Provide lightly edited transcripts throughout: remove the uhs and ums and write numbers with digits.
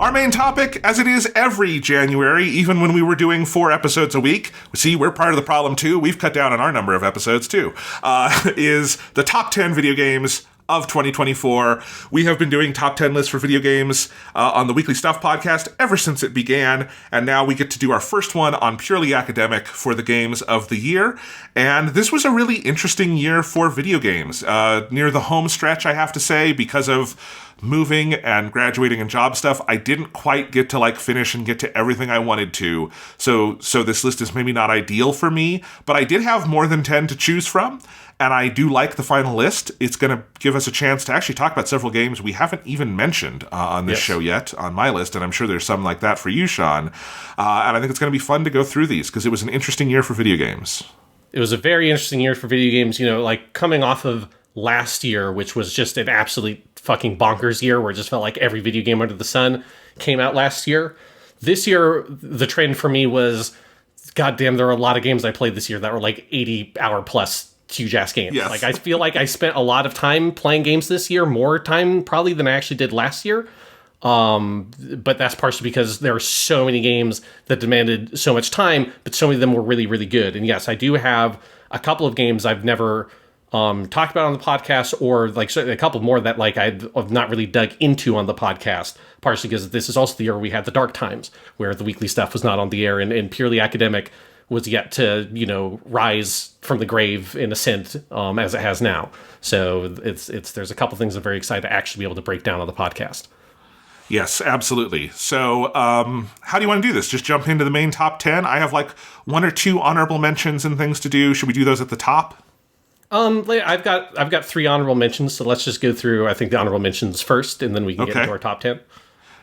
Our main topic, as it is every January, even when we were doing 4 episodes a week, see, we're part of the problem too, we've cut down on our number of episodes too, is the top 10 video games of 2024. We have been doing top 10 lists for video games on the Weekly Stuff podcast ever since it began, and now we get to do our first one on Purely Academic for the games of the year. And this was a really interesting year for video games. Near the home stretch, I have to say, because of moving and graduating and job stuff, I didn't quite get to finish and get to everything I wanted to. So this list is maybe not ideal for me, but I did have more than 10 to choose from. And I do like the final list. It's going to give us a chance to actually talk about several games we haven't even mentioned on this show yet on my list. And I'm sure there's some like that for you, Sean. And I think it's going to be fun to go through these because it was an interesting year for video games. It was a very interesting year for video games, coming off of last year, which was just an absolute fucking bonkers year where it just felt like every video game under the sun came out last year. This year, the trend for me was, goddamn, there are a lot of games I played this year that were 80-hour plus huge ass games. Yes. I feel like I spent a lot of time playing games this year, more time probably than I actually did last year. But that's partially because there are so many games that demanded so much time, but so many of them were really, really good. And yes, I do have a couple of games I've never talked about on the podcast, or certainly a couple more that I've not really dug into on the podcast, partially because this is also the year we had the dark times where the Weekly Stuff was not on the air and Purely Academic was yet to, rise from the grave in ascent as it has now. So there's a couple things I'm very excited to actually be able to break down on the podcast. Yes, absolutely. So how do you want to do this? Just jump into the main top 10? I have 1 or 2 honorable mentions and things to do. Should we do those at the top? I've got 3 honorable mentions, so let's just go through, I think, the honorable mentions first, and then we can get into our top 10.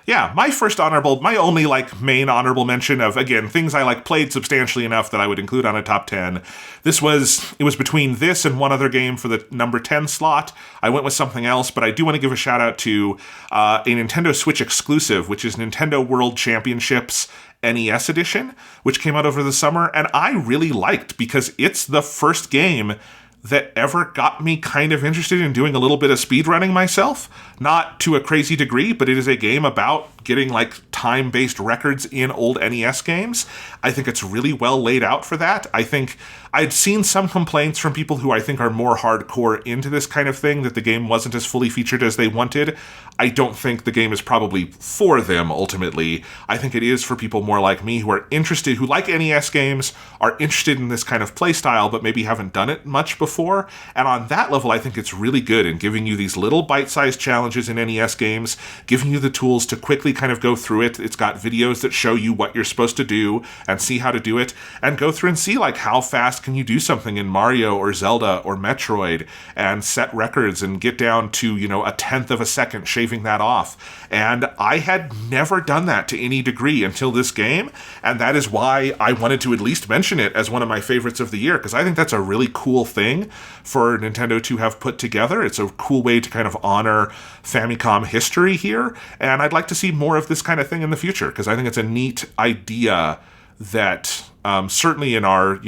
Yeah, my only main honorable mention of, again, things I played substantially enough that I would include on a top 10. It was between this and one other game for the number 10 slot. I went with something else, but I do want to give a shout out to a Nintendo Switch exclusive, which is Nintendo World Championships NES edition, which came out over the summer, and I really liked because it's the first game that ever got me kind of interested in doing a little bit of speedrunning myself. Not to a crazy degree, but it is a game about getting time-based records in old NES games. I think it's really well laid out for that. I think I'd seen some complaints from people who I think are more hardcore into this kind of thing, that the game wasn't as fully featured as they wanted. I don't think the game is probably for them, ultimately. I think it is for people more like me who are interested, who like NES games, are interested in this kind of playstyle, but maybe haven't done it much before. And on that level, I think it's really good in giving you these little bite-sized challenges in NES games, giving you the tools to quickly kind of go through it. It's got videos that show you what you're supposed to do and see how to do it, and go through and see how fast can you do something in Mario or Zelda or Metroid, and set records and get down to, a 1/10 of a second, shaving that off. And I had never done that to any degree until this game, and that is why I wanted to at least mention it as one of my favorites of the year, because I think that's a really cool thing for Nintendo to have put together. It's a cool way to kind of honor Famicom history here, and I'd like to see more of this kind of thing in the future, because I think it's a neat idea that certainly in our,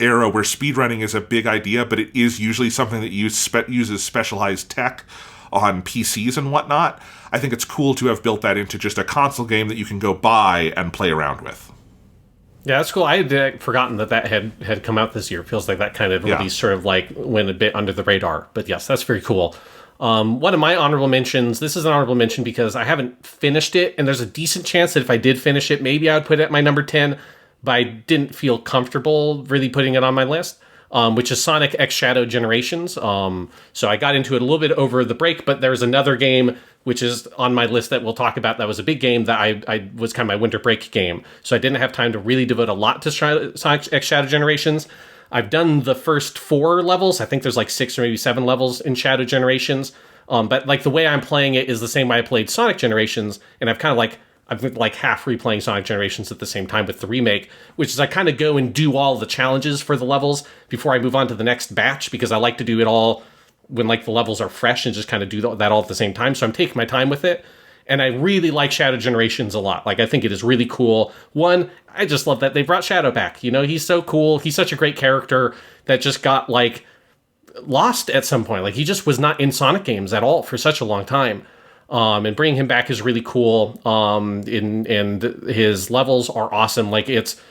era where speedrunning is a big idea, but it is usually something that uses specialized tech on PCs and whatnot. I think it's cool to have built that into just a console game that you can go buy and play around with. Yeah, that's cool. I had forgotten that had come out this year. It feels like that kind of release sort of went a bit under the radar. But yes, that's very cool. One of my honorable mentions, this is an honorable mention because I haven't finished it, and there's a decent chance that if I did finish it, maybe I would put it at my number 10, but I didn't feel comfortable really putting it on my list, which is Sonic X Shadow Generations. So I got into it a little bit over the break, but there's another game which is on my list that we'll talk about that was a big game that I was kind of my winter break game. So I didn't have time to really devote a lot to Sonic X Shadow Generations. I've done the first 4 levels. I think there's 6 or maybe 7 levels in Shadow Generations. But the way I'm playing it is the same way I played Sonic Generations, and I've kind of I've been half replaying Sonic Generations at the same time with the remake, which is I kind of go and do all the challenges for the levels before I move on to the next batch, because I like to do it all when the levels are fresh and just kind of do that all at the same time. So I'm taking my time with it. And I really like Shadow Generations a lot. I think it is really cool. One, I just love that they brought Shadow back. He's so cool. He's such a great character that just got lost at some point. He just was not in Sonic games at all for such a long time. And bringing him back is really cool. And his levels are awesome. Like, it's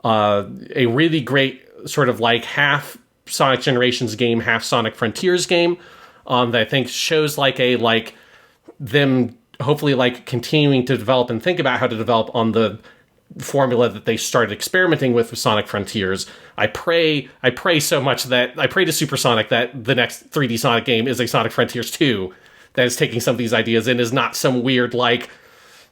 a really great sort of like half Sonic Generations game, half Sonic Frontiers game, that I think shows like them hopefully like continuing to develop and think about how to develop on the formula that they started experimenting with Sonic Frontiers. I pray so much that I pray to Supersonic that the next 3D Sonic game is a Sonic Frontiers 2 that is taking some of these ideas and is not some weird like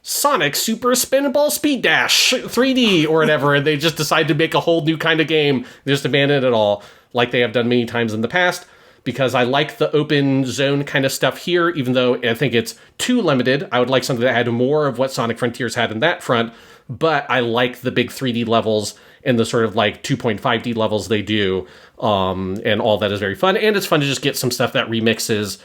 Sonic Super Spinball Speed Dash 3D or whatever, and they just decide to make a whole new kind of game, they just abandon it all, like they have done many times in the past, because I like the open zone kind of stuff here, even though I think it's too limited. I would like something that had more of what Sonic Frontiers had in that front, but I like the big 3D levels and the sort of like 2.5D levels they do, and all that is very fun, and it's fun to just get some stuff that remixes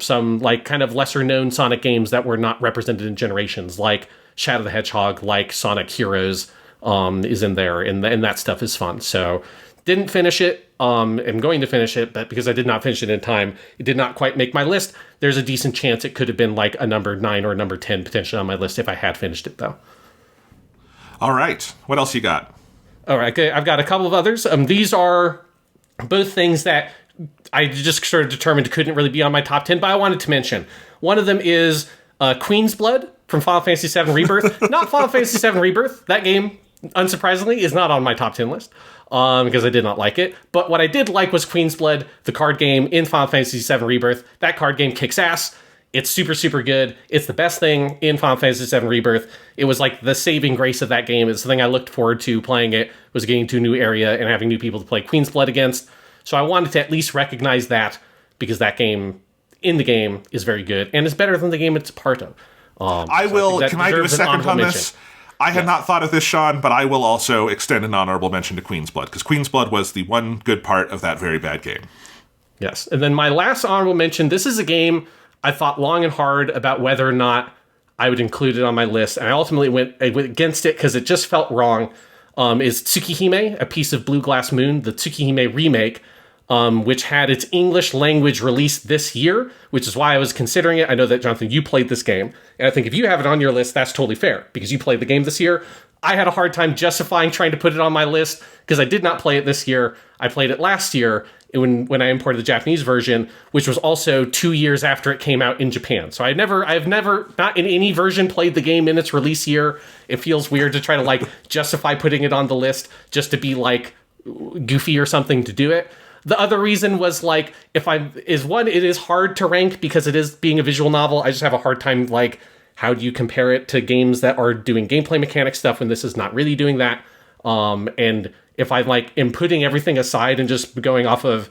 some like kind of lesser known Sonic games that were not represented in Generations, like Shadow the Hedgehog, like Sonic Heroes is in there, and that stuff is fun. So didn't finish it. I'm going to finish it, but because I did not finish it in time, it did not quite make my list. There's a decent chance it could have been like a number 9 or a number 10 potentially on my list if I had finished it, though. All right. What else you got? All right. Okay. I've got a couple of others. These are both things that I just sort of determined couldn't really be on my top 10, but I wanted to mention. One of them is Queen's Blood from Final Fantasy VII Rebirth. Not Final Fantasy VII Rebirth. That game, unsurprisingly, is not on my top 10 list because I did not like it. But what I did like was Queen's Blood, the card game in Final Fantasy VII Rebirth. That card game kicks ass. It's super, super good. It's the best thing in Final Fantasy VII Rebirth. It was like the saving grace of that game. It's the thing I looked forward to playing it, was getting to a new area and having new people to play Queen's Blood against. So I wanted to at least recognize that, because that game in the game is very good and is better than the game it's part of. Can I do a second on this? I had not thought of this, Sean, but I will also extend an honorable mention to Queen's Blood, because Queen's Blood was the one good part of that very bad game. Yes. And then my last honorable mention, this is a game I thought long and hard about whether or not I would include it on my list, and I ultimately went against it because it just felt wrong, is Tsukihime, A Piece of Blue Glass Moon, the Tsukihime remake, which had its English language released this year, which is why I was considering it. I know that, Jonathan, you played this game, and I think if you have it on your list, that's totally fair, because you played the game this year. I had a hard time justifying trying to put it on my list, because I did not play it this year. I played it last year, when I imported the Japanese version, which was also 2 years after it came out in Japan. So I've never, not in any version, played the game in its release year. It feels weird to try to like justify putting it on the list just to be like goofy or something to do it. The other reason was like, it is hard to rank because it is being a visual novel. I just have a hard time like, how do you compare it to games that are doing gameplay mechanic stuff when this is not really doing that? And if I like am putting everything aside and just going off of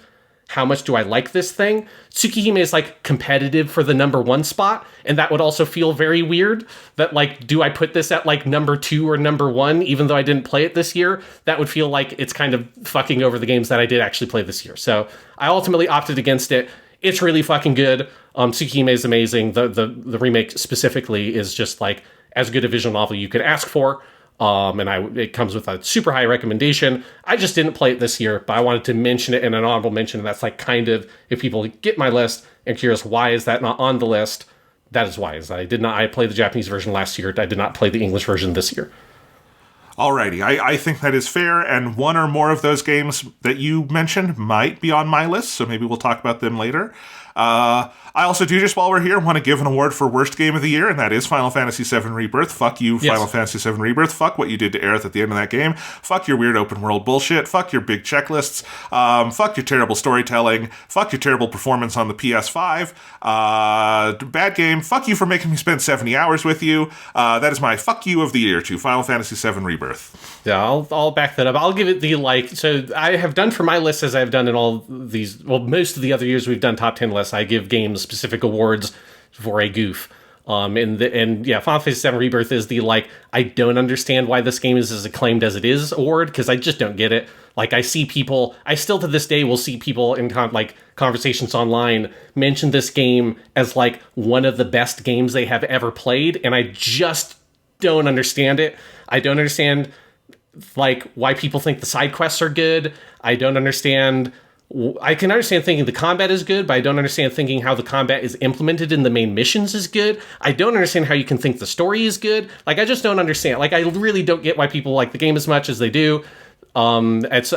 how much do I like this thing, Tsukihime is like competitive for the number 1 spot, and that would also feel very weird. That like, do I put this at like number 2 or number 1, even though I didn't play it this year? That would feel like it's kind of fucking over the games that I did actually play this year. So I ultimately opted against it. It's really fucking good. Tsukihime is amazing. The remake specifically is just like as good a visual novel you could ask for. It comes with a super high recommendation. I just didn't play it this year, but I wanted to mention it in an honorable mention. And that's like kind of, if people get my list and curious why is that not on the list, that is why. I played the Japanese version last year. I did not play the English version this year. Alrighty, I think that is fair, and one or more of those games that you mentioned might be on my list, so maybe we'll talk about them later. I also do, just while we're here, want to give an award for Worst Game of the Year, and that is Final Fantasy VII Rebirth. Fuck you, yes. Final Fantasy VII Rebirth. Fuck what you did to Aerith at the end of that game. Fuck your weird open world bullshit. Fuck your big checklists. Fuck your terrible storytelling. Fuck your terrible performance on the PS5. Bad game. Fuck you for making me spend 70 hours with you. That is my fuck you of the year to Final Fantasy VII Rebirth. Yeah, I'll back that up. I'll give it the so I have done for my list as I've done in all these, most of the other years we've done top 10 lists. I give games specific awards for a goof. Final Fantasy VII Rebirth is the I don't understand why this game is as acclaimed as it is award, because I just don't get it. I see people, I still to this day will see people in conversations online mention this game as one of the best games they have ever played, and I just don't understand it. I don't understand why people think the side quests are good. I don't understand I can understand thinking the combat is good, but I don't understand thinking how the combat is implemented in the main missions is good. I don't understand how you can think the story is good. Like, I just don't understand. Like, I really don't get why people like the game as much as they do. It's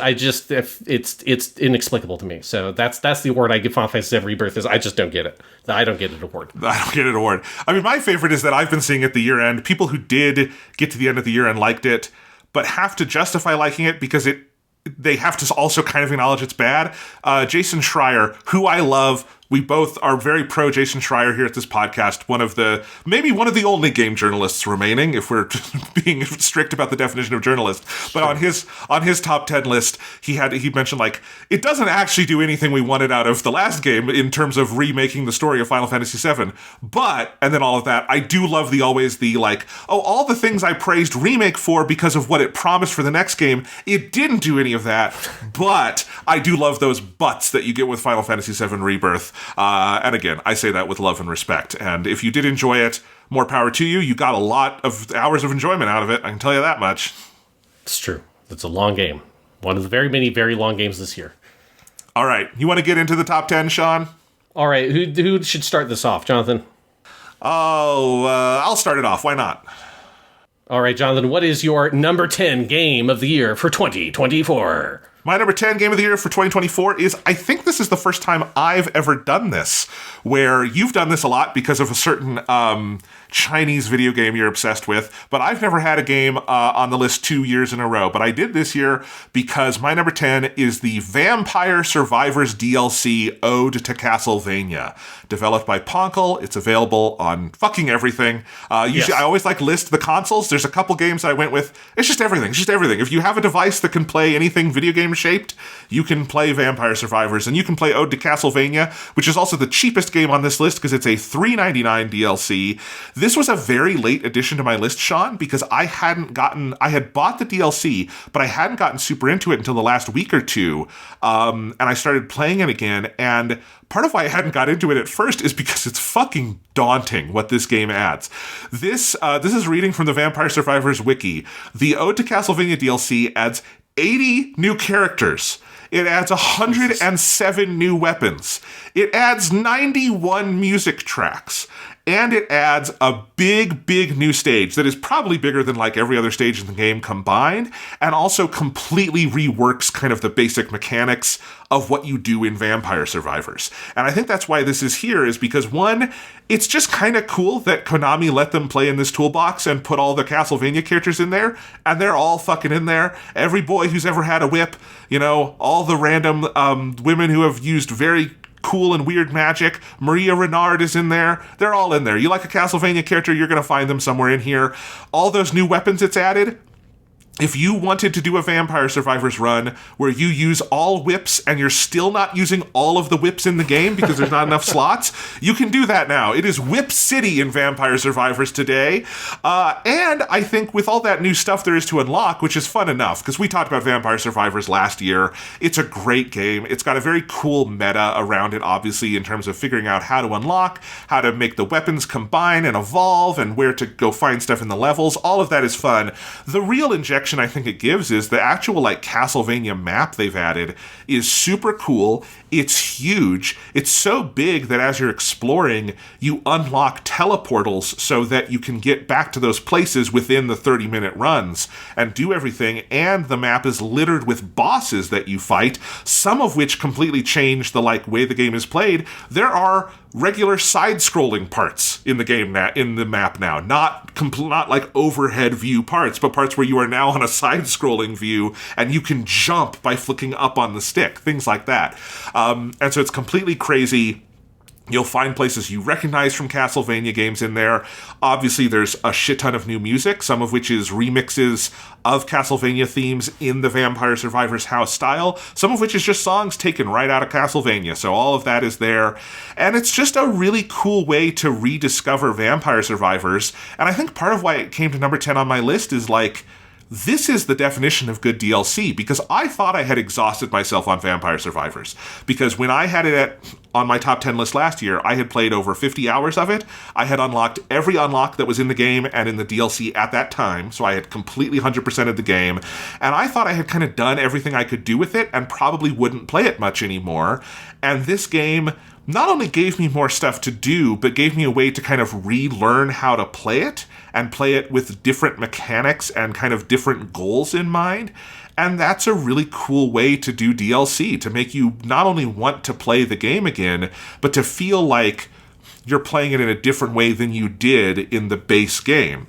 inexplicable to me. So that's the award I give Final Fantasy VII Rebirth is I just don't get it. I don't get it award. I don't get it award. I mean, my favorite is that I've been seeing at the year end, people who did get to the end of the year and liked it, but have to justify liking it because they have to also kind of acknowledge it's bad. Jason Schreier, who I love. We both are very pro Jason Schreier here at this podcast. Maybe one of the only game journalists remaining, if we're being strict about the definition of journalist. But on his top 10 list, he mentioned, like, it doesn't actually do anything we wanted out of the last game in terms of remaking the story of Final Fantasy VII. But, and then all of that, I do love all the things I praised Remake for because of what it promised for the next game, it didn't do any of that. But I do love those buts that you get with Final Fantasy VII Rebirth. And again, I say that with love and respect. And if you did enjoy it, more power to you. You got a lot of hours of enjoyment out of it. I can tell you that much. It's true. It's a long game. One of the very many, very long games this year. All right. You want to get into the top 10, Sean? All right. Who should start this off? Jonathan? I'll start it off. Why not? All right, Jonathan. What is your number 10 game of the year for 2024? My number 10 game of the year for 2024 is, I think this is the first time I've ever done this, where you've done this a lot because of a certain Chinese video game you're obsessed with, but I've never had a game on the list 2 years in a row. But I did this year because my number 10 is the Vampire Survivors DLC Ode to Castlevania, developed by Ponkel. It's available on fucking everything. Usually, I always list the consoles. There's a couple games that I went with. It's just everything. It's just everything. If you have a device that can play anything video game shaped, you can play Vampire Survivors, and you can play Ode to Castlevania, which is also the cheapest game on this list because it's a $3.99 DLC. This was a very late addition to my list, Sean, because I had bought the DLC, but I hadn't gotten super into it until the last week or two, and I started playing it again, and part of why I hadn't got into it at first is because it's fucking daunting what this game adds. This is reading from the Vampire Survivors wiki. The Ode to Castlevania DLC adds 80 new characters. It adds 107 new weapons. It adds 91 music tracks. And it adds a big, big new stage that is probably bigger than every other stage in the game combined, and also completely reworks kind of the basic mechanics of what you do in Vampire Survivors. And I think that's why this is here, is because, one, it's just kind of cool that Konami let them play in this toolbox and put all the Castlevania characters in there, and they're all fucking in there. Every boy who's ever had a whip, all the random women who have used very cool and weird magic. Maria Renard is in there. They're all in there. You like a Castlevania character, you're going to find them somewhere in here. All those new weapons it's added. If you wanted to do a Vampire Survivors run where you use all whips and you're still not using all of the whips in the game because there's not enough slots, you can do that now. It is Whip City in Vampire Survivors today. And I think with all that new stuff there is to unlock, which is fun enough, because we talked about Vampire Survivors last year, it's a great game. It's got a very cool meta around it, obviously, in terms of figuring out how to unlock, how to make the weapons combine and evolve, and where to go find stuff in the levels. All of that is fun. The real injection I think it gives is the actual Castlevania map they've added is super cool. It's huge. It's so big that as you're exploring, you unlock teleportals so that you can get back to those places within the 30-minute runs and do everything. And the map is littered with bosses that you fight, some of which completely change the way the game is played. There are regular side-scrolling parts in the game in the map now, not overhead view parts, but parts where you are now on a side-scrolling view and you can jump by flicking up on the stick, things like that. And so it's completely crazy. You'll find places you recognize from Castlevania games in there. Obviously, there's a shit ton of new music, some of which is remixes of Castlevania themes in the Vampire Survivors house style, some of which is just songs taken right out of Castlevania. So all of that is there. And it's just a really cool way to rediscover Vampire Survivors. And I think part of why it came to number 10 on my list is this is the definition of good DLC, because I thought I had exhausted myself on Vampire Survivors. Because when I had it on my top 10 list last year, I had played over 50 hours of it. I had unlocked every unlock that was in the game and in the DLC at that time, so I had completely 100% of the game. And I thought I had kind of done everything I could do with it and probably wouldn't play it much anymore. And this game not only gave me more stuff to do, but gave me a way to kind of relearn how to play it, and play it with different mechanics and kind of different goals in mind. And that's a really cool way to do DLC, to make you not only want to play the game again, but to feel like you're playing it in a different way than you did in the base game.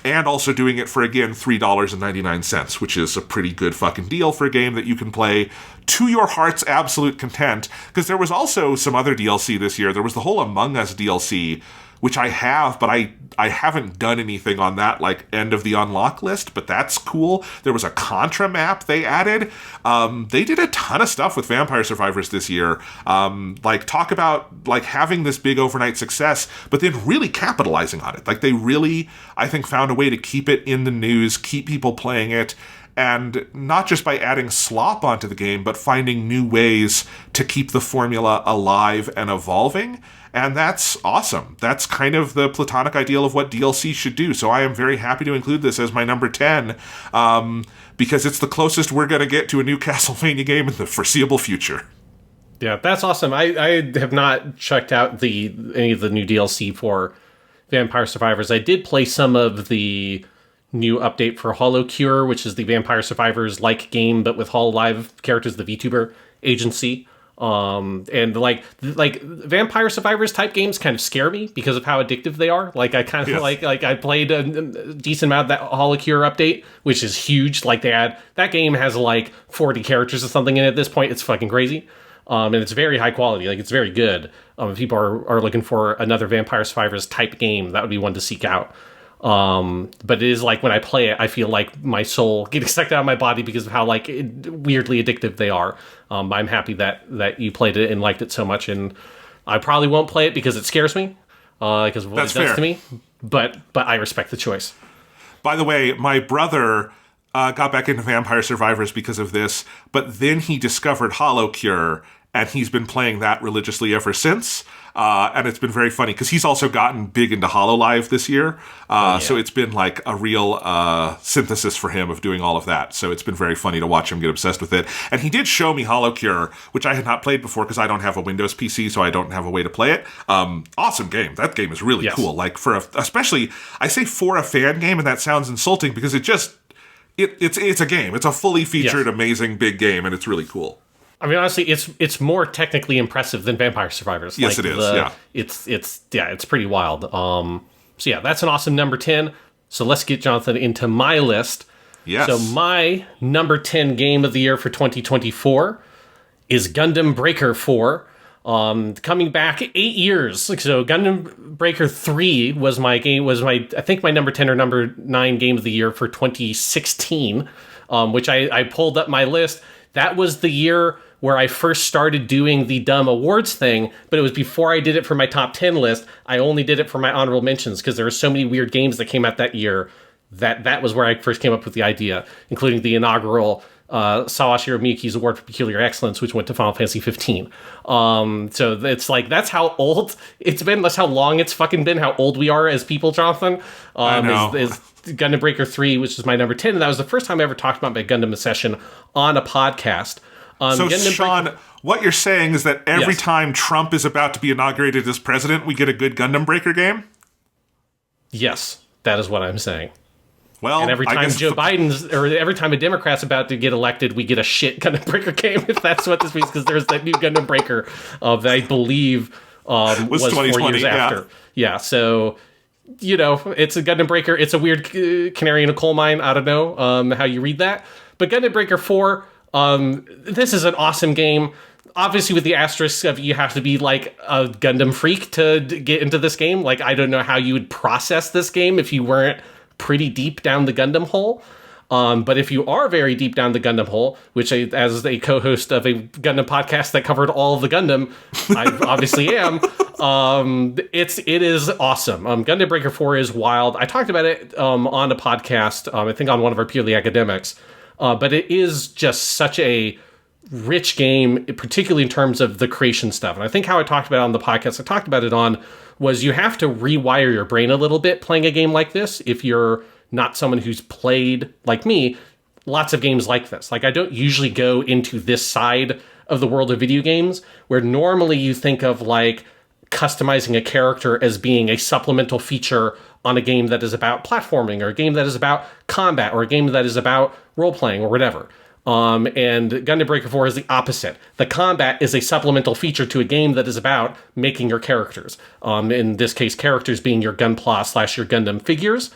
And also doing it for, again, $3.99, which is a pretty good fucking deal for a game that you can play to your heart's absolute content. Because there was also some other DLC this year. There was the whole Among Us DLC, which I have, but I haven't done anything on that, like, end of the unlock list, but that's cool. There was a Contra map they added. They did a ton of stuff with Vampire Survivors this year. Like, talk about, like, having this big overnight success, but then really capitalizing on it. Like, they really, I think, found a way to keep it in the news, keep people playing it, and not just by adding slop onto the game, but finding new ways to keep the formula alive and evolving. And that's awesome. That's kind of the platonic ideal of what DLC should do. So I am very happy to include this as my number 10, because it's the closest we're going to get to a new Castlevania game in the foreseeable future. Yeah, that's awesome. I have not checked out any of the new DLC for Vampire Survivors. I did play some of the new update for HoloCure, which is the Vampire Survivors-like game, but with Hololive characters, the VTuber agency. And like Vampire Survivors type games kind of scare me because of how addictive they are. Like, I kind of like I played a decent amount of that HoloCure update, which is huge. Like, that game has like 40 characters or something in it at this point. It's fucking crazy. And it's very high quality. Like, it's very good. If people are looking for another Vampire Survivors type game, that would be one to seek out. But it is like, when I play it, I feel like my soul getting sucked out of my body because of how like weirdly addictive they are. I'm happy that you played it and liked it so much, and I probably won't play it because it scares me, because of what it does to me. But I respect the choice. By the way, my brother got back into Vampire Survivors because of this, but then he discovered HoloCure, and he's been playing that religiously ever since. And it's been very funny because he's also gotten big into HoloLive this year. So it's been like a real synthesis for him of doing all of that. So it's been very funny to watch him get obsessed with it. And he did show me HoloCure, which I had not played before because I don't have a Windows PC, so I don't have a way to play it. Awesome game. That game is really cool. Like, especially, I say for a fan game, and that sounds insulting because it's a game. It's a fully featured, amazing, big game, and it's really cool. I mean, honestly, it's more technically impressive than Vampire Survivors. Yes, like, it is. It's pretty wild. So yeah, that's an awesome number 10. So let's get Jonathan into my list. Yes. So my number 10 game of the year for 2024 is Gundam Breaker 4. Coming back 8 years. So Gundam Breaker 3 was my I think my number 10 or number 9 game of the year for 2016, which I pulled up my list. That was the year where I first started doing the dumb awards thing, but it was before I did it for my top 10 list. I only did it for my honorable mentions because there were so many weird games that came out that year that was where I first came up with the idea, including the inaugural Sawashiro Miyuki's Award for Peculiar Excellence, which went to Final Fantasy 15. So it's like, that's how old it's been. That's how long it's fucking been, how old we are as people, Jonathan. I know. Is Gundam Breaker 3, which is my number 10. And that was the first time I ever talked about my Gundam Obsession on a podcast. So, Sean, what you're saying is that every time Trump is about to be inaugurated as president, we get a good Gundam Breaker game? Yes, that is what I'm saying. Well, and every time every time a Democrat's about to get elected, we get a shit Gundam Breaker game, if that's what this means, because there's that new Gundam Breaker that I believe was 4 years after. Yeah, so, you know, it's a Gundam Breaker. It's a weird canary in a coal mine. I don't know how you read that. But Gundam Breaker 4, this is an awesome game. Obviously, with the asterisk of you have to be like a Gundam freak to get into this game. Like, I don't know how you would process this game if you weren't pretty deep down the Gundam hole. But if you are very deep down the Gundam hole, which as a co-host of a Gundam podcast that covered all of the Gundam, I obviously am. It is awesome. Gundam Breaker 4 is wild. I talked about it on a podcast, I think on one of our Purely Academics. But it is just such a rich game, particularly in terms of the creation stuff. And I think how I talked about it on the podcast I talked about it on was you have to rewire your brain a little bit playing a game like this if you're not someone who's played, like me, lots of games like this. Like, I don't usually go into this side of the world of video games where normally you think of, like, customizing a character as being a supplemental feature on a game that is about platforming or a game that is about combat or a game that is about role-playing or whatever. And Gundam Breaker 4 is the opposite. The combat is a supplemental feature to a game that is about making your characters. In this case, characters being your Gunpla / your Gundam figures.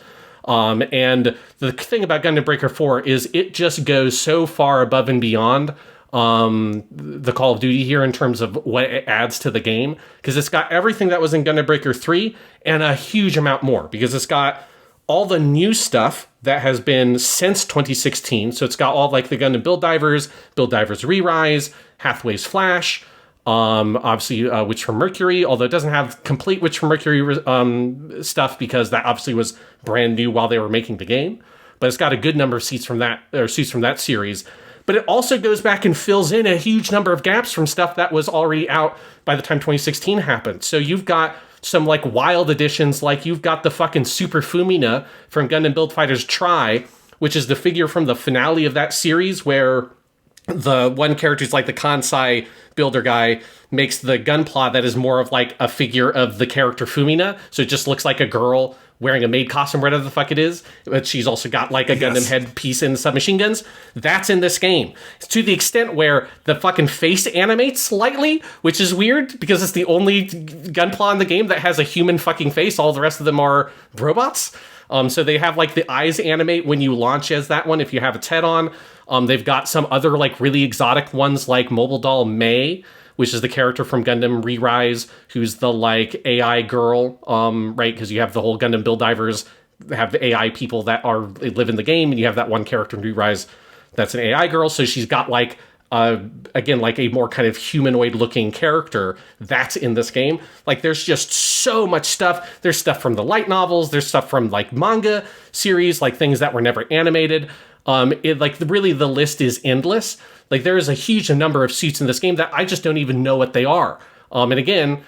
And the thing about Gundam Breaker 4 is it just goes so far above and beyond the Call of Duty here in terms of what it adds to the game, because it's got everything that was in Gundam Breaker 3 and a huge amount more, because it's got all the new stuff that has been since 2016. So it's got all like the Gundam Build Divers Re-Rise, Hathaway's Flash, obviously Witch from Mercury, although it doesn't have complete Witch from Mercury stuff because that obviously was brand new while they were making the game. But it's got a good number of suits from that series. But it also goes back and fills in a huge number of gaps from stuff that was already out by the time 2016 happened. So you've got some like wild additions, like you've got the fucking Super Fumina from Gundam Build Fighters Tri, which is the figure from the finale of that series where the one character is like the Kansai builder guy makes the Gunpla that is more of like a figure of the character Fumina. So it just looks like a girl wearing a maid costume, whatever the fuck it is. But she's also got like a Gundam head piece and submachine guns. That's in this game. It's to the extent where the fucking face animates slightly, which is weird because it's the only Gunpla in the game that has a human fucking face. All the rest of them are robots. So they have like the eyes animate when you launch as that one if you have its head on. They've got some other like really exotic ones like Mobile Doll May, which is the character from Gundam Re-Rise, who's the like AI girl, right? Because you have the whole Gundam Build Divers have the AI people that live in the game, and you have that one character in Re-Rise that's an AI girl. So she's got like again, like a more kind of humanoid looking character that's in this game. Like there's just so much stuff. There's stuff from the light novels. There's stuff from like manga series, like things that were never animated. Really the list is endless. Like there is a huge number of suits in this game that I just don't even know what they are. And again,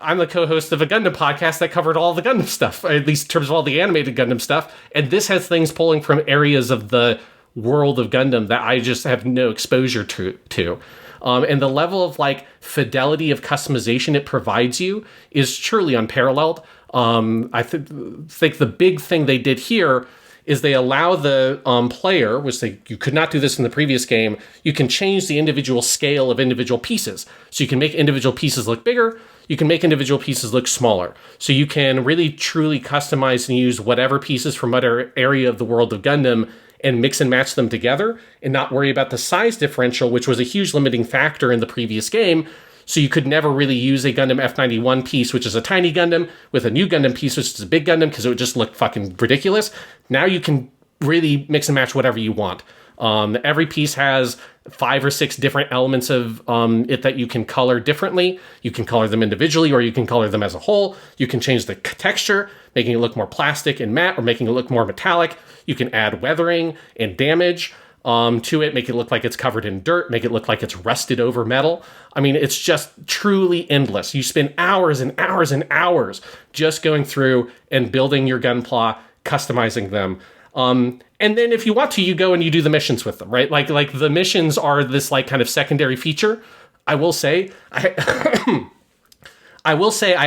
I'm the co-host of a Gundam podcast that covered all the Gundam stuff, at least in terms of all the animated Gundam stuff. And this has things pulling from areas of the world of Gundam that I just have no exposure to. And the level of like fidelity of customization it provides you is truly unparalleled. I think the big thing they did here is they allow the player, which you could not do this in the previous game, you can change the individual scale of individual pieces. So you can make individual pieces look bigger, you can make individual pieces look smaller. So you can really truly customize and use whatever pieces from other area of the world of Gundam and mix and match them together and not worry about the size differential, which was a huge limiting factor in the previous game. So you could never really use a Gundam F91 piece, which is a tiny Gundam, with a new Gundam piece, which is a big Gundam, because it would just look fucking ridiculous. Now you can really mix and match whatever you want. Every piece has 5 or 6 different elements of it that you can color differently. You can color them individually, or you can color them as a whole. You can change the texture, making it look more plastic and matte, or making it look more metallic. You can add weathering and damage to it, make it look like it's covered in dirt, make it look like it's rusted over metal. I mean, it's just truly endless. You spend hours and hours and hours just going through and building your Gunpla, customizing them. And then if you want to, you go and you do the missions with them, right? Like the missions are this like kind of secondary feature. I will say, I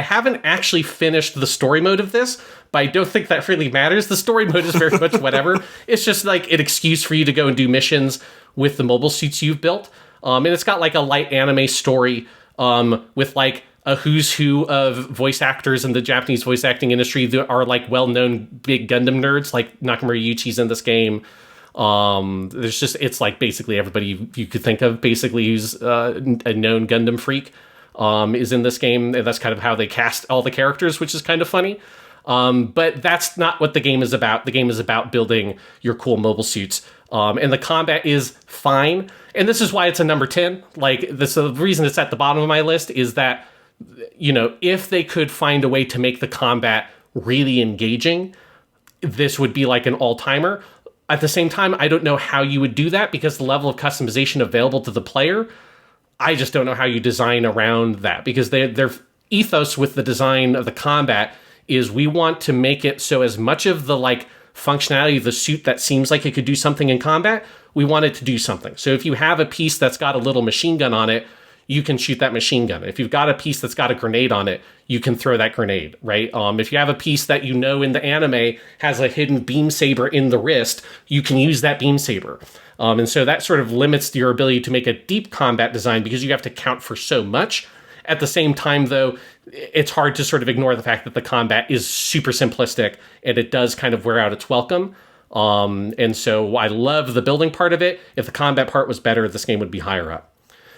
haven't actually finished the story mode of this, but I don't think that really matters. The story mode is very much whatever. It's just like an excuse for you to go and do missions with the mobile suits you've built. And it's got like a light anime story with like a who's who of voice actors in the Japanese voice acting industry that are like well-known big Gundam nerds, like Nakamura Yuichi's in this game. It's like basically everybody you could think of basically who's a known Gundam freak is in this game. And that's kind of how they cast all the characters, which is kind of funny. But that's not what the game is about. The game is about building your cool mobile suits. And the combat is fine. And this is why it's a number 10. Like, the reason it's at the bottom of my list is that, you know, if they could find a way to make the combat really engaging, this would be like an all-timer. At the same time, I don't know how you would do that because the level of customization available to the player, I just don't know how you design around that, because their ethos with the design of the combat is we want to make it so as much of the like functionality of the suit that seems like it could do something in combat, we want it to do something. So if you have a piece that's got a little machine gun on it, you can shoot that machine gun. If you've got a piece that's got a grenade on it, you can throw that grenade, right? If you have a piece that you know in the anime has a hidden beam saber in the wrist, you can use that beam saber. And so that sort of limits your ability to make a deep combat design because you have to count for so much. At the same time, though, it's hard to sort of ignore the fact that the combat is super simplistic and it does kind of wear out its welcome. And so I love the building part of it. If the combat part was better, this game would be higher up.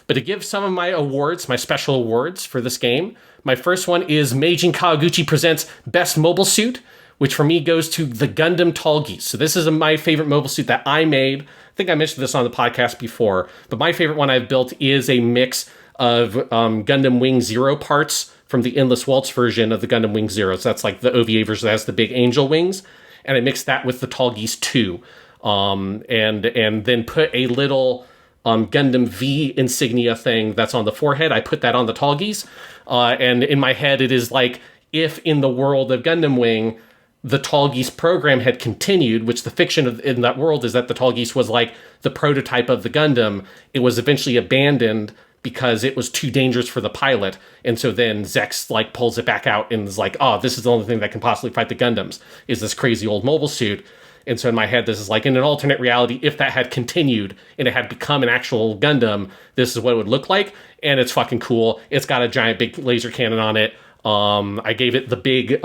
But to give some of my awards, my special awards for this game, my first one is Meijin Kawaguchi presents Best Mobile Suit, which for me goes to the Gundam Tallgeese. So this is my favorite mobile suit that I made. I think I mentioned this on the podcast before, but my favorite one I've built is a mix of Gundam Wing Zero parts from the Endless Waltz version of the Gundam Wing Zero. So that's like the OVA version that has the big angel wings. And I mixed that with the Tallgeese 2. And then put a little Gundam V insignia thing that's on the forehead. I put that on the Tallgeese. And in my head, it is like if in the world of Gundam Wing, the Tallgeese program had continued, which the fiction in that world is that the Tallgeese was like the prototype of the Gundam. It was eventually abandoned because it was too dangerous for the pilot. And so then Zex like pulls it back out and is like, oh, this is the only thing that can possibly fight the Gundams, is this crazy old mobile suit. And so in my head, this is like in an alternate reality, if that had continued and it had become an actual Gundam, this is what it would look like. And it's fucking cool. It's got a giant big laser cannon on it. I gave it the big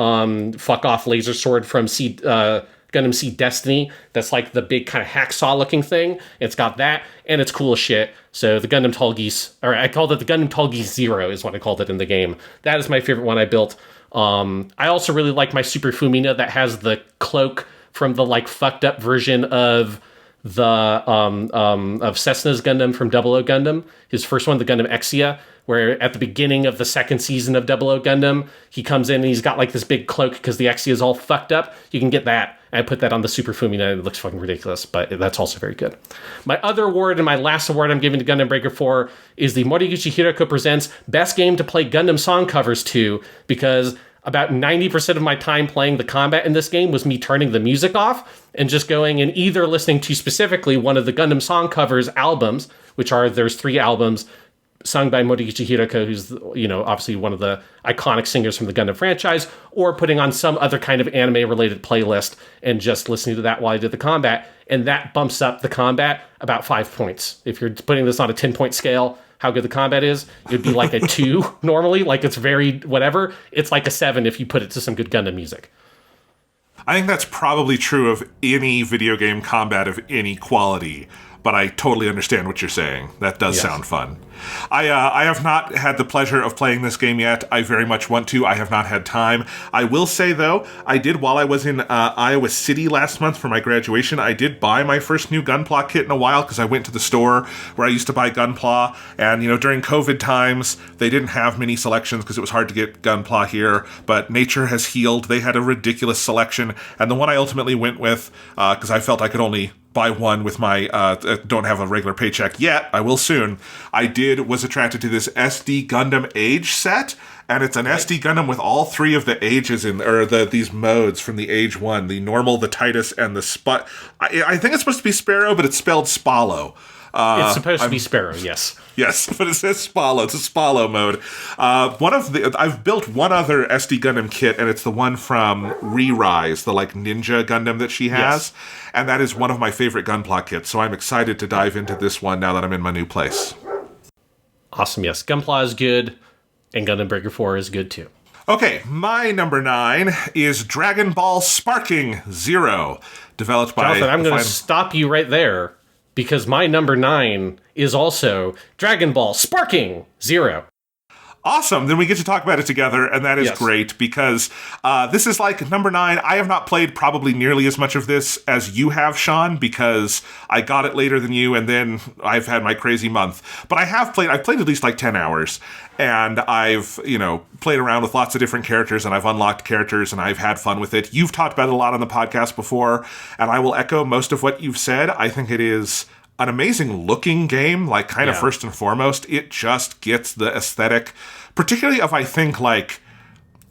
fuck off laser sword from Gundam Seed Destiny. That's like the big kind of hacksaw looking thing. It's got that, and it's cool as shit. So the Gundam Tallgeese, or I called it the Gundam Tallgeese Zero is what I called it in the game. That is my favorite one I built. I also really like my Super Fumina that has the cloak from the like fucked up version of the of Cessna's Gundam from Double O Gundam. His first one, the Gundam Exia, where at the beginning of the second season of Double O Gundam, he comes in and he's got like this big cloak because the Exia is all fucked up. You can get that. I put that on the Super Fumina and it looks fucking ridiculous, but that's also very good. My other award and my last award I'm giving to Gundam Breaker 4 is the Moriguchi Hiroko presents Best Game to Play Gundam Song Covers to, because about 90% of my time playing the combat in this game was me turning the music off and just going and either listening to specifically one of the Gundam Song Covers albums, which are, there's 3 albums sung by Moriguchi Hiroko, who's, you know, obviously one of the iconic singers from the Gundam franchise, or putting on some other kind of anime-related playlist and just listening to that while I did the combat. And that bumps up the combat about 5 points. If you're putting this on a 10-point scale, how good the combat is, it would be like a 2 normally, like it's very whatever. It's like a 7 if you put it to some good Gundam music. I think that's probably true of any video game combat of any quality, but I totally understand what you're saying. That does sound fun. I have not had the pleasure of playing this game yet. I very much want to. I have not had time. I will say, though, I did, while I was in Iowa City last month for my graduation, I did buy my first new Gunpla kit in a while because I went to the store where I used to buy Gunpla. And, you know, during COVID times, they didn't have many selections because it was hard to get Gunpla here. But Nature has healed. They had a ridiculous selection. And the one I ultimately went with, because I felt I could only buy one with my, don't have a regular paycheck yet, I will soon. I was attracted to this SD Gundam Age set, and it's an SD Gundam with all 3 of the ages these modes from the Age 1, the normal, the Titus, and the Sput. I think it's supposed to be Sparrow, but it's spelled Spallo. It's supposed to be Sparrow, yes. Yes, but it says Spallo. It's a Spallo mode. I've built one other SD Gundam kit, and it's the one from Re-Rise, the like ninja Gundam that she has. Yes. And that is one of my favorite Gunpla kits, so I'm excited to dive into this one now that I'm in my new place. Awesome, yes. Gunpla is good, and Gundam Breaker 4 is good too. Okay, my number 9 is Dragon Ball Sparking Zero, developed by... Jonathan, I'm going to stop you right there, because my number 9 is also Dragon Ball Sparking Zero. Awesome. Then we get to talk about it together, and that is Yes. great because this is like number 9. I have not played probably nearly as much of this as you have, Sean, because I got it later than you, and then I've had my crazy month. But I've played at least like 10 hours, and I've, played around with lots of different characters, and I've unlocked characters, and I've had fun with it. You've talked about it a lot on the podcast before, and I will echo most of what you've said. I think it is an amazing looking game, like kind of first and foremost. It just gets the aesthetic, particularly of, I think, like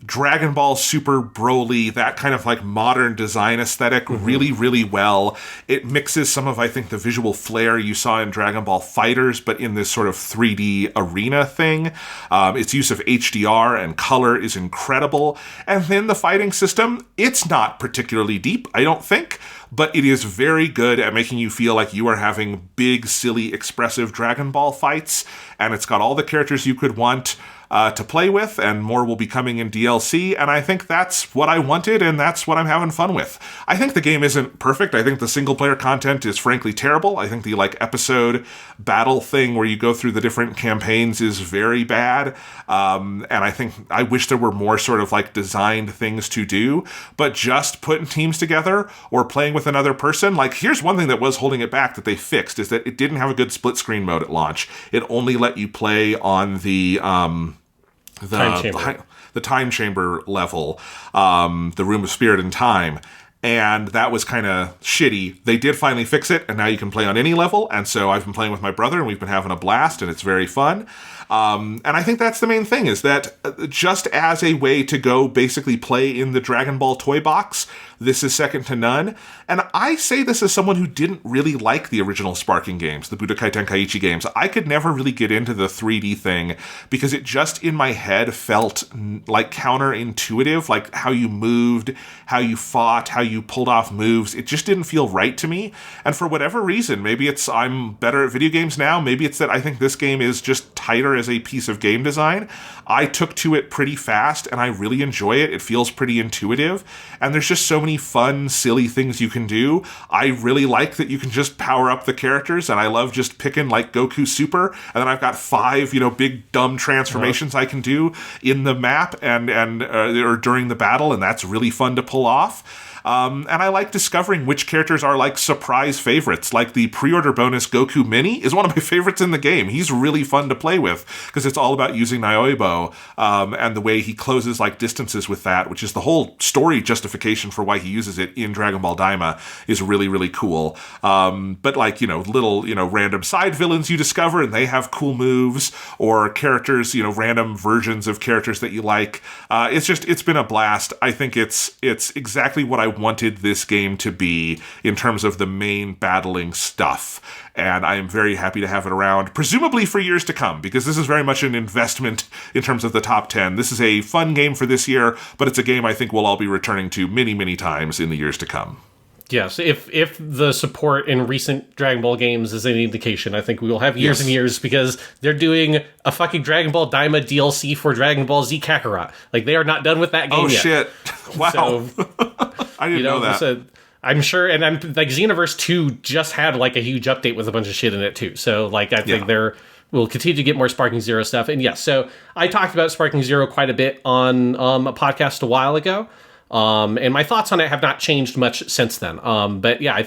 Dragon Ball Super Broly, that kind of like modern design aesthetic really, really well. It mixes some of, I think, the visual flair you saw in Dragon Ball FighterZ, but in this sort of 3D arena thing. Its use of HDR and color is incredible. And then the fighting system, it's not particularly deep, I don't think, but it is very good at making you feel like you are having big, silly, expressive Dragon Ball fights, and it's got all the characters you could want to play with, and more will be coming in DLC, and I think that's what I wanted, and that's what I'm having fun with. I think the game isn't perfect. I think the single-player content is frankly terrible. I think the episode battle thing where you go through the different campaigns is very bad, and I wish there were more sort of like designed things to do, but just putting teams together or playing with another person, like here's one thing that was holding it back that they fixed, is that it didn't have a good split screen mode at launch. It only let you play on the time chamber level, the Room of Spirit and Time, and that was kind of shitty. They did finally fix it, and now you can play on any level, and so I've been playing with my brother, and we've been having a blast, and it's very fun. And I think that's the main thing, is that just as a way to go basically play in the Dragon Ball toy box, this is second to none. And I say this as someone who didn't really like the original Sparking games, the Budokai Tenkaichi games. I could never really get into the 3D thing because it just in my head felt like counterintuitive, like how you moved, how you fought, how you pulled off moves. It just didn't feel right to me. And for whatever reason, maybe it's I'm better at video games now, maybe it's that I think this game is just tighter as a piece of game design. I took to it pretty fast, and I really enjoy it. It feels pretty intuitive, and there's just so many fun, silly things you can do. I really like that you can just power up the characters, and I love just picking like Goku Super, and then I've got 5, big dumb transformations I can do in the map and or during the battle, and that's really fun to pull off. And I like discovering which characters are like surprise favorites. Like the pre-order bonus Goku Mini is one of my favorites in the game. He's really fun to play with because it's all about using Naoibo and the way he closes like distances with that, which is the whole story justification for why he uses it in Dragon Ball Daima, is really, really cool. But like, little, random side villains you discover and they have cool moves, or characters, random versions of characters that you like. It's been a blast. I think it's exactly what I wanted this game to be in terms of the main battling stuff, and I am very happy to have it around, presumably for years to come, because this is very much an investment in terms of the top 10. This is a fun game for this year, but it's a game I think we'll all be returning to many, many times in the years to come. Yes, if the support in recent Dragon Ball games is any indication, I think we will have years and years, because they're doing a fucking Dragon Ball Daima DLC for Dragon Ball Z Kakarot. Like, they are not done with that game yet. Oh, shit. Wow. So, I didn't know that. So I'm sure, and I'm like, Xenoverse 2 just had like a huge update with a bunch of shit in it too. So like, I think we'll continue to get more Sparking Zero stuff. And yes, so I talked about Sparking Zero quite a bit on a podcast a while ago. And my thoughts on it have not changed much since then. But yeah, I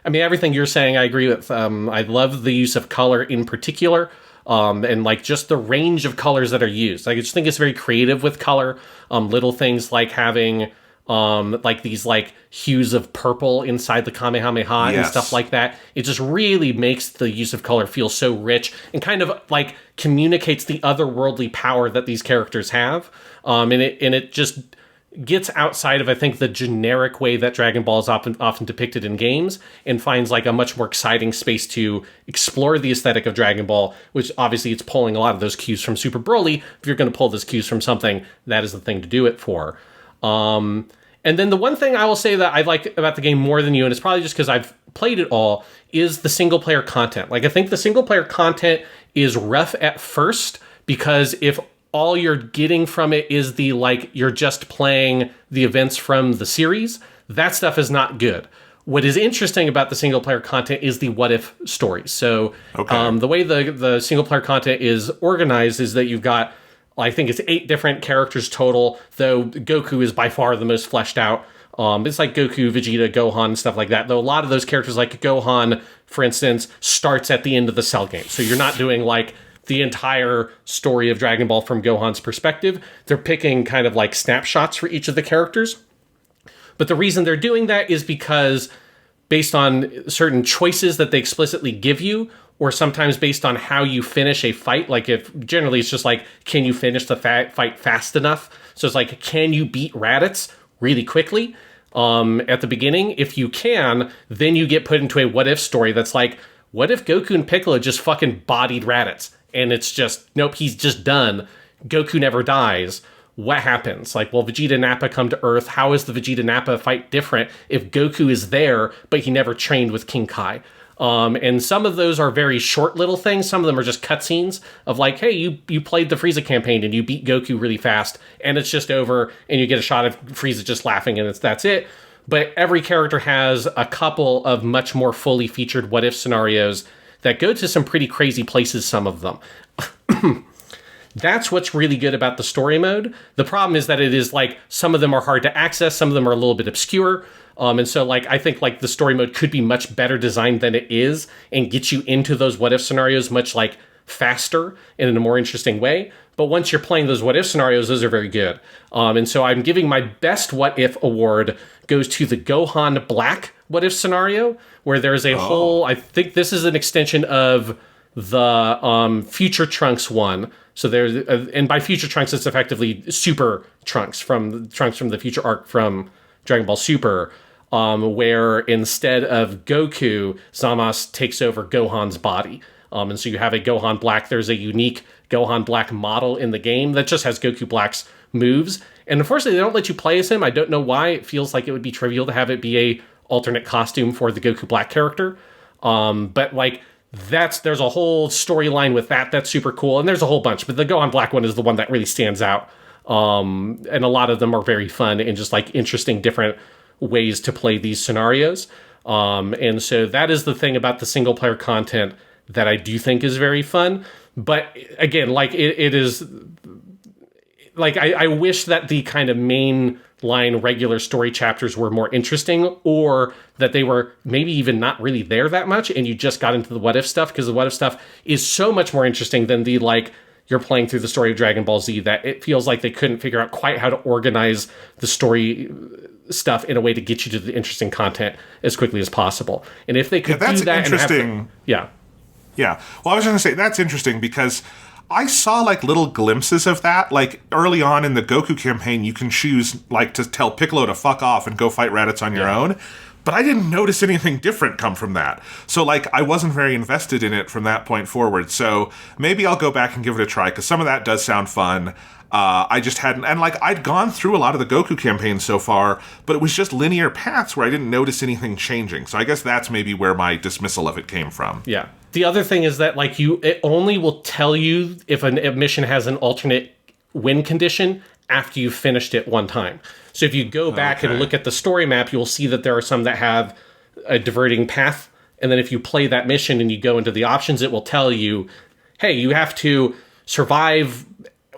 mean, everything you're saying, I agree with. I love the use of color in particular. And like just the range of colors that are used. I just think it's very creative with color. Little things like having like these like hues of purple inside the Kamehameha and stuff like that. It just really makes the use of color feel so rich and kind of like communicates the otherworldly power that these characters have. And it just gets outside of, I think, the generic way that Dragon Ball is often depicted in games, and finds like a much more exciting space to explore the aesthetic of Dragon Ball, which obviously it's pulling a lot of those cues from Super Broly. If you're going to pull those cues from something, that is the thing to do it for. And then the one thing I will say that I like about the game more than you, and it's probably just because I've played it all, is the single player content. Like, I think the single player content is rough at first, because if all you're getting from it is the, like, you're just playing the events from the series, that stuff is not good. What is interesting about the single player content is the what if stories. So the way the single player content is organized is that you've got I think it's 8 different characters total, though Goku is by far the most fleshed out. It's like Goku, Vegeta, Gohan, stuff like that. Though a lot of those characters, like Gohan, for instance, starts at the end of the Cell game. So you're not doing like the entire story of Dragon Ball from Gohan's perspective. They're picking kind of like snapshots for each of the characters. But the reason they're doing that is because based on certain choices that they explicitly give you, or sometimes based on how you finish a fight. Like if generally it's just like, can you finish the fight fast enough? So it's like, can you beat Raditz really quickly at the beginning? If you can, then you get put into a what if story that's like, what if Goku and Piccolo just fucking bodied Raditz? And it's just, nope, he's just done. Goku never dies. What happens? Like, well, Vegeta and Nappa come to Earth. How is the Vegeta-Nappa fight different if Goku is there, but he never trained with King Kai? And some of those are very short little things. Some of them are just cutscenes of like, hey, you played the Frieza campaign and you beat Goku really fast and it's just over and you get a shot of Frieza just laughing and that's it. But every character has a couple of much more fully featured what if scenarios that go to some pretty crazy places, some of them. That's what's really good about the story mode. The problem is that it is like some of them are hard to access, some of them are a little bit obscure. And so like I think like the story mode could be much better designed than it is and get you into those what if scenarios much like faster and in a more interesting way. But once you're playing those what if scenarios, those are very good. And so I'm giving my best what if award goes to the Gohan Black what if scenario, where there's a whole, I think this is an extension of the Future Trunks one. So there's, and by Future Trunks, it's effectively Super Trunks from the Future arc from Dragon Ball Super, where instead of Goku, Zamasu takes over Gohan's body. And so you have a Gohan Black. There's a unique Gohan Black model in the game that just has Goku Black's moves. And unfortunately, they don't let you play as him. I don't know why. It feels like it would be trivial to have it be a alternate costume for the Goku Black character. But like, there's a whole storyline with that. That's super cool. And there's a whole bunch, but the Gohan Black one is the one that really stands out. And a lot of them are very fun and just like interesting, different ways to play these scenarios. And so that is the thing about the single player content that I do think is very fun. But again, like it is like, I wish that the kind of main line regular story chapters were more interesting, or that they were maybe even not really there that much and you just got into the what if stuff, because the what if stuff is so much more interesting than the like you're playing through the story of Dragon Ball Z, that it feels like they couldn't figure out quite how to organize the story stuff in a way to get you to the interesting content as quickly as possible. And if they could do that, interesting. Yeah. Well, I was going to say that's interesting because I saw like little glimpses of that. Like early on in the Goku campaign, you can choose like to tell Piccolo to fuck off and go fight Raditz on your own. But I didn't notice anything different come from that. So like I wasn't very invested in it from that point forward. So maybe I'll go back and give it a try because some of that does sound fun. I just hadn't, and like I'd gone through a lot of the Goku campaigns so far, but it was just linear paths where I didn't notice anything changing. So I guess that's maybe where my dismissal of it came from. Yeah. The other thing is that like it only will tell you if a mission has an alternate win condition after you've finished it one time. So if you go back and look at the story map, you'll see that there are some that have a diverting path. And then if you play that mission and you go into the options, it will tell you, hey, you have to survive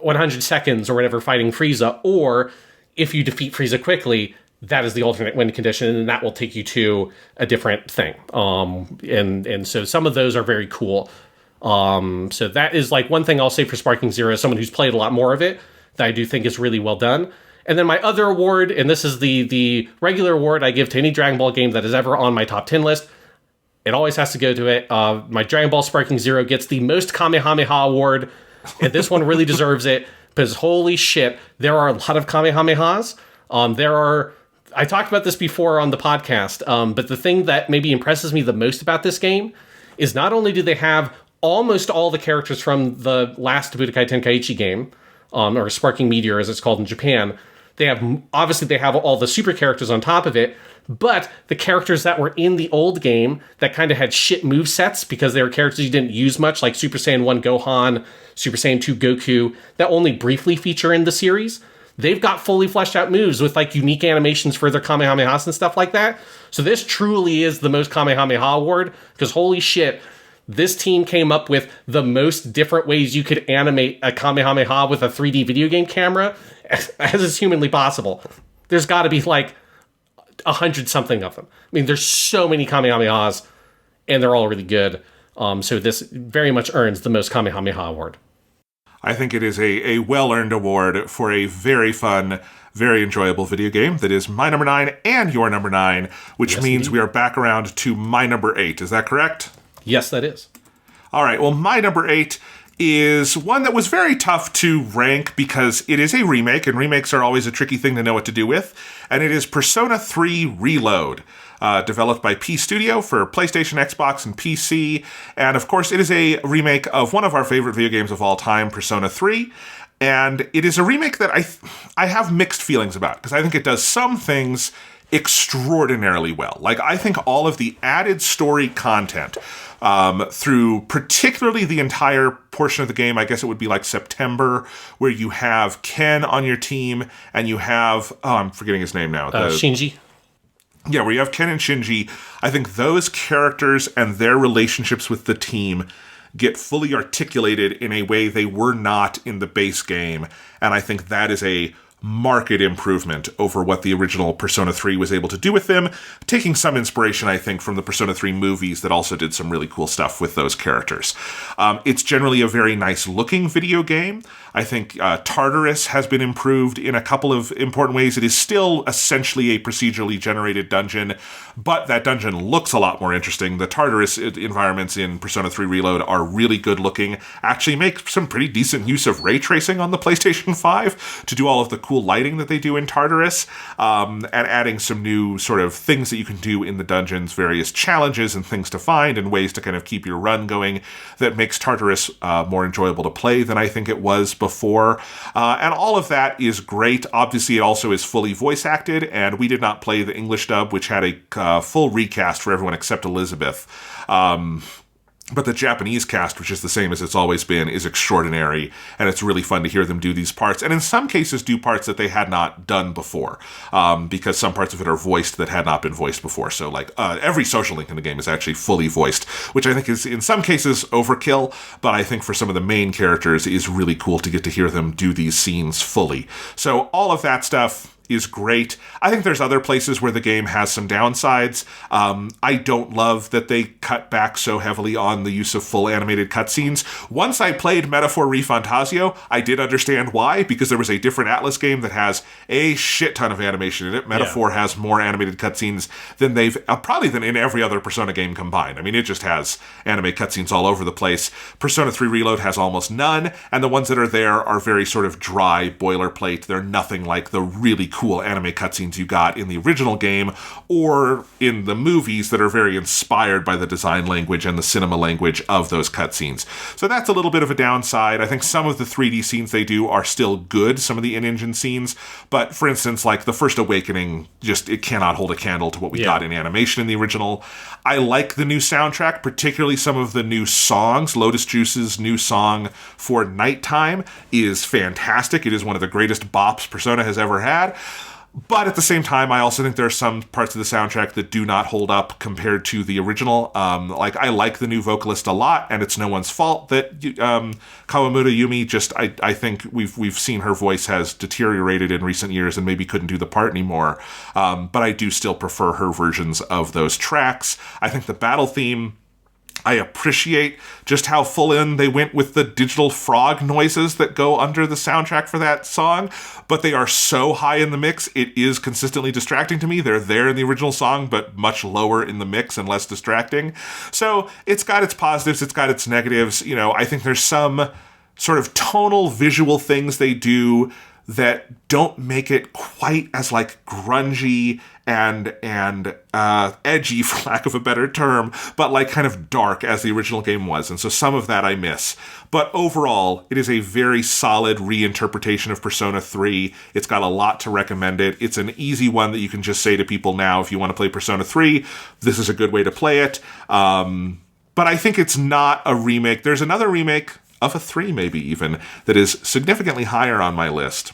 100 seconds or whatever fighting Frieza, or if you defeat Frieza quickly, that is the alternate win condition, and that will take you to a different thing. And so some of those are very cool. So that is like one thing I'll say for Sparking Zero, as someone who's played a lot more of it, that I do think is really well done. And then my other award, and this is the regular award I give to any Dragon Ball game that is ever on my top 10 list. It always has to go to it. My Dragon Ball Sparking Zero gets the most Kamehameha award, and this one really deserves it, because holy shit, there are a lot of Kamehamehas. I talked about this before on the podcast, but the thing that maybe impresses me the most about this game is not only do they have almost all the characters from the last Budokai Tenkaichi game, or Sparking Meteor as it's called in Japan, they have all the super characters on top of it, but the characters that were in the old game that kind of had shit movesets because they were characters you didn't use much, like Super Saiyan 1 Gohan, Super Saiyan 2 Goku, that only briefly feature in the series, they've got fully fleshed out moves with like unique animations for their Kamehamehas and stuff like that. So this truly is the most Kamehameha award, because holy shit, this team came up with the most different ways you could animate a Kamehameha with a 3D video game camera as is humanly possible. There's got to be like 100 something of them. I mean, there's so many Kamehamehas, and they're all really good. So this very much earns the most Kamehameha award. I think it is a well-earned award for a very fun, very enjoyable video game that is my number 9 and your number 9, which means we are back around to my number 8. Is that correct? Yes, that is. All right. Well, my number 8 is one that was very tough to rank because it is a remake, and remakes are always a tricky thing to know what to do with. And it is Persona 3 Reload, developed by P Studio for PlayStation, Xbox, and PC. And of course, it is a remake of one of our favorite video games of all time, Persona 3. And it is a remake that I have mixed feelings about, because I think it does some things extraordinarily well. Like, I think all of the added story content through particularly the entire portion of the game, I guess it would be like September, where you have Ken on your team, and you have, I'm forgetting his name now. Shinji. Yeah, where you have Ken and Shinji. I think those characters and their relationships with the team get fully articulated in a way they were not in the base game. And I think that is a marked improvement over what the original Persona 3 was able to do with them, taking some inspiration, I think, from the Persona 3 movies that also did some really cool stuff with those characters. It's generally a very nice-looking video game. I think Tartarus has been improved in a couple of important ways. It is still essentially a procedurally generated dungeon, but that dungeon looks a lot more interesting. The Tartarus environments in Persona 3 Reload are really good-looking, actually make some pretty decent use of ray tracing on the PlayStation 5 to do all of the cool lighting that they do in Tartarus, and adding some new sort of things that you can do in the dungeons, various challenges and things to find and ways to kind of keep your run going that makes Tartarus more enjoyable to play than I think it was before. And all of that is great. Obviously, it also is fully voice acted, and we did not play the English dub, which had a full recast for everyone except Elizabeth. But the Japanese cast, which is the same as it's always been, is extraordinary, and it's really fun to hear them do these parts, and in some cases do parts that they had not done before, because some parts of it are voiced that had not been voiced before. So, like, every social link in the game is actually fully voiced, which I think is, in some cases, overkill, but I think for some of the main characters is really cool to get to hear them do these scenes fully. So all of that stuff is great. I think there's other places where the game has some downsides. I don't love that they cut back so heavily on the use of full animated cutscenes. Once I played Metaphor ReFantazio, I did understand why, because there was a different Atlas game that has a shit ton of animation in it. Metaphor has more animated cutscenes than they've, probably than in every other Persona game combined. I mean, it just has anime cutscenes all over the place. Persona 3 Reload has almost none, and the ones that are there are very sort of dry boilerplate. They're nothing like the really cool anime cutscenes you got in the original game or in the movies that are very inspired by the design language and the cinema language of those cutscenes. So that's a little bit of a downside. I think some of the 3D scenes they do are still good, some of the in-engine scenes, but for instance, like The First Awakening, just it cannot hold a candle to what we got in animation in the original. I like the new soundtrack, particularly some of the new songs. Lotus Juice's new song for Nighttime is fantastic. It is one of the greatest bops Persona has ever had. But at the same time, I also think there are some parts of the soundtrack that do not hold up compared to the original. Like, I like the new vocalist a lot, and it's no one's fault that Kawamura Yumi just, I think we've seen her voice has deteriorated in recent years and maybe couldn't do the part anymore. But I do still prefer her versions of those tracks. I think the battle theme, I appreciate just how full in they went with the digital frog noises that go under the soundtrack for that song, but they are so high in the mix, it is consistently distracting to me. They're there in the original song, but much lower in the mix and less distracting. So it's got its positives, it's got its negatives. You know, I think there's some sort of tonal visual things they do that don't make it quite as like grungy and edgy, for lack of a better term, but like kind of dark as the original game was. And so some of that I miss. But overall, it is a very solid reinterpretation of Persona 3. It's got a lot to recommend it. It's an easy one that you can just say to people now, if you want to play Persona 3, this is a good way to play it. But I think it's not a remake. There's another remake of a 3 maybe even, that is significantly higher on my list.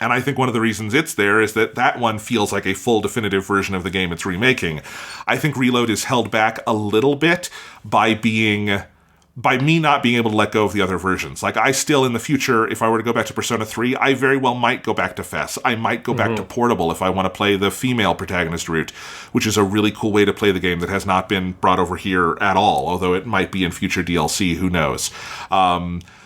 And I think one of the reasons it's there is that one feels like a full definitive version of the game it's remaking. I think Reload is held back a little bit by me not being able to let go of the other versions. Like, I still, in the future, if I were to go back to Persona 3, I very well might go back to FES. I might go back to Portable if I want to play the female protagonist route, which is a really cool way to play the game that has not been brought over here at all, although it might be in future DLC, who knows.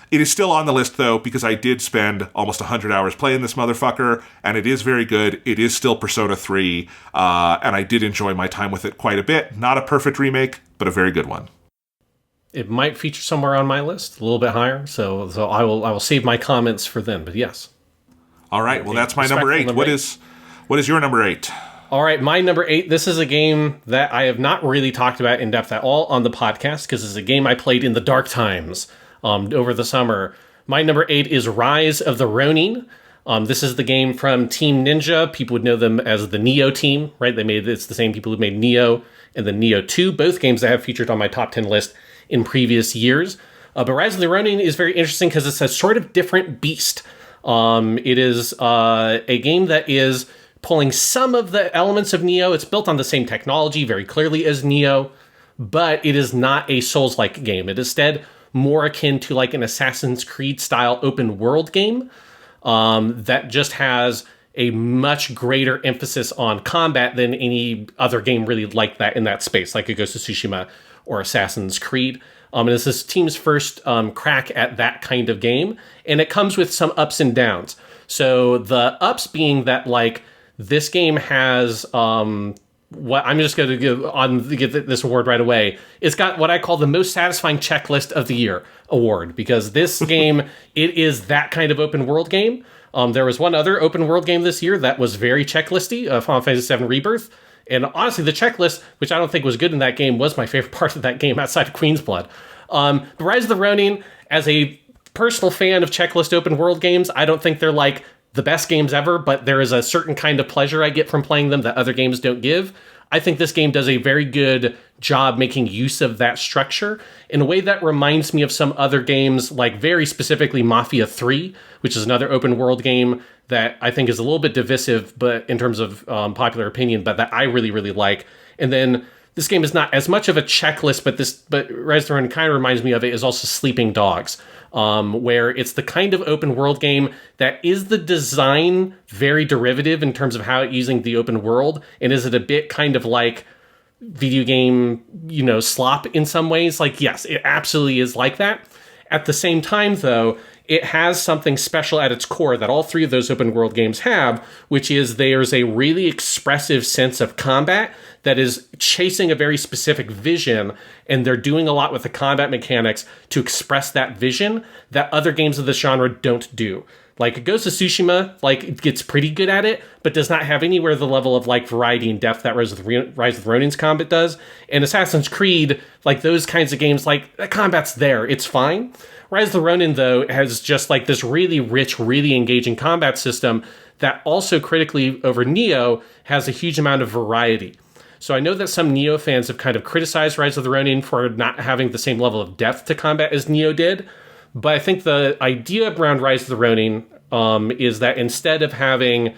It is still on the list, though, because I did spend almost 100 hours playing this motherfucker, and it is very good. It is still Persona 3, and I did enjoy my time with it quite a bit. Not a perfect remake, but a very good one. It might feature somewhere on my list, a little bit higher, so I will save my comments for then, but yes. All right, well, that's my number 8. What is your number 8? All right, my number 8, this is a game that I have not really talked about in depth at all on the podcast, because it's a game I played in the dark times over the summer. My number 8 is Rise of the Ronin. This is the game from Team Ninja. People would know them as the Neo team, right? It's the same people who made Neo and the Neo 2, both games that have featured on my top 10 list in previous years. But Rise of the Ronin is very interesting because it's a sort of different beast. It is a game that is pulling some of the elements of Neo. It's built on the same technology very clearly as Neo, but it is not a Souls-like game. It is instead more akin to like an Assassin's Creed style open world game that just has a much greater emphasis on combat than any other game really like that in that space, like a Ghost of Tsushima or Assassin's Creed. And it's this team's first crack at that kind of game, and it comes with some ups and downs. So the ups being that like this game has what I'm just going to give this award right away. It's got what I call the most satisfying checklist of the year award, because this game, it is that kind of open world game. There was one other open world game this year that was very checklisty, Final Fantasy VII Rebirth. And honestly, the checklist, which I don't think was good in that game, was my favorite part of that game outside of Queen's Blood. The Rise of the Ronin, as a personal fan of checklist open world games, I don't think they're like the best games ever, but there is a certain kind of pleasure I get from playing them that other games don't give. I think this game does a very good job making use of that structure in a way that reminds me of some other games, like very specifically Mafia 3, which is another open world game that I think is a little bit divisive, but in terms of popular opinion, but that I really, really like. And then this game is not as much of a checklist, but Rise of the Ronin kind of reminds me of it, is also Sleeping Dogs, where it's the kind of open world game that is the design very derivative in terms of how it's using the open world, and is it a bit kind of like video game, slop in some ways? Like, yes, it absolutely is like that. At the same time, though, it has something special at its core that all three of those open world games have, which is there's a really expressive sense of combat that is chasing a very specific vision, and they're doing a lot with the combat mechanics to express that vision that other games of this genre don't do. Like Ghost of Tsushima, it gets pretty good at it, but does not have anywhere the level of variety and depth that Rise of the Ronin's combat does. And Assassin's Creed, those kinds of games, the combat's there, it's fine. Rise of the Ronin, though, has just this really rich, really engaging combat system that also critically over Neo has a huge amount of variety. So I know that some Neo fans have kind of criticized Rise of the Ronin for not having the same level of depth to combat as Neo did, but I think the idea around Rise of the Ronin is that instead of having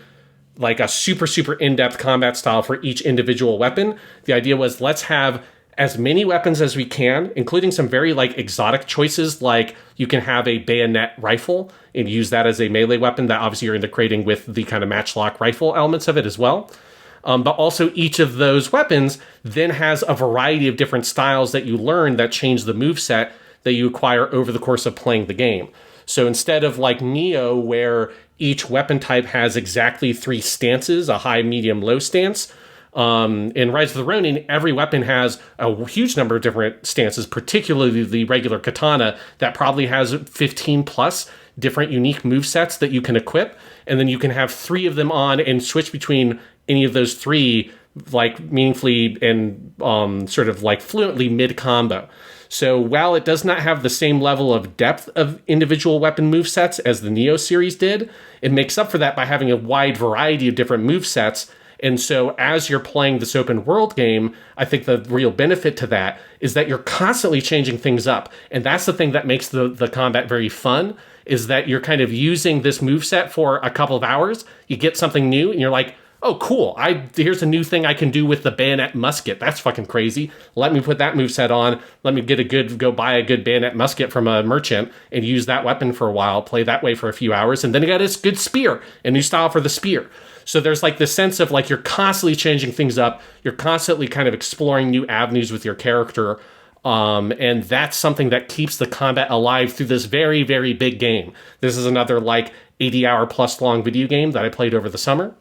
a super, super in-depth combat style for each individual weapon, the idea was let's have as many weapons as we can, including some very exotic choices, like you can have a bayonet rifle and use that as a melee weapon that obviously you're integrating with the kind of matchlock rifle elements of it as well. But also each of those weapons then has a variety of different styles that you learn that change the moveset that you acquire over the course of playing the game. So instead of Neo, where each weapon type has exactly 3 stances, a high, medium, low stance, in Rise of the Ronin, every weapon has a huge number of different stances, particularly the regular katana that probably has 15 plus different unique movesets that you can equip. And then you can have 3 of them on and switch between any of those 3 meaningfully and sort of fluently mid-combo. So while it does not have the same level of depth of individual weapon movesets as the Neo series did, it makes up for that by having a wide variety of different movesets And so as you're playing this open world game, I think the real benefit to that is that you're constantly changing things up. And that's the thing that makes the combat very fun, is that you're kind of using this moveset for a couple of hours. You get something new and you're like, oh, cool. Here's a new thing I can do with the bayonet musket. That's fucking crazy. Let me put that moveset on. Let me go buy a good bayonet musket from a merchant and use that weapon for a while, play that way for a few hours. And then you got this good spear, a new style for the spear. So there's like this sense of like you're constantly changing things up. You're constantly kind of exploring new avenues with your character. And that's something that keeps the combat alive through this very, very big game. This is another like 80-hour plus long video game that I played over the summer.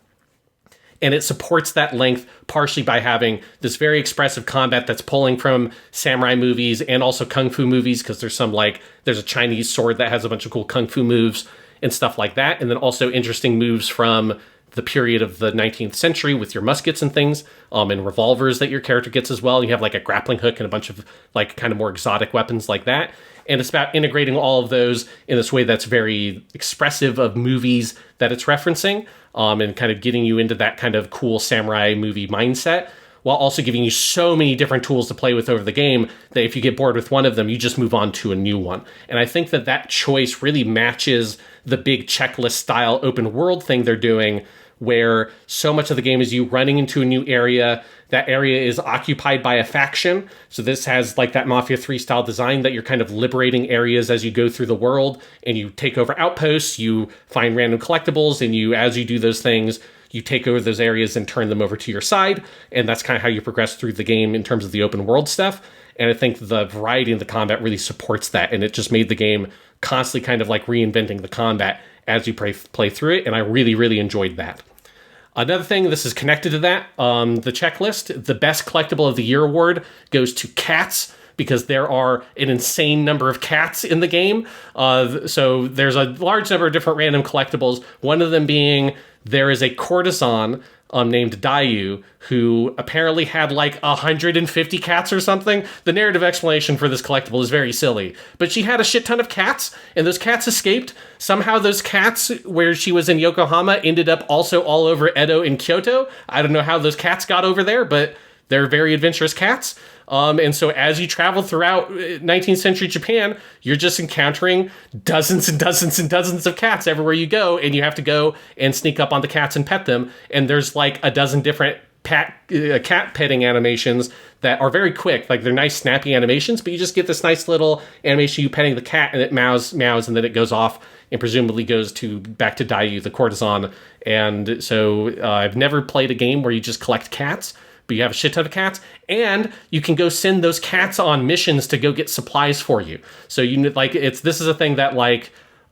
And it supports that length partially by having this very expressive combat that's pulling from samurai movies and also kung fu movies, because there's a Chinese sword that has a bunch of cool kung fu moves and stuff like that. And then also interesting moves from the period of the 19th century with your muskets and things, and revolvers that your character gets as well. You have like a grappling hook and a bunch of like kind of more exotic weapons like that. And it's about integrating all of those in this way that's very expressive of movies that it's referencing, and kind of getting you into that kind of cool samurai movie mindset, while also giving you so many different tools to play with over the game that if you get bored with one of them, you just move on to a new one. And I think that choice really matches the big checklist style open world thing they're doing, where so much of the game is you running into a new area. That area is occupied by a faction. So this has like that Mafia 3 style design that you're kind of liberating areas as you go through the world, and you take over outposts, you find random collectibles, and as you do those things, you take over those areas and turn them over to your side. And that's kind of how you progress through the game in terms of the open world stuff. And I think the variety in the combat really supports that. And it just made the game constantly kind of like reinventing the combat as you play through it. And I really, really enjoyed that. Another thing, this is connected to that, the checklist, the Best Collectible of the Year award goes to cats, because there are an insane number of cats in the game. So there's a large number of different random collectibles, one of them being there is a courtesan named Dayu, who apparently had like 150 cats or something. The narrative explanation for this collectible is very silly, but she had a shit ton of cats, and those cats escaped. Somehow those cats, where she was in Yokohama, ended up also all over Edo and Kyoto. I don't know how those cats got over there, but they're very adventurous cats. And so as you travel throughout 19th century Japan, you're just encountering dozens and dozens and dozens of cats everywhere you go, and you have to go and sneak up on the cats and pet them. And there's like a dozen different cat petting animations that are very quick. Like, they're nice, snappy animations, but you just get this nice little animation, you petting the cat, and it meows, and then it goes off and presumably goes back to Dayu, the courtesan. And so I've never played a game where you just collect cats, but you have a shit ton of cats, and you can go send those cats on missions to go get supplies for you. So this is a thing that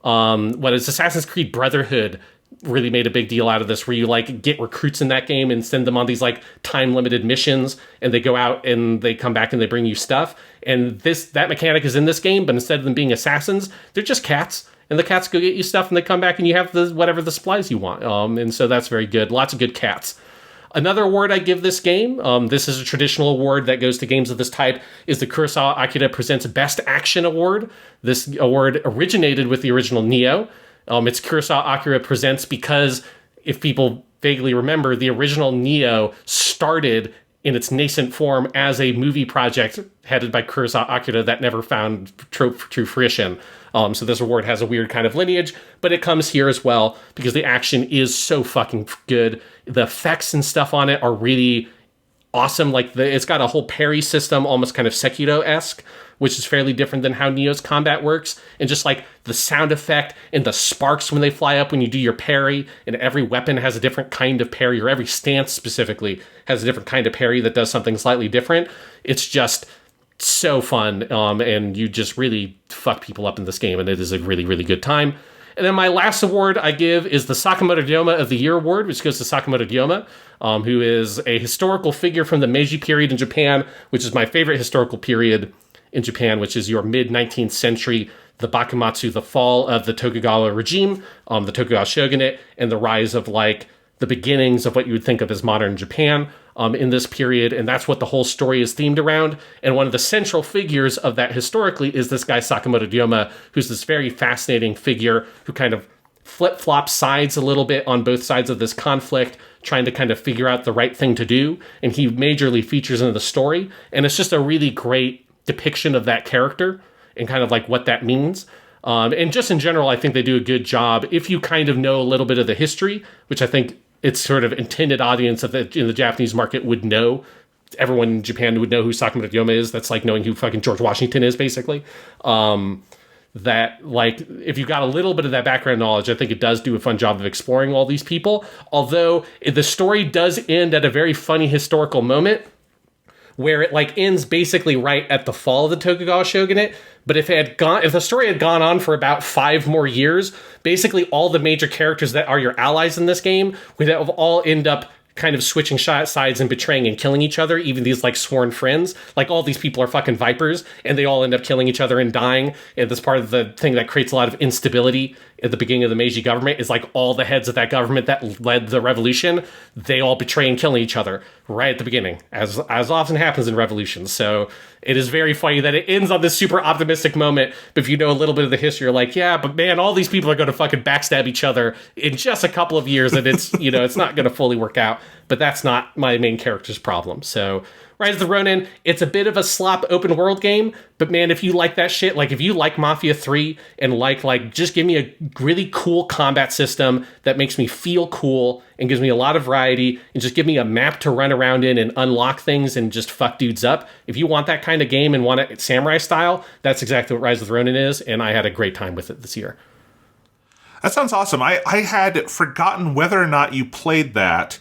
Assassin's Creed Brotherhood really made a big deal out of this, where you like get recruits in that game and send them on these like time limited missions, and they go out and they come back and they bring you stuff. And that mechanic is in this game, but instead of them being assassins, they're just cats. And the cats go get you stuff, and they come back and you have whatever the supplies you want. And so that's very good. Lots of good cats. Another award I give this game, this is a traditional award that goes to games of this type, is the Kurosawa Akira Presents Best Action Award. This award originated with the original Neo. It's Kurosawa Akira Presents because, if people vaguely remember, the original Neo started in its nascent form as a movie project headed by Kurosawa Akira that never found true fruition. So this award has a weird kind of lineage, but it comes here as well because the action is so fucking good. The effects and stuff on it are really awesome. Like, it's got a whole parry system, almost kind of Sekiro-esque, which is fairly different than how Neo's combat works. And just like the sound effect and the sparks when they fly up when you do your parry, and every weapon has a different kind of parry, or every stance specifically has a different kind of parry that does something slightly different. It's just so fun, and you just really fuck people up in this game, and it is a really, really good time. And then my last award I give is the Sakamoto Ryoma of the Year award, which goes to Sakamoto Ryoma, who is a historical figure from the Meiji period in Japan, which is my favorite historical period in Japan, which is your mid-19th century, the Bakumatsu, the fall of the Tokugawa regime, the Tokugawa shogunate, and the rise of like the beginnings of what you would think of as modern Japan in this period. And that's what the whole story is themed around. And one of the central figures of that historically is this guy Sakamoto Ryoma, who's this very fascinating figure who kind of flip-flops sides a little bit on both sides of this conflict, trying to kind of figure out the right thing to do, and he majorly features in the story, and it's just a really great depiction of that character and kind of like what that means. And just in general, I think they do a good job if you kind of know a little bit of the history, which I think its sort of intended audience in the Japanese market would know. Everyone in Japan would know who Sakamoto Ryoma is. That's like knowing who fucking George Washington is, basically. That, like, if you got a little bit of that background knowledge, I think it does do a fun job of exploring all these people. Although the story does end at a very funny historical moment where it like ends basically right at the fall of the Tokugawa shogunate. But if the story had gone on for about 5 more years, basically all the major characters that are your allies in this game would have all end up kind of switching sides and betraying and killing each other, even these like sworn friends. Like all these people are fucking vipers, and they all end up killing each other and dying. And that's part of the thing that creates a lot of instability at the beginning of the Meiji government, is like all the heads of that government that led the revolution, they all betray and kill each other right at the beginning, as often happens in revolutions. So it is very funny that it ends on this super optimistic moment, but if you know a little bit of the history, you're like, yeah, but man, all these people are going to fucking backstab each other in just a couple of years, and it's, you know, it's not going to fully work out. But that's not my main character's problem. So Rise of the Ronin, it's a bit of a slop open world game, but man, if you like that shit, like if you like Mafia 3 and like just give me a really cool combat system that makes me feel cool and gives me a lot of variety, and just give me a map to run around in and unlock things and just fuck dudes up. If you want that kind of game and want it samurai style, that's exactly what Rise of the Ronin is, and I had a great time with it this year. That sounds awesome. I had forgotten whether or not you played that.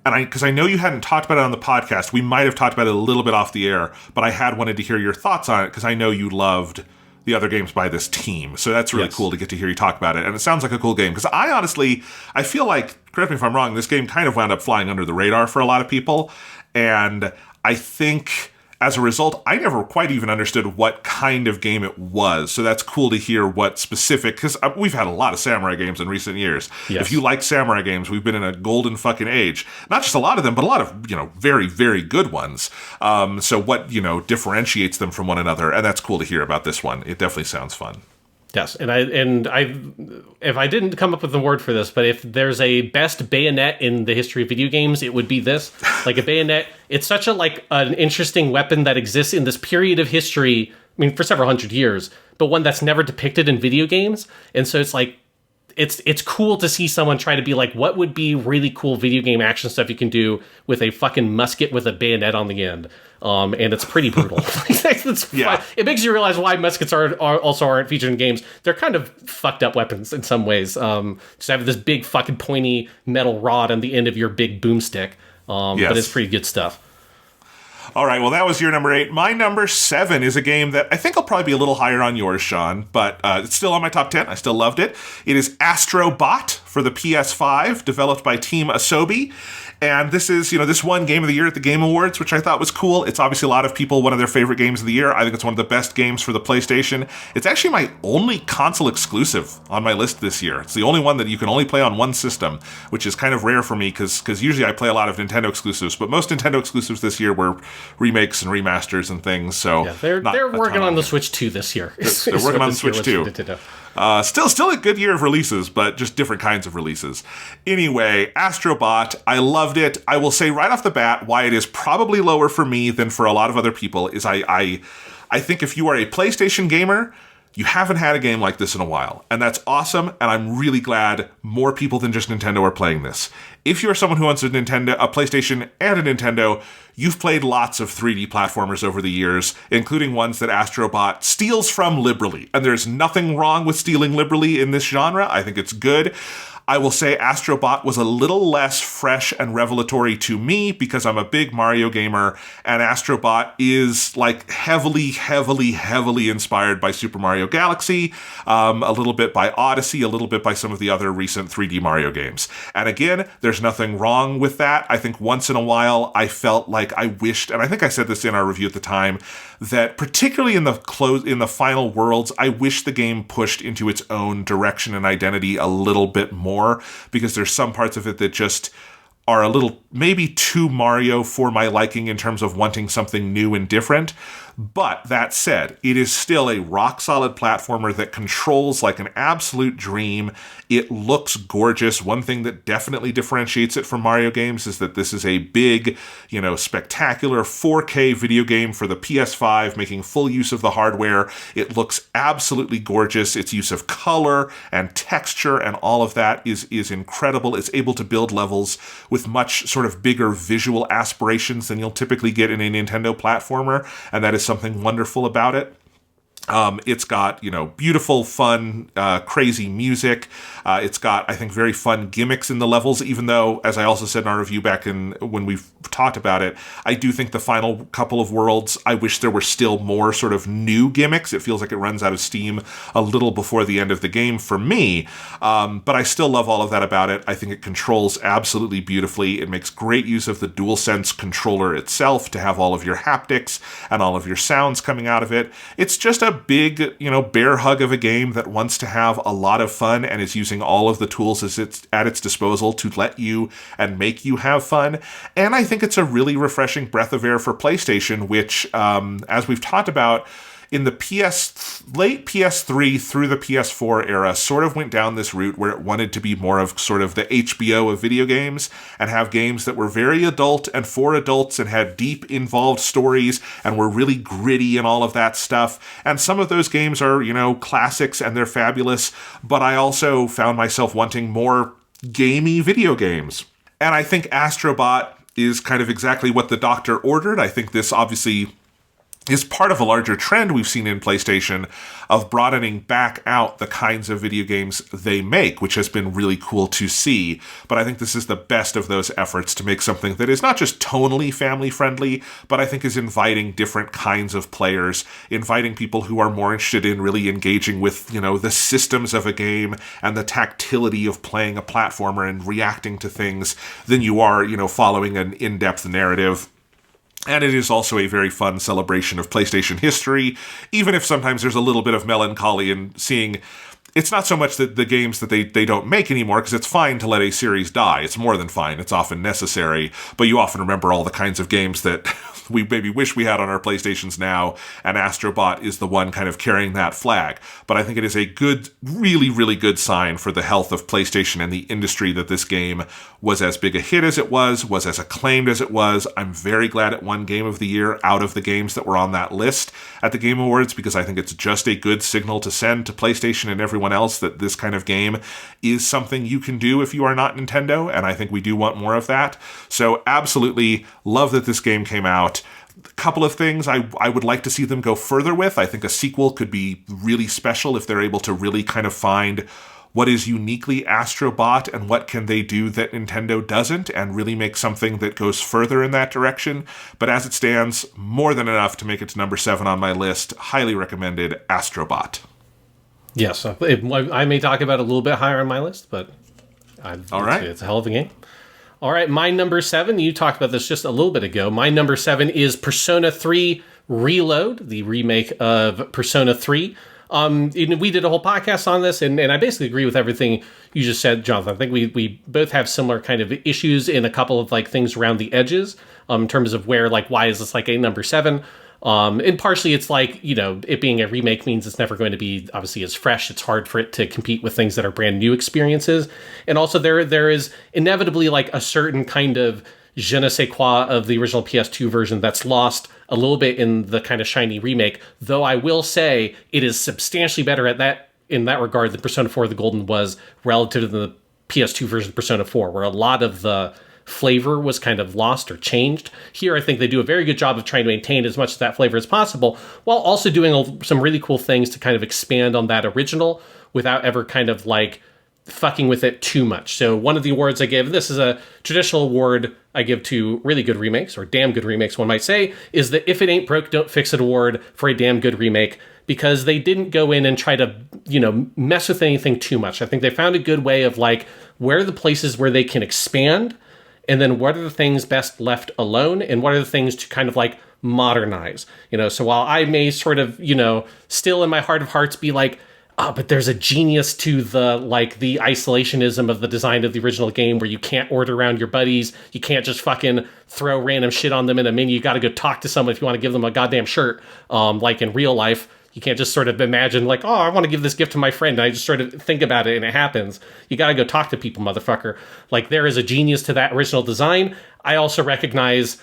And because I know you hadn't talked about it on the podcast, we might have talked about it a little bit off the air, but I had wanted to hear your thoughts on it because I know you loved the other games by this team. So that's really cool to get to hear you talk about it. And it sounds like a cool game because I feel like, correct me if I'm wrong, this game kind of wound up flying under the radar for a lot of people. And I think as a result, I never quite even understood what kind of game it was. So that's cool to hear what specific, because we've had a lot of samurai games in recent years. Yes. If you like samurai games, we've been in a golden fucking age. Not just a lot of them, but a lot of, very, very good ones. So what, differentiates them from one another. And that's cool to hear about this one. It definitely sounds fun. Yes, and I, if I didn't come up with the word for this, but if there's a best bayonet in the history of video games, it would be this. Like a bayonet, it's such an interesting weapon that exists in this period of history. I mean, for several hundred years, but one that's never depicted in video games, and so it's like. It's cool to see someone try to be like, what would be really cool video game action stuff you can do with a fucking musket with a bayonet on the end. And it's pretty brutal. It makes you realize why muskets aren't featured in games. They're kind of fucked up weapons in some ways. Just have this big fucking pointy metal rod on the end of your big boomstick. But it's pretty good stuff. All right, well, that was your number 8. My number 7 is a game that I think will probably be a little higher on yours, Sean, but it's still on my top 10. I still loved it. It is Astro Bot for the PS5, developed by Team Asobi. And this is, this won Game of the Year at the Game Awards, which I thought was cool. It's obviously a lot of people, one of their favorite games of the year. I think it's one of the best games for the PlayStation. It's actually my only console exclusive on my list this year. It's the only one that you can only play on one system, which is kind of rare for me because usually I play a lot of Nintendo exclusives, but most Nintendo exclusives this year were remakes and remasters and things. So they're working on the Switch 2 this year. They're working on the Switch 2. Still a good year of releases, but just different kinds of releases. Anyway, Astro Bot, I loved it. I will say right off the bat why it is probably lower for me than for a lot of other people is I think if you are a PlayStation gamer, you haven't had a game like this in a while, and that's awesome, and I'm really glad more people than just Nintendo are playing this. If you're someone who owns a PlayStation and a Nintendo, you've played lots of 3D platformers over the years, including ones that Astro Bot steals from liberally, and there's nothing wrong with stealing liberally in this genre. I think it's good. I will say Astro Bot was a little less fresh and revelatory to me because I'm a big Mario gamer, and Astro Bot is like heavily, heavily, heavily inspired by Super Mario Galaxy, a little bit by Odyssey, a little bit by some of the other recent 3D Mario games. And again, there's nothing wrong with that. I think once in a while I felt like I wished, and I think I said this in our review at the time, that particularly in the final worlds, I wish the game pushed into its own direction and identity a little bit more, because there's some parts of it that just are a little maybe too Mario for my liking in terms of wanting something new and different. But that said, it is still a rock-solid platformer that controls like an absolute dream. It looks gorgeous. One thing that definitely differentiates it from Mario games is that this is a big, spectacular 4K video game for the PS5, making full use of the hardware. It looks absolutely gorgeous. Its use of color and texture and all of that is incredible. It's able to build levels with much sort of bigger visual aspirations than you'll typically get in a Nintendo platformer, and that is something wonderful about it. It's got, beautiful, fun, crazy music. It's got, I think, very fun gimmicks in the levels, even though, as I also said in our review back when we've talked about it, I do think the final couple of worlds, I wish there were still more sort of new gimmicks. It feels like it runs out of steam a little before the end of the game for me. But I still love all of that about it. I think it controls absolutely beautifully. It makes great use of the DualSense controller itself to have all of your haptics and all of your sounds coming out of it. It's just a big, bear hug of a game that wants to have a lot of fun and is using all of the tools at its disposal to let you and make you have fun. And I think it's a really refreshing breath of air for PlayStation, which, as we've talked about, in the late PS3 through the PS4 era, sort of went down this route where it wanted to be more of sort of the HBO of video games and have games that were very adult and for adults and had deep, involved stories and were really gritty and all of that stuff. And some of those games are, classics and they're fabulous, but I also found myself wanting more gamey video games. And I think Astrobot is kind of exactly what the doctor ordered. I think this obviously is part of a larger trend we've seen in PlayStation of broadening back out the kinds of video games they make, which has been really cool to see. But I think this is the best of those efforts to make something that is not just tonally family-friendly, but I think is inviting different kinds of players, inviting people who are more interested in really engaging with, the systems of a game and the tactility of playing a platformer and reacting to things than you are, following an in-depth narrative. And it is also a very fun celebration of PlayStation history, even if sometimes there's a little bit of melancholy in seeing. It's not so much that the games that they don't make anymore, because it's fine to let a series die. It's more than fine. It's often necessary. But you often remember all the kinds of games that we maybe wish we had on our PlayStations now, and Astrobot is the one kind of carrying that flag. But I think it is a good, really, really good sign for the health of PlayStation and the industry that this game was as big a hit as it was as acclaimed as it was. I'm very glad it won Game of the Year out of the games that were on that list at the Game Awards, because I think it's just a good signal to send to PlayStation and everyone else that this kind of game is something you can do if you are not Nintendo, and I think we do want more of that. So absolutely love that this game came out. A couple of things I would like to see them go further with. I think a sequel could be really special if they're able to really kind of find what is uniquely Astrobot and what can they do that Nintendo doesn't, and really make something that goes further in that direction. But as it stands, more than enough to make it to number 7 on my list. Highly recommended Astrobot. Yes, I may talk about it a little bit higher on my list, but all right. It's a hell of a game. All right, my number 7, you talked about this just a little bit ago. My number 7 is Persona 3 Reload, the remake of Persona 3. We did a whole podcast on this, and I basically agree with everything you just said, Jonathan. I think we both have similar kind of issues in a couple of things around the edges, in terms of where, why is this a number 7? And partially it's it being a remake means it's never going to be obviously as fresh. It's hard for it to compete with things that are brand new experiences. And also there is inevitably a certain kind of je ne sais quoi of the original PS2 version that's lost a little bit in the kind of shiny remake, though I will say it is substantially better in that regard than Persona 4 The Golden was relative to the PS2 version of Persona 4, where a lot of the flavor was kind of lost or changed. Here, I think they do a very good job of trying to maintain as much of that flavor as possible, while also doing some really cool things to kind of expand on that original without ever kind of fucking with it too much. So one of the awards I give, this is a traditional award I give to really good remakes, or damn good remakes, one might say, is the If It Ain't Broke, Don't Fix It award for a damn good remake, because they didn't go in and try to, mess with anything too much. I think they found a good way of where are the places where they can expand, and then what are the things best left alone, and what are the things to kind of modernize. So while I may sort of, still in my heart of hearts be but there's a genius to the isolationism of the design of the original game where you can't order around your buddies. You can't just fucking throw random shit on them in a menu. You got to go talk to someone if you want to give them a goddamn shirt. Like in real life, you can't just sort of imagine like, oh, I want to give this gift to my friend. And I just sort of think about it and it happens. You got to go talk to people, motherfucker. Like, there is a genius to that original design. I also recognize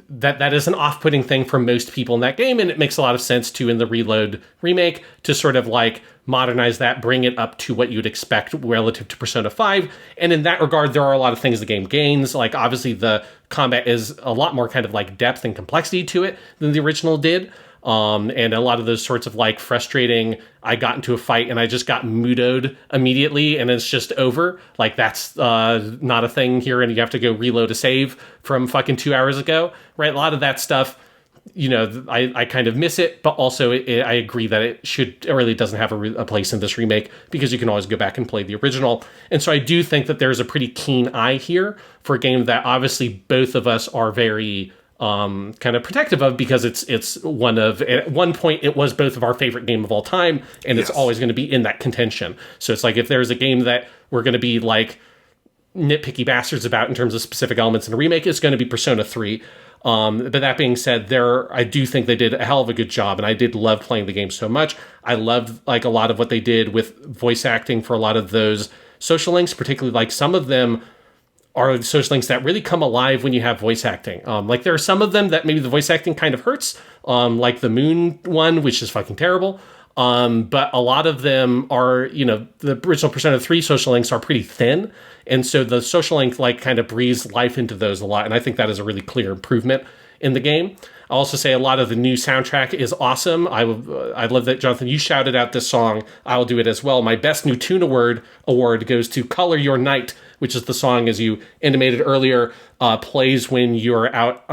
that is an off-putting thing for most people in that game, and it makes a lot of sense to, in the Reload remake, to sort of like modernize that, bring it up to what you'd expect relative to Persona 5. And in that regard, there are a lot of things the game gains. Like, obviously the combat is a lot more kind of like depth and complexity to it than the original did. And a lot of those sorts of like frustrating, I got into a fight and I just got mutoed immediately and it's just over. Like, that's not a thing here, and you have to go reload a save from fucking 2 hours ago, right? A lot of that stuff, you know, I kind of miss it, but also I agree that it really doesn't have a place in this remake, because you can always go back and play the original. And so I do think that there's a pretty keen eye here for a game that obviously both of us are very kind of protective of, because it's one of, at one point it was both of our favorite game of all time, and it's always going to be in that contention. So it's like, if there's a game that we're going to be like nitpicky bastards about in terms of specific elements in a remake, it's going to be Persona 3. But that being said, I do think they did a hell of a good job, and I did love playing the game so much. I loved like a lot of what they did with voice acting for a lot of those social links, particularly like some of them are social links that really come alive when you have voice acting. Like, there are some of them that maybe the voice acting kind of hurts, like the Moon one, which is fucking terrible. But a lot of them are, you know, the original Persona 3 social links are pretty thin. And so the social link like kind of breathes life into those a lot. And I think that is a really clear improvement in the game. I'll also say a lot of the new soundtrack is awesome. I love that, Jonathan, you shouted out this song. I'll do it as well. My best new tune award goes to Color Your Night, which is the song, as you intimated earlier, plays when you're out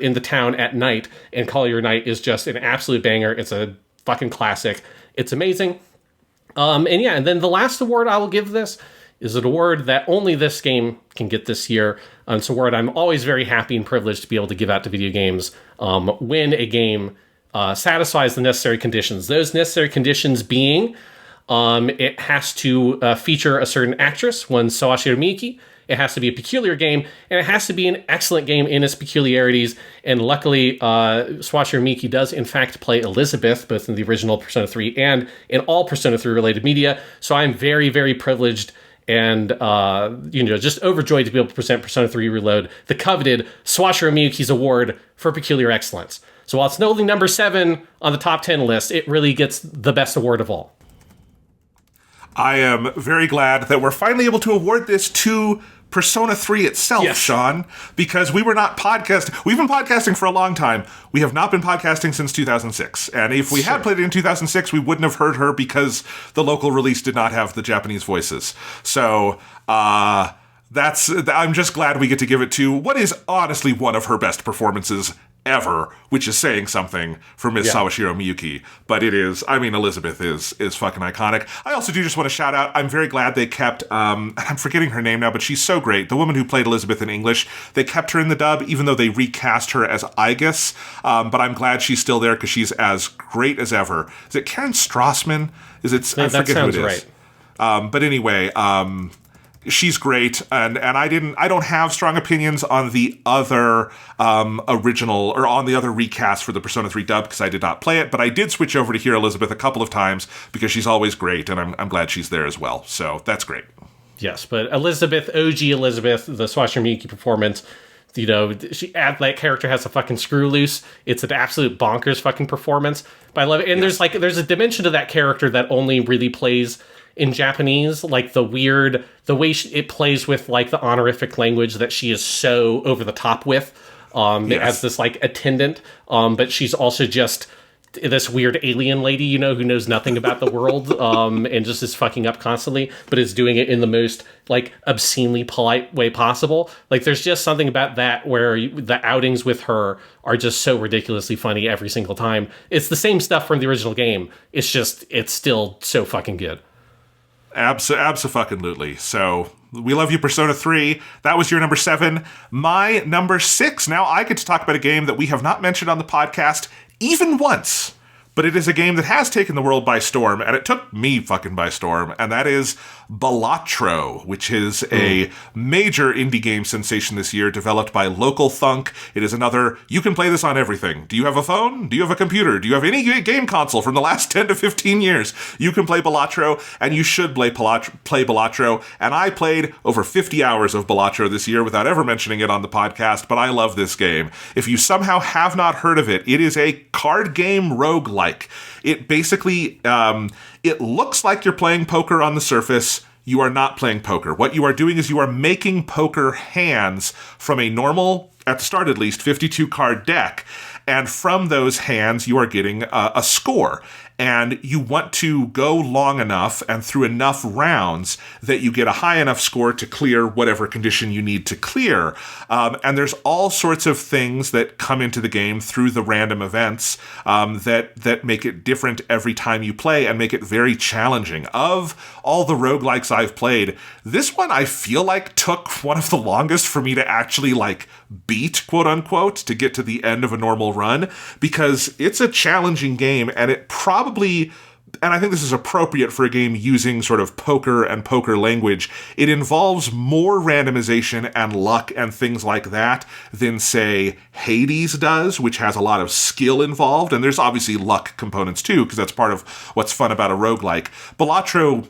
in the town at night. And Color Your Night is just an absolute banger. It's a fucking classic. It's amazing. And then the last award I will give this is an award that only this game can get this year. It's an award I'm always very happy and privileged to be able to give out to video games when a game satisfies the necessary conditions. Those necessary conditions being, it has to feature a certain actress, one Sawashiro Miyuki. It has to be a peculiar game, and it has to be an excellent game in its peculiarities. And luckily, Sawashiro Miyuki does, in fact, play Elizabeth, both in the original Persona 3 and in all Persona 3 related media. So I'm very, very privileged and just overjoyed to be able to present Persona 3 Reload, the coveted Sawashiro Miyuki's award for peculiar excellence. So while it's only number 7 on the top 10 list, it really gets the best award of all. I am very glad that we're finally able to award this to Persona 3 itself, yes. Sean, because we were not podcasting. We've been podcasting for a long time. We have not been podcasting since 2006. And if we had played it in 2006, we wouldn't have heard her because the local release did not have the Japanese voices. So, I'm just glad we get to give it to what is honestly one of her best performances ever, which is saying something for Ms. Sawashiro Miyuki. But it is, Elizabeth is fucking iconic. I also do just want to shout out, I'm very glad they kept, I'm forgetting her name now, but she's so great. The woman who played Elizabeth in English, they kept her in the dub, even though they recast her as Aigis. But I'm glad she's still there because she's as great as ever. Is it Karen Strassman? I forget who it is. Right. But anyway, she's great, and I don't have strong opinions on the other original, or on the other recast for the Persona 3 dub, because I did not play it, but I did switch over to hear Elizabeth a couple of times, because she's always great, and I'm glad she's there as well, so that's great. Yes, but Elizabeth, OG Elizabeth, the Sawashiro Miyuki performance, that character has a fucking screw loose. It's an absolute bonkers fucking performance, but I love it, and there's a dimension to that character that only really plays in Japanese, like the way it plays with like the honorific language that she is so over the top with, as this like attendant, but she's also just this weird alien lady, who knows nothing about the world, and just is fucking up constantly, but is doing it in the most like obscenely polite way possible. Like, there's just something about that where the outings with her are just so ridiculously funny every single time. It's the same stuff from the original game. It's still so fucking good. Abso-fucking-lutely. So, we love you, Persona 3. That was your number 7. My number 6. Now I get to talk about a game that we have not mentioned on the podcast even once. but it is a game that has taken the world by storm, and it took me fucking by storm, and that is Balatro, which is a major indie game sensation this year, developed by Local Thunk. It is another, you can play this on everything. Do you have a phone? Do you have a computer? Do you have any game console from the last 10 to 15 years? You can play Balatro, and you should play Balatro, and I played over 50 hours of Balatro this year without ever mentioning it on the podcast, but I love this game. If you somehow have not heard of it, it is a card game roguelike. It basically, it looks like you're playing poker on the surface. You are not playing poker. What you are doing is you are making poker hands from a normal, at the start at least, 52 card deck. And from those hands, you are getting a score. And you want to go long enough and through enough rounds that you get a high enough score to clear whatever condition you need to clear. And there's all sorts of things that come into the game through the random events that make it different every time you play and make it very challenging. Of all the roguelikes I've played, this one I feel like took one of the longest for me to actually beat, quote unquote, to get to the end of a normal run, because it's a challenging game, and it probably, and I think this is appropriate for a game using sort of poker and poker language, it involves more randomization and luck and things like that than, say, Hades does, which has a lot of skill involved, and there's obviously luck components too, because that's part of what's fun about a roguelike. Balatro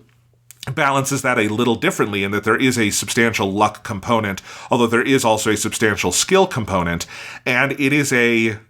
balances that a little differently in that there is a substantial luck component, although there is also a substantial skill component, and it is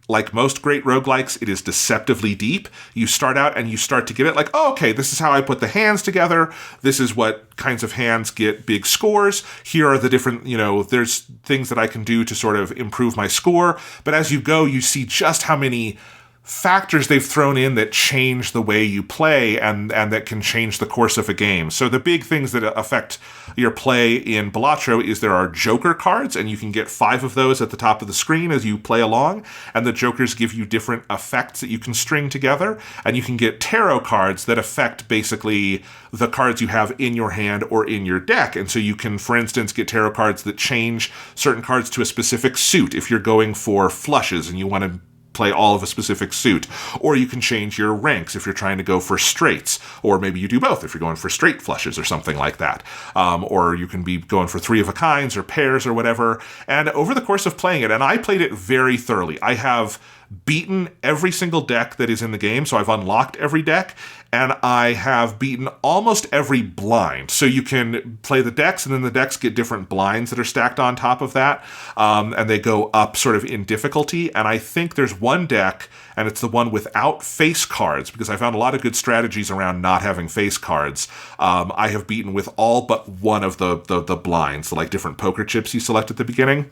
like most great roguelikes, it is deceptively deep. You start out and you start to get it okay, this is how I put the hands together, this is what kinds of hands get big scores, here are the different, there's things that I can do to sort of improve my score, but as you go, you see just how many factors they've thrown in that change the way you play and that can change the course of a game. So the big things that affect your play in Balatro is there are Joker cards, and you can get 5 of those at the top of the screen as you play along, and the Jokers give you different effects that you can string together, and you can get tarot cards that affect basically the cards you have in your hand or in your deck. And so you can, for instance, get tarot cards that change certain cards to a specific suit if you're going for flushes and you want to play all of a specific suit, or you can change your ranks if you're trying to go for straights, or maybe you do both if you're going for straight flushes or something like that, or you can be going for 3 of a kinds or pairs or whatever. And over the course of playing it, and I played it very thoroughly, I have beaten every single deck that is in the game, so I've unlocked every deck, and I have beaten almost every blind. So you can play the decks, and then the decks get different blinds that are stacked on top of that, and they go up sort of in difficulty. And I think there's one deck, and it's the one without face cards, because I found a lot of good strategies around not having face cards. I have beaten with all but one of the blinds, the different poker chips you select at the beginning.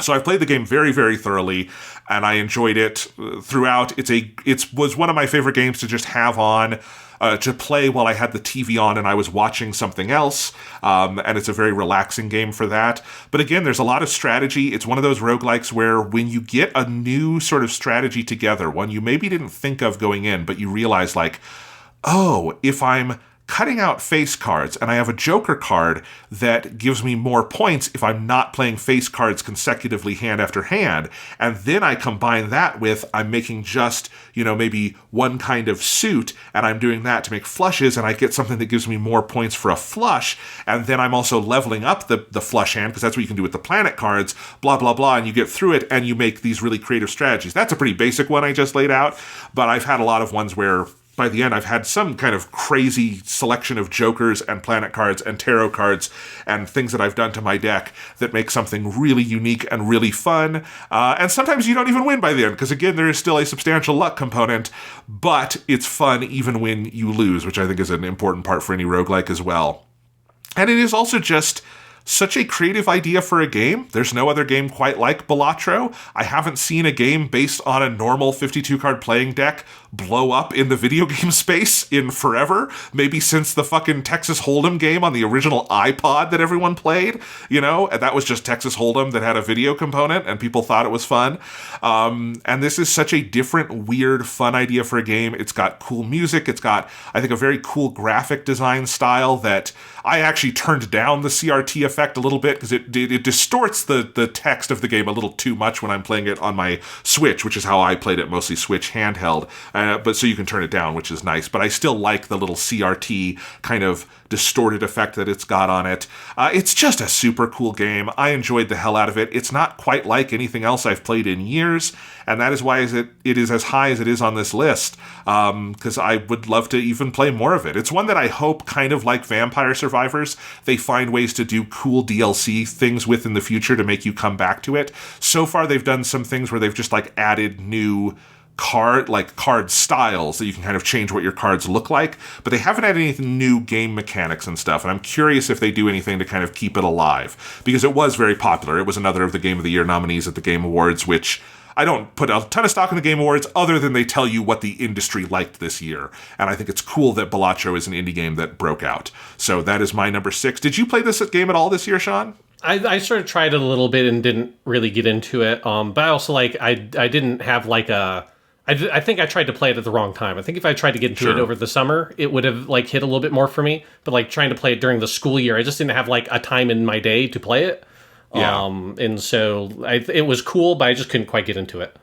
So I've played the game very, very thoroughly, and I enjoyed it throughout. It was one of my favorite games to just have on, to play while I had the TV on and I was watching something else, and it's a very relaxing game for that. But again, there's a lot of strategy. It's one of those roguelikes where when you get a new sort of strategy together, one you maybe didn't think of going in, but you realize if I'm cutting out face cards, and I have a Joker card that gives me more points if I'm not playing face cards consecutively hand after hand, and then I combine that with I'm making just, maybe one kind of suit, and I'm doing that to make flushes, and I get something that gives me more points for a flush, and then I'm also leveling up the flush hand, because that's what you can do with the planet cards, blah, blah, blah, and you get through it, and you make these really creative strategies. That's a pretty basic one I just laid out, but I've had a lot of ones where by the end, I've had some kind of crazy selection of Jokers and planet cards and tarot cards and things that I've done to my deck that make something really unique and really fun. And sometimes you don't even win by the end, because again, there is still a substantial luck component, but it's fun even when you lose, which I think is an important part for any roguelike as well. And it is also just such a creative idea for a game. There's no other game quite like Balatro. I haven't seen a game based on a normal 52-card playing deck blow up in the video game space in forever. Maybe since the fucking Texas Hold'em game on the original iPod that everyone played, and that was just Texas Hold'em that had a video component and people thought it was fun. And this is such a different, weird, fun idea for a game. It's got cool music. It's got, I think, a very cool graphic design style that I actually turned down the CRT effect a little bit because it distorts the text of the game a little too much when I'm playing it on my Switch, which is how I played it, mostly Switch handheld. But so you can turn it down, which is nice. But I still like the little CRT kind of distorted effect that it's got on it. It's just a super cool game. I enjoyed the hell out of it. It's not quite like anything else I've played in years, and that is why it is as high as it is on this list, because I would love to even play more of it. It's one that I hope, kind of like Vampire Survivors, they find ways to do cool DLC things with in the future to make you come back to it. So far, they've done some things where they've just like added new card styles that you can kind of change what your cards look like, but they haven't had anything new game mechanics and stuff, and I'm curious if they do anything to kind of keep it alive, because it was very popular. It was another of the Game of the Year nominees at the Game Awards, which I don't put a ton of stock in the Game Awards other than they tell you what the industry liked this year, and I think it's cool that Balatro is an indie game that broke out. So that is my number 6. Did you play this game at all this year, Sean? I sort of tried it a little bit and didn't really get into it, but I also I didn't have I think I tried to play it at the wrong time. I think if I tried to get into it over the summer, it would have hit a little bit more for me. But trying to play it during the school year, I just didn't have a time in my day to play it. Yeah. And so it was cool, but I just couldn't quite get into it.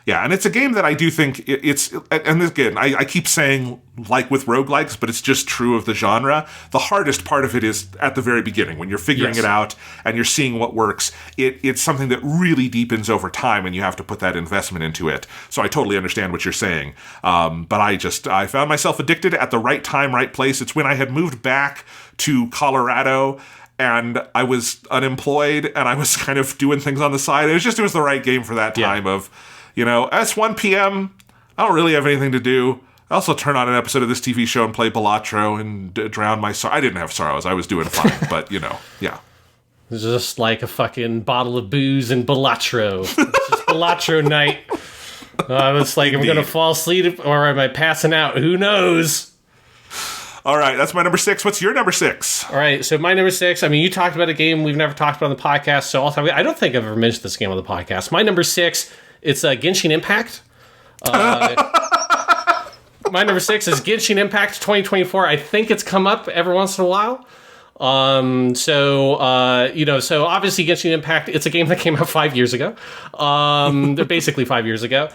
Yeah, and it's a game that I do think it's, and again, I keep saying like with roguelikes, but it's just true of the genre. The hardest part of it is at the very beginning, when you're figuring it out and you're seeing what works. It's something that really deepens over time, and you have to put that investment into it. So I totally understand what you're saying. But I found myself addicted at the right time, right place. It's when I had moved back to Colorado, and I was unemployed, and I was kind of doing things on the side. It was the right game for that time of, it's 1 p.m., I don't really have anything to do. I also turn on an episode of this TV show and play Balatro and drown my sorrow. I didn't have sorrows. I was doing fine, but, yeah. It's just like a fucking bottle of booze and Balatro. It's just Balatro night. It's like, I'm going to fall asleep, or am I passing out? Who knows? All right, that's my number 6. What's your number 6? All right, so my number 6, you talked about a game we've never talked about on the podcast, so I'll talk about it. I don't think I've ever mentioned this game on the podcast. My number 6, it's Genshin Impact. My number 6 is Genshin Impact 2024. I think it's come up every once in a while. So obviously Genshin Impact, it's a game that came out 5 years ago. Basically 5 years ago.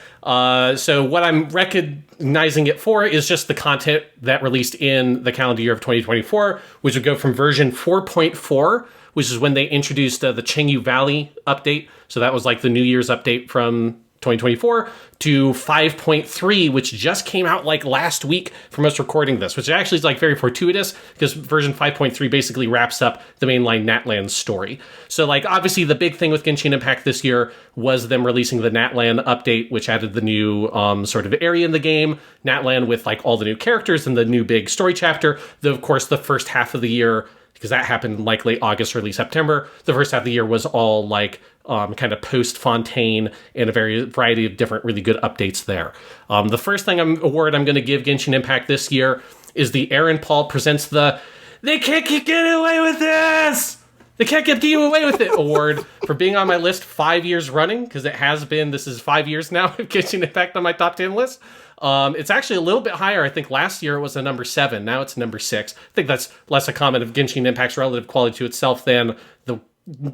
So what I'm recognizing it for is just the content that released in the calendar year of 2024, which would go from version 4.4, which is when they introduced the Chengyu Valley update. So that was the New Year's update from 2024 to 5.3, which just came out last week from us recording this, which actually is very fortuitous because version 5.3 basically wraps up the mainline Natlan story. So obviously the big thing with Genshin Impact this year was them releasing the Natlan update, which added the new sort of area in the game, Natlan with all the new characters and the new big story chapter. Though of course the first half of the year, because that happened late August, early September, the first half of the year was all kind of post-Fontaine and a variety of different really good updates there. The first award I'm going to give Genshin Impact this year is the Aaron Paul presents They Can't Get Away With This! They Can't Get Away With It award for being on my list 5 years running, because this is 5 years now of Genshin Impact on my top 10 list. It's actually a little bit higher. I think last year it was a number 7. Now it's number 6. I think that's less a comment of Genshin Impact's relative quality to itself than the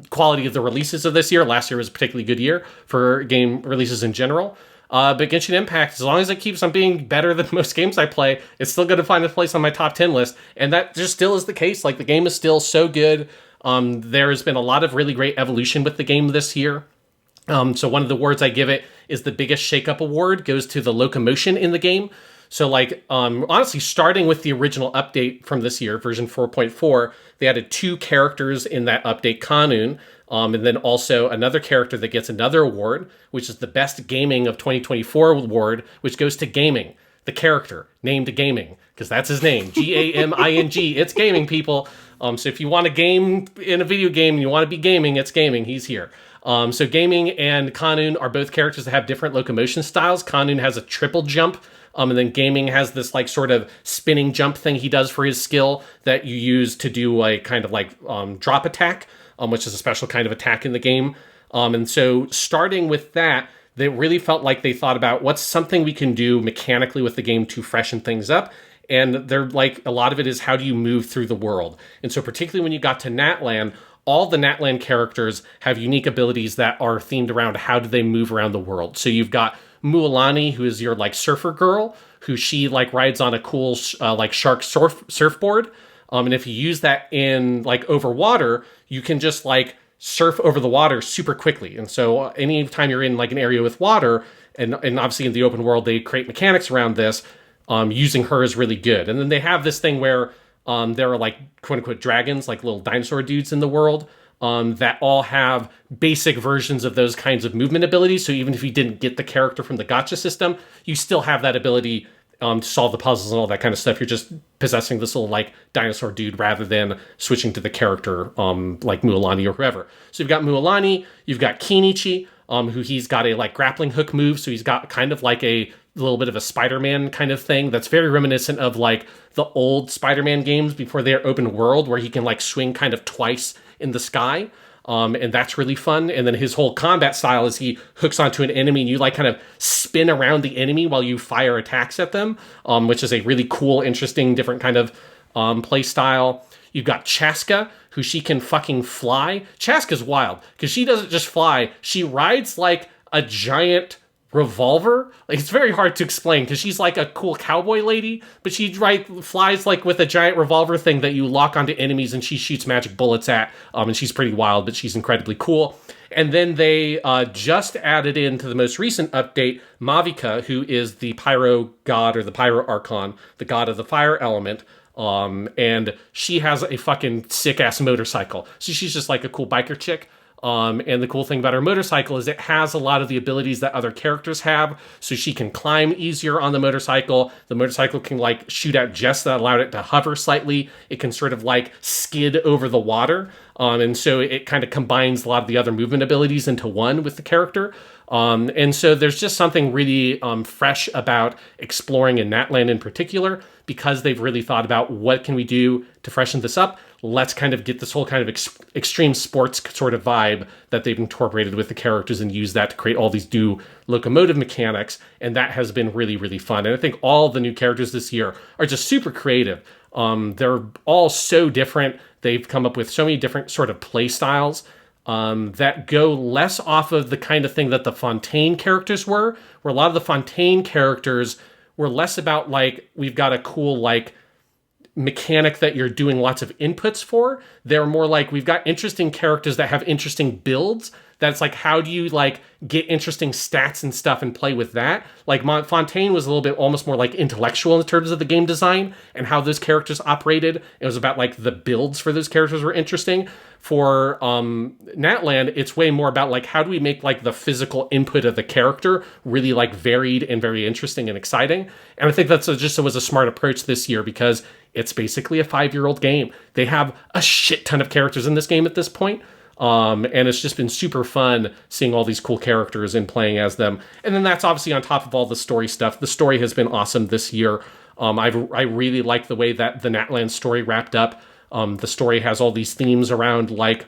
quality of the releases of this year. Last year was a particularly good year for game releases in general. But Genshin Impact, as long as it keeps on being better than most games I play, it's still going to find a place on my top 10 list. And that just still is the case. The game is still so good. There has been a lot of really great evolution with the game this year. So one of the awards I give it is the biggest shakeup award, goes to the locomotion in the game. So honestly, starting with the original update from this year, version 4.4, they added 2 characters in that update, Kanun, and then also another character that gets another award, which is the best gaming of 2024 award, which goes to Gaming, the character named Gaming, because that's his name, Gaming. It's Gaming, people. So if you want a game in a video game and you want to be gaming, it's Gaming. He's here. So Gaming and Kanun are both characters that have different locomotion styles. Kanun has a triple jump, and then Gaming has this sort of spinning jump thing he does for his skill that you use to do a kind of drop attack, which is a special kind of attack in the game. And so starting with that, they really felt like they thought about what's something we can do mechanically with the game to freshen things up. And they're like, a lot of it is how do you move through the world. And so particularly when you got to Natlan, all the Natlan characters have unique abilities that are themed around how do they move around the world. So you've got Mualani, who is your like surfer girl, who she like rides on a cool like shark surfboard. And if you use that in like over water, you can just like surf over the water super quickly. And so anytime you're in like an area with water, and obviously in the open world, they create mechanics around this, using her is really good. And then they have this thing where there are like quote unquote dragons, like little dinosaur dudes in the world, that all have basic versions of those kinds of movement abilities. So even if you didn't get the character from the gacha system, you still have that ability to solve the puzzles and all that kind of stuff. You're just possessing this little like dinosaur dude rather than switching to the character like Mualani or whoever. So you've got Mualani, you've got Kinichi, who he's got a like grappling hook move. So he's got kind of like a little bit of a Spider-Man kind of thing that's very reminiscent of like the old Spider-Man games before they're open world, where he can like swing kind of twice in the sky. And that's really fun. And then his whole combat style is he hooks onto an enemy and you like kind of spin around the enemy while you fire attacks at them, which is a really cool, interesting, different kind of play style. You've got Chaska, who she can fucking fly. Chaska's wild because she doesn't just fly. She rides like a giant revolver. Like, it's very hard to explain because she's like a cool cowboy lady, but she flies like with a giant revolver thing that you lock onto enemies and she shoots magic bullets at. And she's pretty wild, but she's incredibly cool. And then they just added into the most recent update Mavica, who is the pyro god or the pyro archon, the god of the fire element. And she has a fucking sick ass motorcycle. So she's just like a cool biker chick. And the cool thing about her motorcycle is it has a lot of the abilities that other characters have. So she can climb easier on the motorcycle. The motorcycle can like shoot out jets that allow it to hover slightly. It can sort of like skid over the water. And so it kind of combines a lot of the other movement abilities into one with the character. And so there's just something really fresh about exploring in Natlan in particular, because they've really thought about what can we do to freshen this up. Let's kind of get this whole kind of extreme sports sort of vibe that they've incorporated with the characters and use that to create all these new locomotive mechanics. And that has been really, really fun. And I think all the new characters this year are just super creative. They're all so different. They've come up with so many different sort of play styles that go less off of the kind of thing that the Fontaine characters were, where a lot of the Fontaine characters were less about like, we've got a cool like mechanic that you're doing lots of inputs for. They're more like, we've got interesting characters that have interesting builds. That's like, how do you like get interesting stats and stuff and play with that? Like Fontaine was a little bit almost more like intellectual in terms of the game design and how those characters operated. It was about like the builds for those characters were interesting. For Natlan, it's way more about like, how do we make like the physical input of the character really like varied and very interesting and exciting. And I think that's just was a smart approach this year, because it's basically a 5-year-old game. They have a shit ton of characters in this game at this point. And it's just been super fun seeing all these cool characters and playing as them. And then that's obviously on top of all the story stuff. The story has been awesome this year. I really like the way that the Natlan story wrapped up. The story has all these themes around like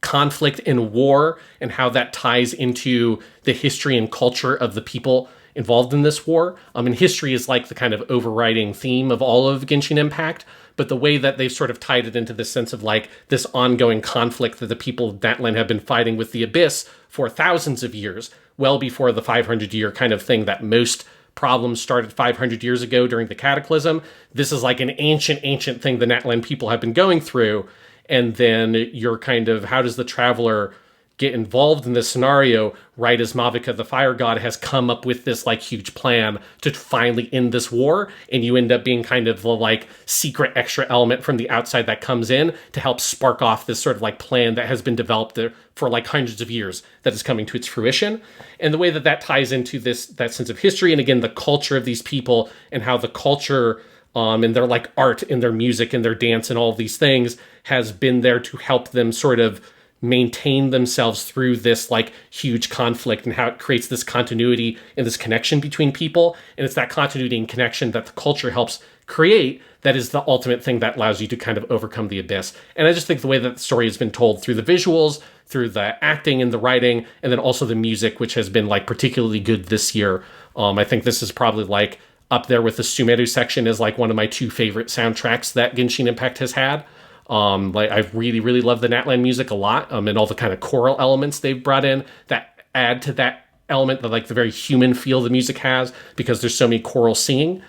conflict and war and how that ties into the history and culture of the people involved in this war. And history is like the kind of overriding theme of all of Genshin Impact, but the way that they've sort of tied it into this sense of like this ongoing conflict that the people of Natlan have been fighting with the Abyss for thousands of years, well before the 500-year kind of thing that most problems started 500 years ago during the Cataclysm. This is like an ancient thing the Natlan people have been going through. And then you're kind of, how does the traveler get involved in this scenario right as Mavica, the fire god, has come up with this like huge plan to finally end this war, and you end up being kind of the like secret extra element from the outside that comes in to help spark off this sort of like plan that has been developed for like hundreds of years that is coming to its fruition. And the way that ties into that sense of history, and again the culture of these people and how the culture and their like art and their music and their dance and all of these things has been there to help them sort of maintain themselves through this like huge conflict, and how it creates this continuity and this connection between people. And it's that continuity and connection that the culture helps create that is the ultimate thing that allows you to kind of overcome the Abyss. And I just think the way that the story has been told through the visuals, through the acting and the writing, and then also the music, which has been like particularly good this year. I think this is probably like up there with the Sumeru section as like one of my two favorite soundtracks that Genshin Impact has had. Like I really, really love the Natlan music a lot, and all the kind of choral elements they've brought in that add to that element, that like the very human feel the music has, because there's so many choral singing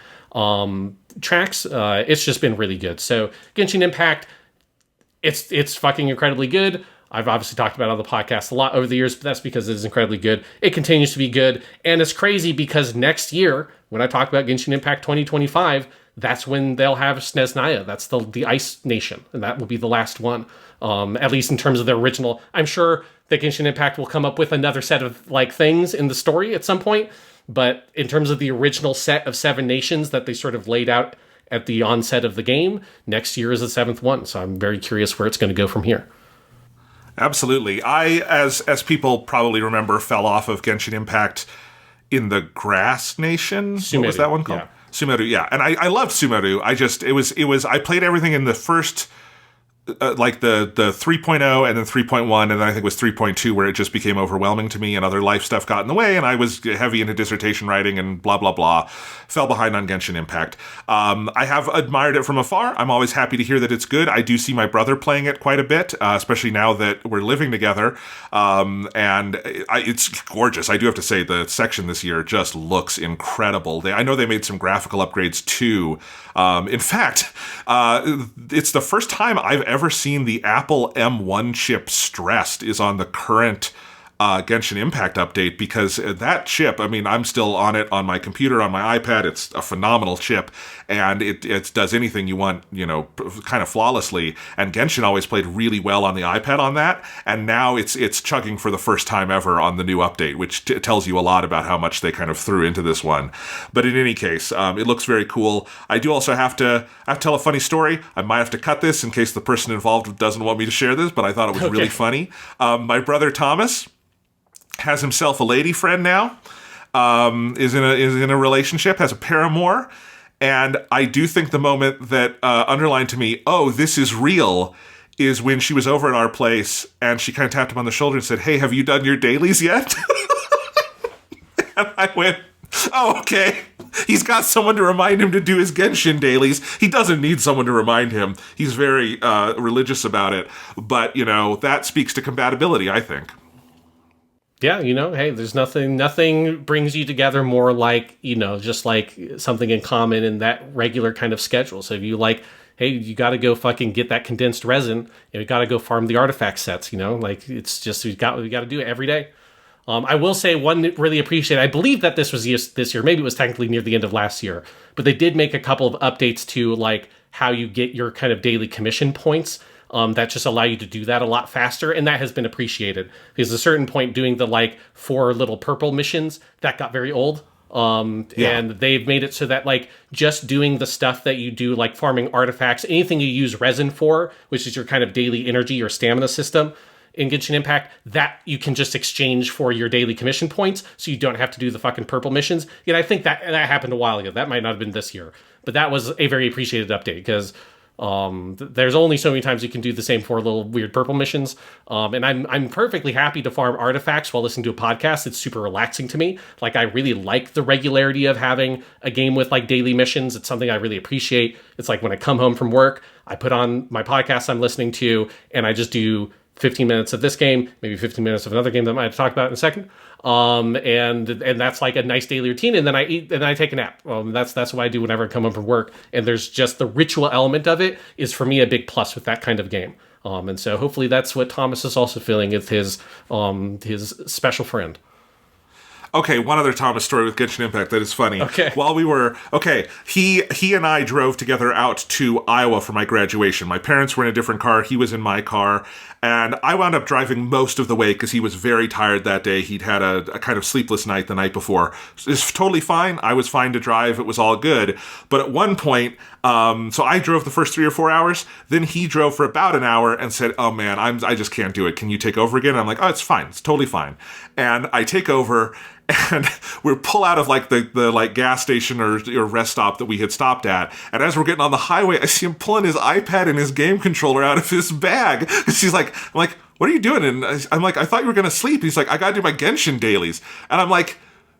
tracks. It's just been really good. So Genshin Impact, it's fucking incredibly good. I've obviously talked about it on the podcast a lot over the years, but that's because it is incredibly good. It continues to be good. And it's crazy because next year, when I talk about Genshin Impact 2025, that's when they'll have Snezhnaya. That's the Ice Nation, and that will be the last one, at least in terms of the original. I'm sure that Genshin Impact will come up with another set of like things in the story at some point, but in terms of the original set of 7 nations that they sort of laid out at the onset of the game, next year is the 7th one. So I'm very curious where it's going to go from here. Absolutely. I, as people probably remember, fell off of Genshin Impact in the Grass Nation. Sumeru, what was that one called? Yeah. Sumeru, yeah. And I loved Sumeru. I played everything in the first, like the 3.0 and then 3.1, and then I think it was 3.2 where it just became overwhelming to me and other life stuff got in the way, and I was heavy into dissertation writing and blah, blah, blah. Fell behind on Genshin Impact. I have admired it from afar. I'm always happy to hear that it's good. I do see my brother playing it quite a bit, especially now that we're living together, and it's gorgeous. I do have to say the section this year just looks incredible. I know they made some graphical upgrades too. In fact, it's the first time I've ever seen the Apple M1 chip stressed is on the current Genshin Impact update, because that chip, I mean, I'm still on it on my computer, on my iPad. It's a phenomenal chip, and it does anything you want, kind of flawlessly. And Genshin always played really well on the iPad on that, and now it's chugging for the first time ever on the new update, which tells you a lot about how much they kind of threw into this one. But in any case, it looks very cool. I do also have to tell a funny story. I might have to cut this in case the person involved doesn't want me to share this, but I thought it was really funny. My brother Thomas has himself a lady friend now, is in a relationship, has a paramour, and I do think the moment that underlined to me, oh, this is real, is when she was over at our place and she kind of tapped him on the shoulder and said, hey, have you done your dailies yet? And I went, oh, okay. He's got someone to remind him to do his Genshin dailies. He doesn't need someone to remind him. He's very religious about it. But, that speaks to compatibility, I think. Yeah, hey, there's nothing brings you together more like, just like something in common in that regular kind of schedule. So if you like, hey, you got to go fucking get that condensed resin, you got to go farm the artifact sets, like it's just, we got to do it every day. I will say one really appreciate, I believe that this was this year, maybe it was technically near the end of last year, but they did make a couple of updates to like how you get your kind of daily commission points. That just allow you to do that a lot faster, and that has been appreciated. Because at a certain point, doing the like 4 little purple missions, that got very old. And they've made it so that like just doing the stuff that you do, like farming artifacts, anything you use resin for, which is your kind of daily energy or stamina system in Genshin Impact, that you can just exchange for your daily commission points, so you don't have to do the fucking purple missions. Yet I think that happened a while ago. That might not have been this year, but that was a very appreciated update, because there's only so many times you can do the same 4 little weird purple missions. And I'm perfectly happy to farm artifacts while listening to a podcast. It's super relaxing to me. Like, I really like the regularity of having a game with like daily missions. It's something I really appreciate. It's like when I come home from work, I put on my podcast I'm listening to, and I just do 15 minutes of this game, maybe 15 minutes of another game that I might talk about in a second. And that's like a nice daily routine. And then I eat, and then I take a nap. That's what I do whenever I come home from work. And there's just the ritual element of it is for me a big plus with that kind of game. And so hopefully that's what Thomas is also feeling with his special friend. Okay, one other Thomas story with Genshin Impact that is funny. Okay. He and I drove together out to Iowa for my graduation. My parents were in a different car. He was in my car. And I wound up driving most of the way because he was very tired that day. He'd had a kind of sleepless night the night before. It's totally fine. I was fine to drive. It was all good. But at one point, so I drove the first 3 or 4 hours. Then he drove for about an hour and said, oh man, I just can't do it. Can you take over again? And I'm like, oh, it's fine. It's totally fine. And I take over, and we pull out of like the like gas station or rest stop that we had stopped at. And as we're getting on the highway, I see him pulling his iPad and his game controller out of his bag. I'm like, what are you doing? And I'm like, I thought you were going to sleep. He's like, I got to do my Genshin dailies. And I'm like,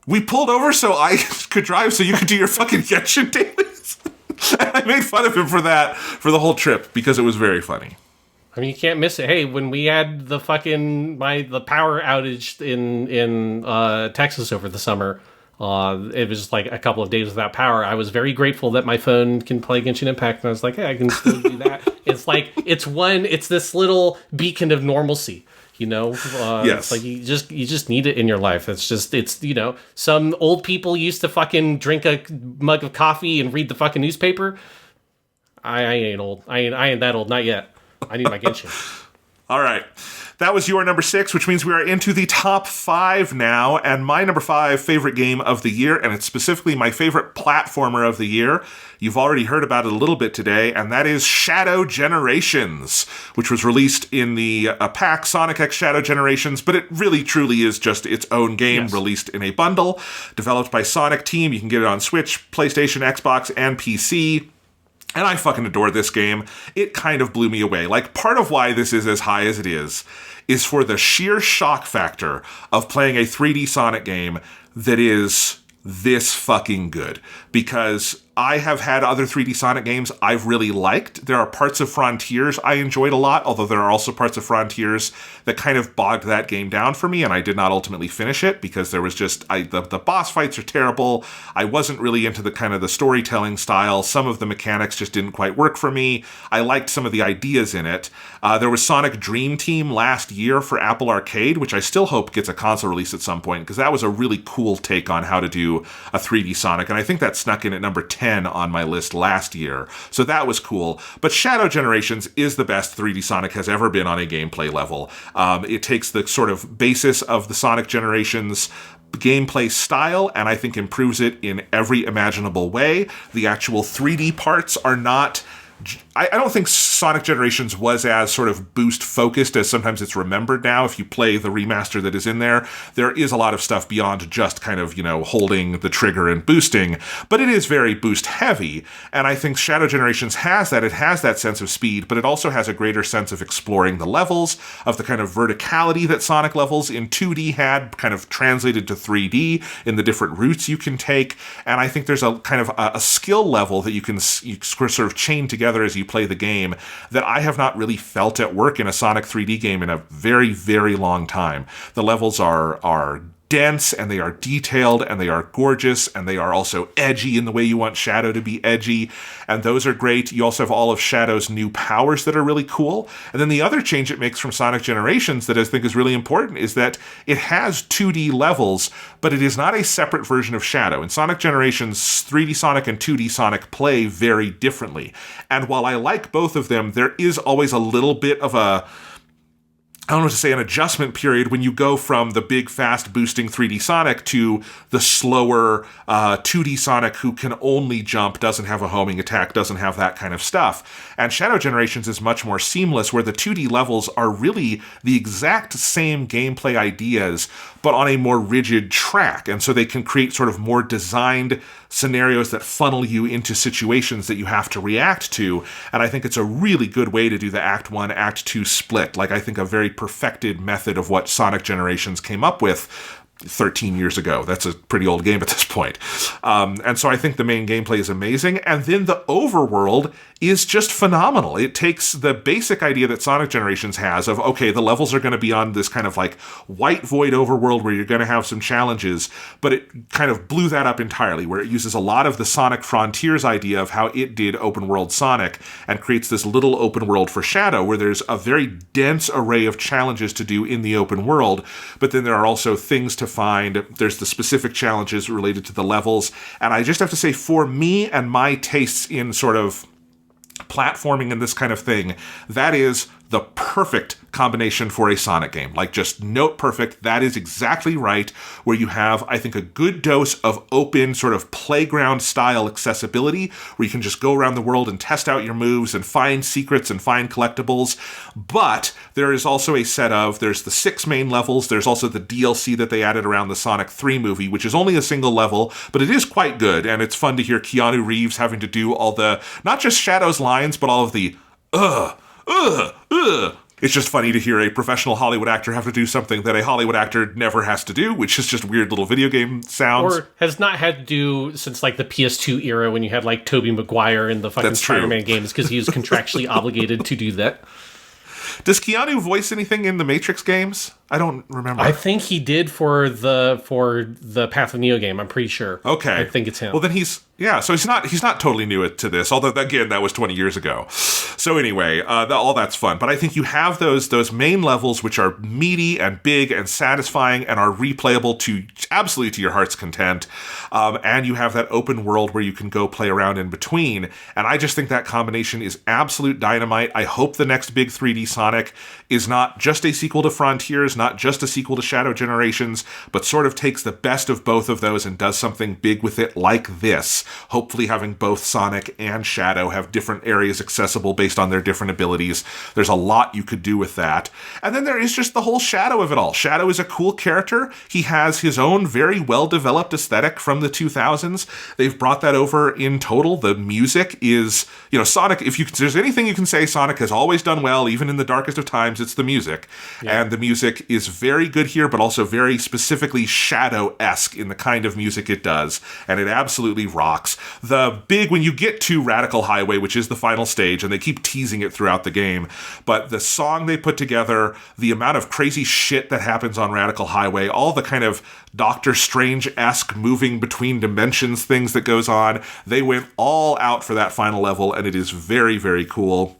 We pulled over so I could drive so you could do your fucking Genshin dailies. And I made fun of him for that for the whole trip because it was very funny. I mean, you can't miss it. Hey, when we had the fucking the power outage in Texas over the summer, it was like a couple of days without power. I was very grateful that my phone can play Genshin Impact, and I was like, hey, I can still do that. It's like it's this little beacon of normalcy. Yes. It's like you just need it in your life. It's some old people used to fucking drink a mug of coffee and read the fucking newspaper. I ain't old. I ain't that old. Not yet. I need my Genshin. All right. That was your number 6, which means we are into the top 5 now. And my number 5 favorite game of the year, and it's specifically my favorite platformer of the year. You've already heard about it a little bit today, and that is Shadow Generations, which was released in the pack Sonic X Shadow Generations, but it really truly is just its own game released in a bundle. Developed by Sonic Team. You can get it on Switch, PlayStation, Xbox, and PC. And I fucking adore this game. It kind of blew me away. Like, part of why this is as high as it is for the sheer shock factor of playing a 3D Sonic game that is this fucking good. Because I have had other 3D Sonic games I've really liked. There are parts of Frontiers I enjoyed a lot, although there are also parts of Frontiers that kind of bogged that game down for me, and I did not ultimately finish it because there was just the boss fights are terrible. I wasn't really into the kind of the storytelling style. Some of the mechanics just didn't quite work for me. I liked some of the ideas in it. There was Sonic Dream Team last year for Apple Arcade, which I still hope gets a console release at some point, because that was a really cool take on how to do a 3D Sonic, and I think that snuck in at number 10 on my list last year. So that was cool. But Shadow Generations is the best 3D Sonic has ever been on a gameplay level. It takes the sort of basis of the Sonic Generations gameplay style and I think improves it in every imaginable way. The actual 3D parts are not... I don't think Sonic Generations was as sort of boost focused as sometimes it's remembered now. If you play the remaster that is in there, there is a lot of stuff beyond just kind of, holding the trigger and boosting, but it is very boost heavy. And I think Shadow Generations has that. It has that sense of speed, but it also has a greater sense of exploring the levels, of the kind of verticality that Sonic levels in 2D had kind of translated to 3D in the different routes you can take. And I think there's a kind of a skill level that you sort of chain together as you play the game that I have not really felt at work in a Sonic 3D game in a very, very long time. The levels are dense, and they are detailed, and they are gorgeous, and they are also edgy in the way you want Shadow to be edgy, and those are great. You also have all of Shadow's new powers that are really cool. And then the other change it makes from Sonic Generations that I think is really important is that it has 2D levels, but it is not a separate version of Shadow. In Sonic Generations, 3D Sonic and 2D Sonic play very differently. And while I like both of them, there is always a little bit of I don't know what to say, an adjustment period when you go from the big, fast, boosting 3D Sonic to the slower 2D Sonic who can only jump, doesn't have a homing attack, doesn't have that kind of stuff. And Shadow Generations is much more seamless, where the 2D levels are really the exact same gameplay ideas, but on a more rigid track. And so they can create sort of more designed scenarios that funnel you into situations that you have to react to. And I think it's a really good way to do the Act 1, Act 2 split. Like, I think a very perfected method of what Sonic Generations came up with 13 years ago. That's a pretty old game at this point. And so I think the main gameplay is amazing. And then the overworld is just phenomenal. It takes the basic idea that Sonic Generations has of, okay, the levels are going to be on this kind of like white void overworld where you're going to have some challenges, but it kind of blew that up entirely, where it uses a lot of the Sonic Frontiers idea of how it did open world Sonic and creates this little open world for Shadow where there's a very dense array of challenges to do in the open world, but then there are also things to find. There's the specific challenges related to the levels, and I just have to say, for me and my tastes in sort of platforming and this kind of thing, that is the perfect combination for a Sonic game. Like, just note perfect. That is exactly right, where you have, I think, a good dose of open sort of playground style accessibility, where you can just go around the world and test out your moves and find secrets and find collectibles. But there is also a set of, there's the 6 main levels. There's also the DLC that they added around the Sonic 3 movie, which is only a single level, but it is quite good. And it's fun to hear Keanu Reeves having to do all the, not just Shadow's lines, but all of the, It's just funny to hear a professional Hollywood actor have to do something that a Hollywood actor never has to do, which is just weird little video game sounds. Or has not had to do since like the PS2 era when you had like Tobey Maguire in the fucking Spider-Man games because he was contractually obligated to do that. Does Keanu voice anything in the Matrix games? I don't remember. I think he did for the Path of Neo game. I'm pretty sure. Okay, I think it's him. Well, then so he's not totally new to this. Although again, that was 20 years ago. So anyway, all that's fun. But I think you have those main levels which are meaty and big and satisfying and are replayable to absolutely to your heart's content. And you have that open world where you can go play around in between. And I just think that combination is absolute dynamite. I hope the next big 3D Sonic is not just a sequel to Frontiers, not just a sequel to Shadow Generations, but sort of takes the best of both of those and does something big with it like this. Hopefully having both Sonic and Shadow have different areas accessible based on their different abilities. There's a lot you could do with that. And then there is just the whole Shadow of it all. Shadow is a cool character. He has his own very well-developed aesthetic from the 2000s. They've brought that over in total. The music is, Sonic, if there's anything you can say Sonic has always done well, even in the darkest of times, it's the music. Yeah. And the music is very good here, but also very specifically Shadow-esque in the kind of music it does. And it absolutely rocks. When you get to Radical Highway, which is the final stage, and they keep teasing it throughout the game, but the song they put together, the amount of crazy shit that happens on Radical Highway, all the kind of Doctor Strange-esque moving between dimensions things that goes on, they went all out for that final level, and it is very, very cool.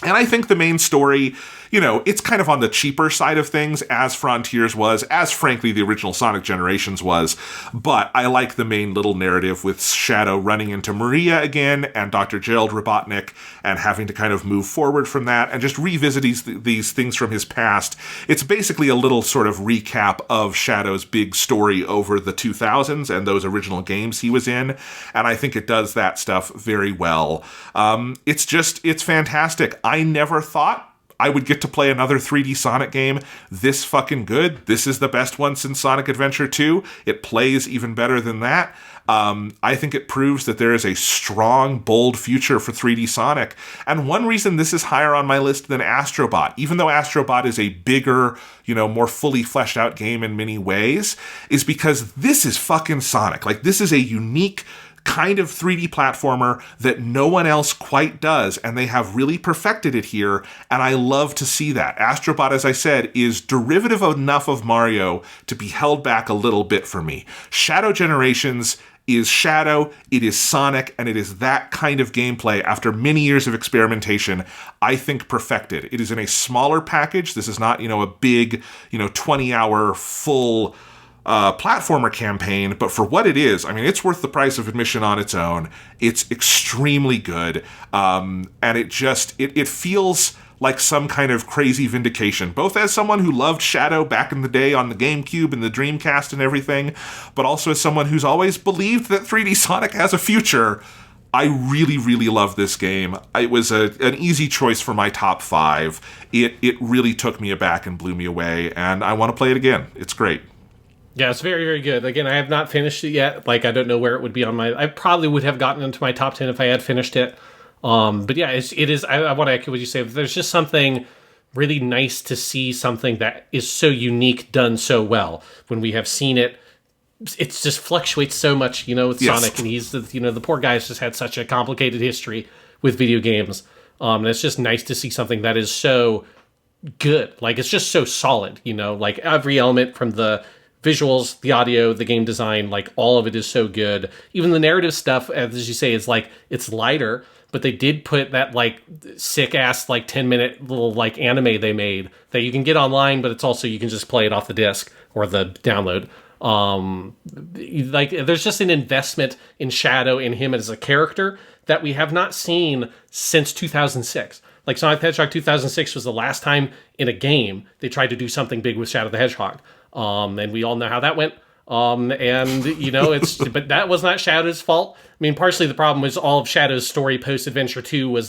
And I think the main story, it's kind of on the cheaper side of things, as Frontiers was, as frankly the original Sonic Generations was, but I like the main little narrative with Shadow running into Maria again and Dr. Gerald Robotnik and having to kind of move forward from that and just revisit these things from his past. It's basically a little sort of recap of Shadow's big story over the 2000s and those original games he was in, and I think it does that stuff very well. It's fantastic. I never thought I would get to play another 3D Sonic game this fucking good. This is the best one since Sonic Adventure 2. It plays even better than that. I think it proves that there is a strong, bold future for 3D Sonic. And one reason this is higher on my list than Astrobot, even though Astrobot is a bigger, more fully fleshed out game in many ways, is because this is fucking Sonic. Like, this is a unique kind of 3D platformer that no one else quite does, and they have really perfected it here, and I love to see that. Astrobot, as I said, is derivative enough of Mario to be held back a little bit for me. Shadow Generations is Shadow, it is Sonic, and it is that kind of gameplay after many years of experimentation, I think perfected. It is in a smaller package. This is not, a big, 20-hour full platformer campaign, but for what it is, it's worth the price of admission on its own. It's extremely good, and it feels like some kind of crazy vindication, both as someone who loved Shadow back in the day on the GameCube and the Dreamcast and everything, but also as someone who's always believed that 3D Sonic has a future. I really, really love this game. It was an easy choice for my top 5. It really took me aback and blew me away, and I want to play it again. It's great. Yeah, it's very, very good. Again, I have not finished it yet. I don't know where it would be on I probably would have gotten into my top 10 if I had finished it. But yeah, it is. I want to echo what you say. There's just something really nice to see something that is so unique done so well. When we have seen it, it just fluctuates so much, with yes. Sonic, and he's the poor guy's just had such a complicated history with video games. And it's just nice to see something that is so good. It's just so solid, every element from the visuals, the audio, the game design, all of it is so good. Even the narrative stuff, as you say, is it's lighter, but they did put that sick ass 10-minute little anime they made that you can get online, but it's also you can just play it off the disc or the download. There's just an investment in Shadow, in him as a character, that we have not seen since 2006. Sonic the Hedgehog 2006 was the last time in a game they tried to do something big with Shadow the Hedgehog. And we all know how that went. But that was not Shadow's fault. Partially the problem was all of Shadow's story post-Adventure 2 was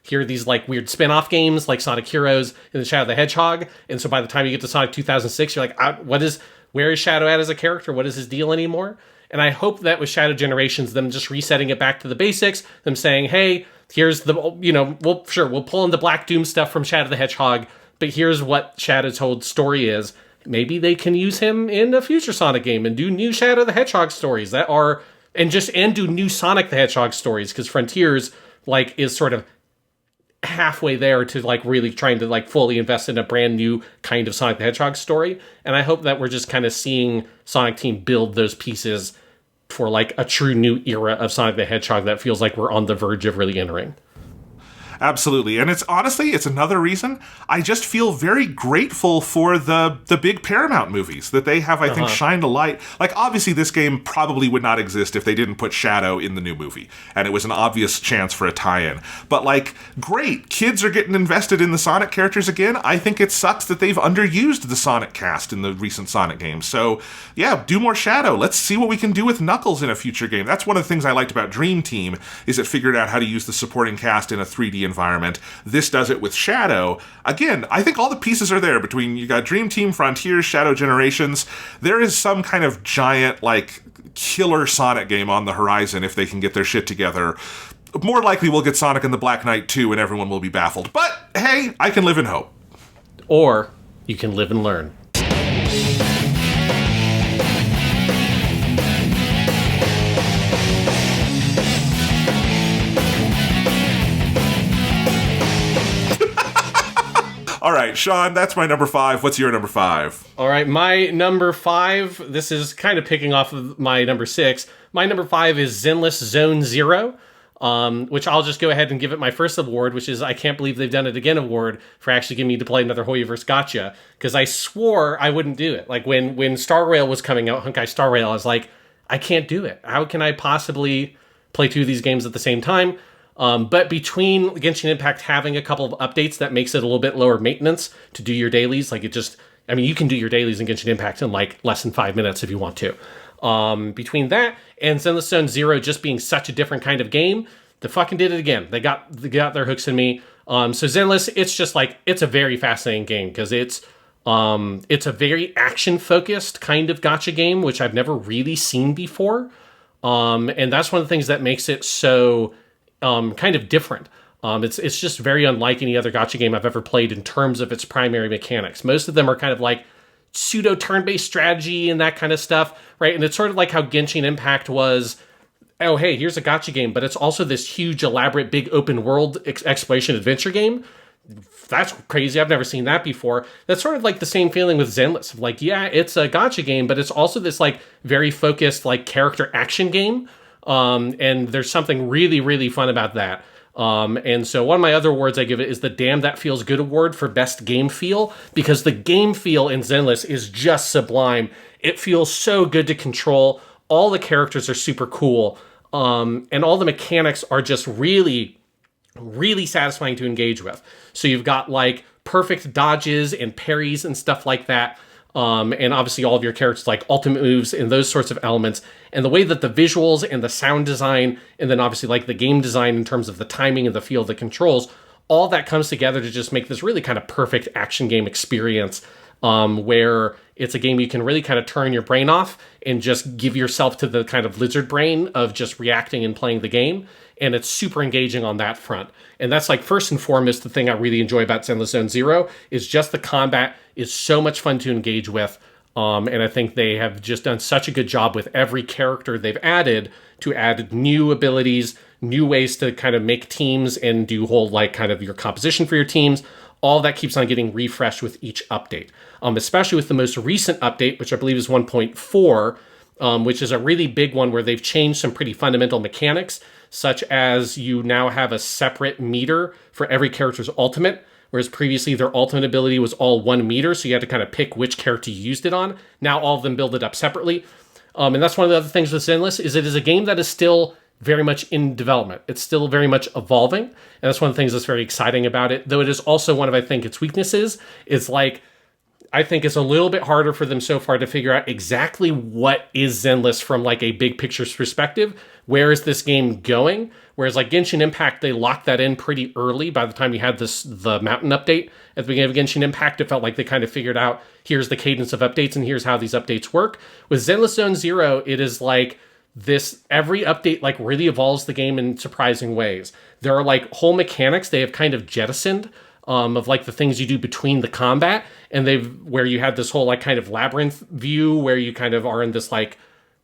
here are these weird spin-off games like Sonic Heroes and the Shadow the Hedgehog. And so by the time you get to Sonic 2006, you're where is Shadow at as a character? What is his deal anymore? And I hope that with Shadow Generations, them just resetting it back to the basics, them saying, hey, here's we'll pull in the Black Doom stuff from Shadow the Hedgehog, but here's what Shadow Toad's story is. Maybe they can use him in a future Sonic game and do new Shadow the Hedgehog stories that are, and do new Sonic the Hedgehog stories, because Frontiers, like, is sort of halfway there to, like, really trying to, like, fully invest in a brand new kind of Sonic the Hedgehog story. And I hope that we're just kind of seeing Sonic Team build those pieces for, like, a true new era of Sonic the Hedgehog that feels like we're on the verge of really entering. Absolutely. And it's honestly, it's another reason I just feel very grateful for the big Paramount movies that they have, I think, shined a light. Like, obviously, this game probably would not exist if they didn't put Shadow in the new movie. And it was an obvious chance for a tie-in. But, like, great. Kids are getting invested in the Sonic characters again. I think it sucks that they've underused the Sonic cast in the recent Sonic games. So, yeah, do more Shadow. Let's see what we can do with Knuckles in a future game. That's one of the things I liked about Dream Team, is it figured out how to use the supporting cast in a 3D environment. This does it with Shadow. Again, I think all the pieces are there between, you got Dream Team, Frontiers, Shadow Generations. There is some kind of giant, like, killer Sonic game on the horizon if they can get their shit together. More likely we'll get Sonic and the Black Knight 2 and everyone will be baffled. But, hey, I can live in hope. Or you can live and learn. All right, Sean, that's my number 5. What's your number 5? All right, my number 5, this is kind of picking off of my number 6. My number 5 is Zenless Zone Zero, which I'll just go ahead and give it my first award, which is I Can't Believe They've Done It Again award for actually getting me to play another Hoyoverse Gotcha, because I swore I wouldn't do it. Like, when Star Rail was coming out, Honkai Star Rail, I was like, I can't do it. How can I possibly play 2 of these games at the same time? But between Genshin Impact having a couple of updates that makes it a little bit lower maintenance to do your dailies, like, you can do your dailies in Genshin Impact in, like, less than 5 minutes if you want to. Between that and Zenless Zone Zero just being such a different kind of game, they fucking did it again. They got their hooks in me. So Zenless, it's just like, it's a very fascinating game because it's a very action-focused kind of gacha game, which I've never really seen before. And that's one of the things that makes it so kind of different. It's just very unlike any other gacha game I've ever played in terms of its primary mechanics. Most of them are kind of like pseudo turn-based strategy and that kind of stuff, right? And it's sort of like how Genshin Impact was, oh, hey, here's a gacha game, but it's also this huge, elaborate, big open world exploration adventure game. That's crazy. I've never seen that before. That's sort of like the same feeling with Zenless. Like, yeah, it's a gacha game, but it's also this, like, very focused, like, character action game. And there's something really, really fun about that. And so one of my other awards I give it is the Damn That Feels Good award for best game feel, because the game feel in Zenless is just sublime. It feels so good to control. All the characters are super cool. And all the mechanics are just really, really satisfying to engage with. So you've got, like, perfect dodges and parries and stuff like that. And obviously all of your characters, like, ultimate moves and those sorts of elements. And the way that the visuals and the sound design, and then obviously, like, the game design in terms of the timing and the feel of the controls, all that comes together to just make this really kind of perfect action game experience, where it's a game you can really kind of turn your brain off and just give yourself to the kind of lizard brain of just reacting and playing the game. And it's super engaging on that front. And that's, like, first and foremost, the thing I really enjoy about Zenless Zone Zero is just the combat is so much fun to engage with. And I think they have just done such a good job with every character they've added to add new abilities, new ways to kind of make teams and do whole, like, kind of your composition for your teams. All that keeps on getting refreshed with each update. Especially with the most recent update, which I believe is 1.4, which is a really big one where they've changed some pretty fundamental mechanics, such as you now have a separate meter for every character's ultimate, whereas previously their ultimate ability was all 1 meter, so you had to kind of pick which character you used it on. Now all of them build it up separately. And that's one of the other things with Zenless, is it is a game that is still very much in development. It's still very much evolving, and that's one of the things that's very exciting about it, though it is also one of, I think, its weaknesses. Is, like, I think it's a little bit harder for them so far to figure out exactly what is Zenless from, like, a big picture perspective. Where is this game going? Whereas, like, Genshin Impact, they locked that in pretty early. By the time you had the Mountain update at the beginning of Genshin Impact, it felt like they kind of figured out, here's the cadence of updates and here's how these updates work. With Zenless Zone Zero, it is like this, every update, like, really evolves the game in surprising ways. There are, like, whole mechanics they have kind of jettisoned of like the things you do between the combat, and where you had this whole like kind of labyrinth view where you kind of are in this like,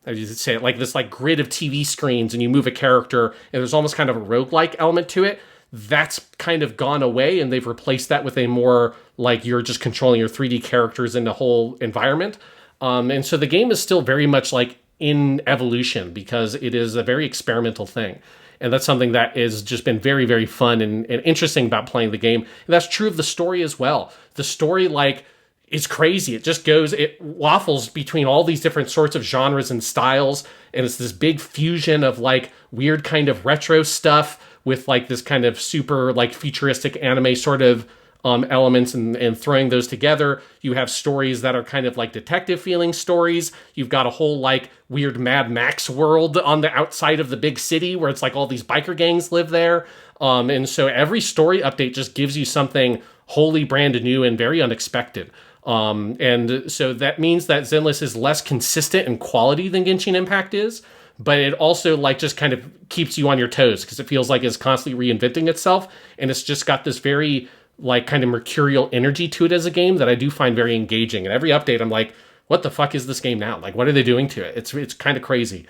how do you say it, like this like grid of TV screens, and you move a character, and there's almost kind of a roguelike element to it. That's kind of gone away, and they've replaced that with a more like you're just controlling your 3D characters in the whole environment. And so the game is still very much like in evolution because it is a very experimental thing. And that's something that has just been very, very fun and interesting about playing the game. And that's true of the story as well. The story, like, is crazy. It waffles between all these different sorts of genres and styles. And it's this big fusion of, like, weird kind of retro stuff with, like, this kind of super, like, futuristic anime sort of elements and throwing those together. You have stories that are kind of like detective feeling stories. You've got a whole like weird Mad Max world on the outside of the big city where it's like all these biker gangs live there. And so every story update just gives you something wholly brand new and very unexpected. And so that means that Zenless is less consistent in quality than Genshin Impact is, but it also like just kind of keeps you on your toes because it feels like it's constantly reinventing itself. And it's just got this very like kind of mercurial energy to it as a game that I do find very engaging. And every update, I'm like, what the fuck is this game now? Like, what are they doing to it? It's kind of crazy.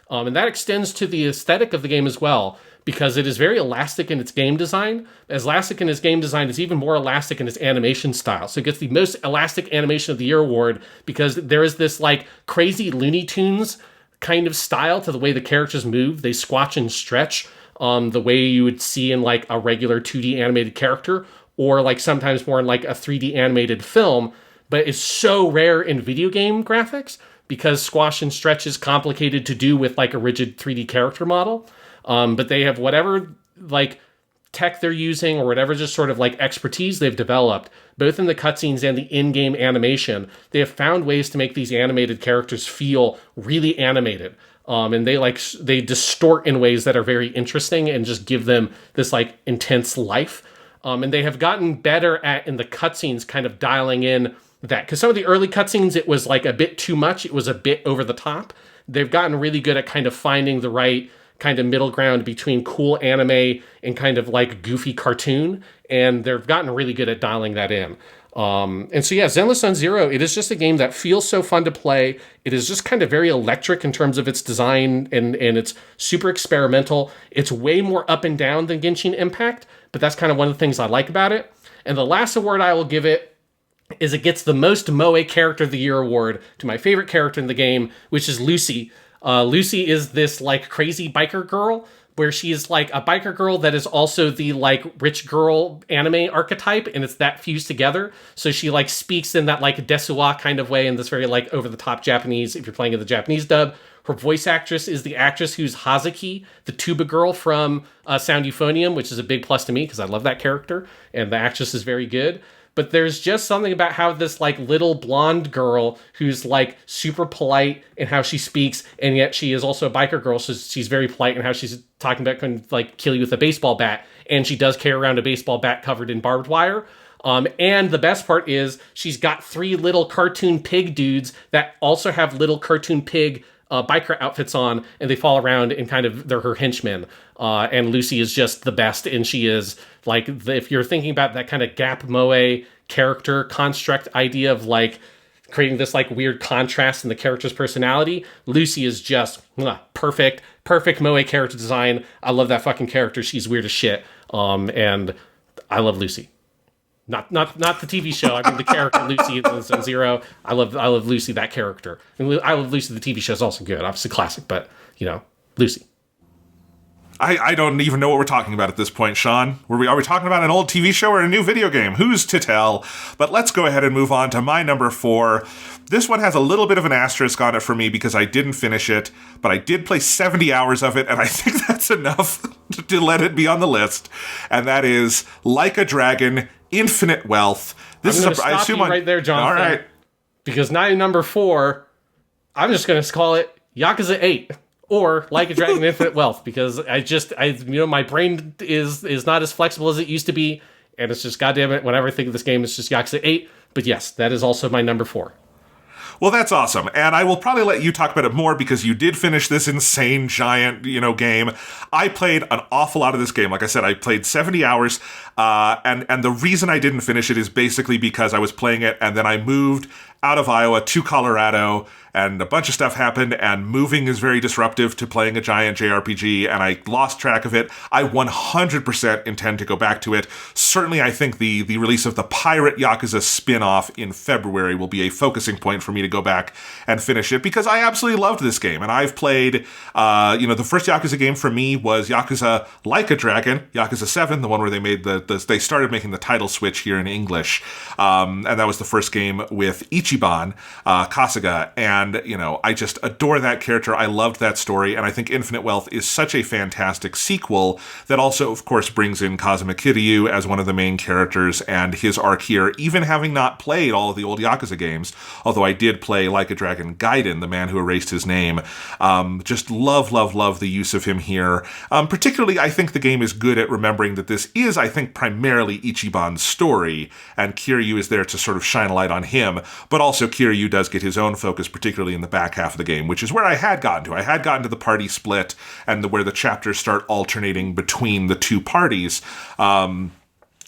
And that extends to the aesthetic of the game as well, because it is very elastic in its game design. As elastic in its game design, it's even more elastic in its animation style. So it gets the most elastic animation of the year award because there is this like crazy Looney Tunes kind of style to the way the characters move. They squatch and stretch the way you would see in like a regular 2D animated character, or like sometimes more in like a 3D animated film, but it's so rare in video game graphics because squash and stretch is complicated to do with like a rigid 3D character model. But they have whatever like tech they're using or whatever just sort of like expertise they've developed, both in the cutscenes and the in-game animation. They have found ways to make these animated characters feel really animated. And they distort in ways that are very interesting and just give them this like intense life. And they have gotten better at, in the cutscenes, kind of dialing in that. Because some of the early cutscenes, it was like a bit too much. It was a bit over the top. They've gotten really good at kind of finding the right kind of middle ground between cool anime and kind of like goofy cartoon. And they've gotten really good at dialing that in. And so, yeah, Zenless Zone Zero, it is just a game that feels so fun to play. It is just kind of very electric in terms of its design, and it's super experimental. It's way more up and down than Genshin Impact, but that's kind of one of the things I like about it. And the last award I will give it is it gets the most Moe Character of the Year award to my favorite character in the game, which is Lucy. Lucy is this like crazy biker girl where she is like a biker girl that is also the like rich girl anime archetype, and it's that fused together. So she like speaks in that like Desuwa kind of way in this very like over the top Japanese, if you're playing in the Japanese dub. Her voice actress is the actress who's Hazuki, the tuba girl from Sound Euphonium, which is a big plus to me because I love that character, and the actress is very good. But there's just something about how this like little blonde girl who's like super polite in how she speaks, and yet she is also a biker girl, so she's very polite in how she's talking about can like kill you with a baseball bat, and she does carry around a baseball bat covered in barbed wire. And the best part is she's got 3 little cartoon pig dudes that also have little cartoon pig biker outfits on, and they fall around and kind of they're her henchmen. And Lucy is just the best, and she is like if you're thinking about that kind of Gap Moe character construct idea of like creating this like weird contrast in the character's personality, Lucy is just perfect Moe character design. I love that fucking character. She's weird as shit. And I love Lucy. Not the TV show. I mean the character Lucy in Zone Zero. I love Lucy, that character. And I love Lucy. The TV show is also good. Obviously classic, but you know, Lucy. I don't even know what we're talking about at this point, Sean. Are we talking about an old TV show or a new video game? Who's to tell? But let's go ahead and move on to my number 4. This one has a little bit of an asterisk on it for me because I didn't finish it, but I did play 70 hours of it, and I think that's enough to let it be on the list. And that is Like a Dragon: Infinite Wealth. This is I assume right there, Jonathan. All right. Because now number 4, I'm just going to call it Yakuza 8. Or Like a Dragon Infinite Wealth, because my brain is not as flexible as it used to be, and it's just, goddamn it, whenever I think of this game, it's just Yakuza 8. But yes, that is also my number 4. Well, that's awesome. And I will probably let you talk about it more because you did finish this insane, giant, game. I played an awful lot of this game. Like I said, I played 70 hours. And the reason I didn't finish it is basically because I was playing it and then I moved out of Iowa to Colorado, and a bunch of stuff happened, and moving is very disruptive to playing a giant JRPG, and I lost track of it. I 100% intend to go back to it. Certainly, I think the release of the Pirate Yakuza spin-off in February will be a focusing point for me to go back and finish it, because I absolutely loved this game, and I've played, the first Yakuza game for me was Yakuza Like a Dragon, Yakuza 7, the one where they made they started making the title switch here in English, and that was the first game with Ichiban Kasuga, and I just adore that character. I loved that story, and I think Infinite Wealth is such a fantastic sequel that also, of course, brings in Kazuma Kiryu as one of the main characters and his arc here, even having not played all of the old Yakuza games, although I did play Like a Dragon Gaiden, the man who erased his name. Just love the use of him here. Particularly, I think the game is good at remembering that this is, I think, primarily Ichiban's story, and Kiryu is there to sort of shine a light on him, but also Kiryu does get his own focus, particularly in the back half of the game, which is where I had gotten to. I had gotten to the party split and where the chapters start alternating between the two parties.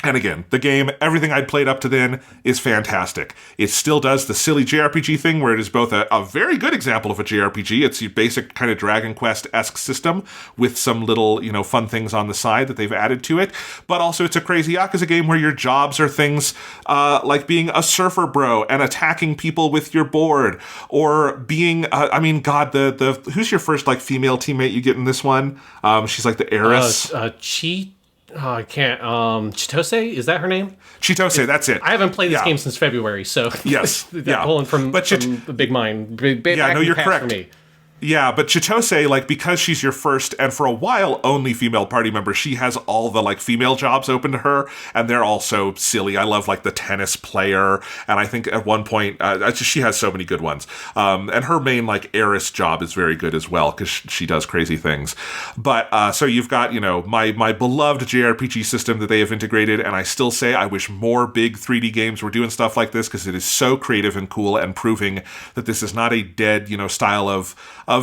And again, the game, everything I'd played up to then is fantastic. It still does the silly JRPG thing where it is both a very good example of a JRPG. It's your basic kind of Dragon Quest-esque system with some little, fun things on the side that they've added to it. But also it's a crazy Yakuza game where your jobs are things like being a surfer bro and attacking people with your board, or being, who's your first female teammate you get in this one? She's like the heiress. I can't. Chitose, is that her name? Chitose, that's it. I haven't played this game since February, so yes, pulling from the big mind. You're correct. For me. Yeah, but Chitose, because she's your first, and for a while, only female party member, she has all the, female jobs open to her, and they're all so silly. I love, the tennis player, and I think at one point, she has so many good ones. And her main, heiress job is very good as well, because she does crazy things. But, so you've got, my beloved JRPG system that they have integrated, and I still say I wish more big 3D games were doing stuff like this, because it is so creative and cool, and proving that this is not a dead, style of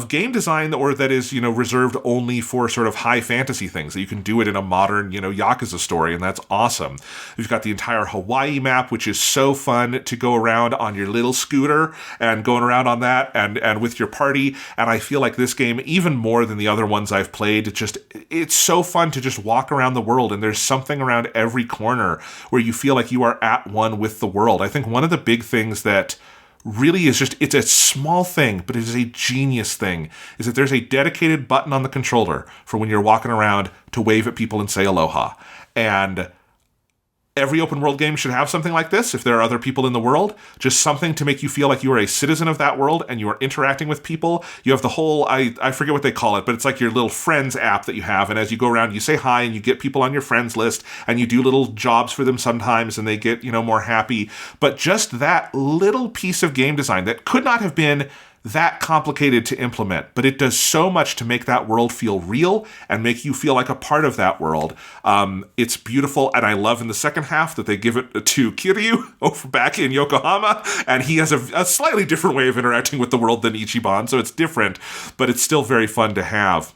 game design, or that is, reserved only for sort of high fantasy things, that you can do it in a modern, Yakuza story, and that's awesome. We've got the entire Hawaii map, which is so fun to go around on your little scooter and going around on that and with your party, and I feel like this game, even more than the other ones I've played, it's so fun to just walk around the world, and there's something around every corner where you feel like you are at one with the world. I think one of the big things that really is it's a small thing, but it is a genius thing, is that there's a dedicated button on the controller for when you're walking around to wave at people and say aloha. And every open world game should have something like this if there are other people in the world. Just something to make you feel like you are a citizen of that world and you are interacting with people. You have the whole, I forget what they call it, but it's like your little friends app that you have. And as you go around, you say hi and you get people on your friends list and you do little jobs for them sometimes and they get, more happy. But just that little piece of game design that could not have been that complicated to implement, but it does so much to make that world feel real and make you feel like a part of that world. It's beautiful, and I love in the second half that they give it to Kiryu over back in Yokohama, and he has a slightly different way of interacting with the world than Ichiban, so it's different, but it's still very fun to have.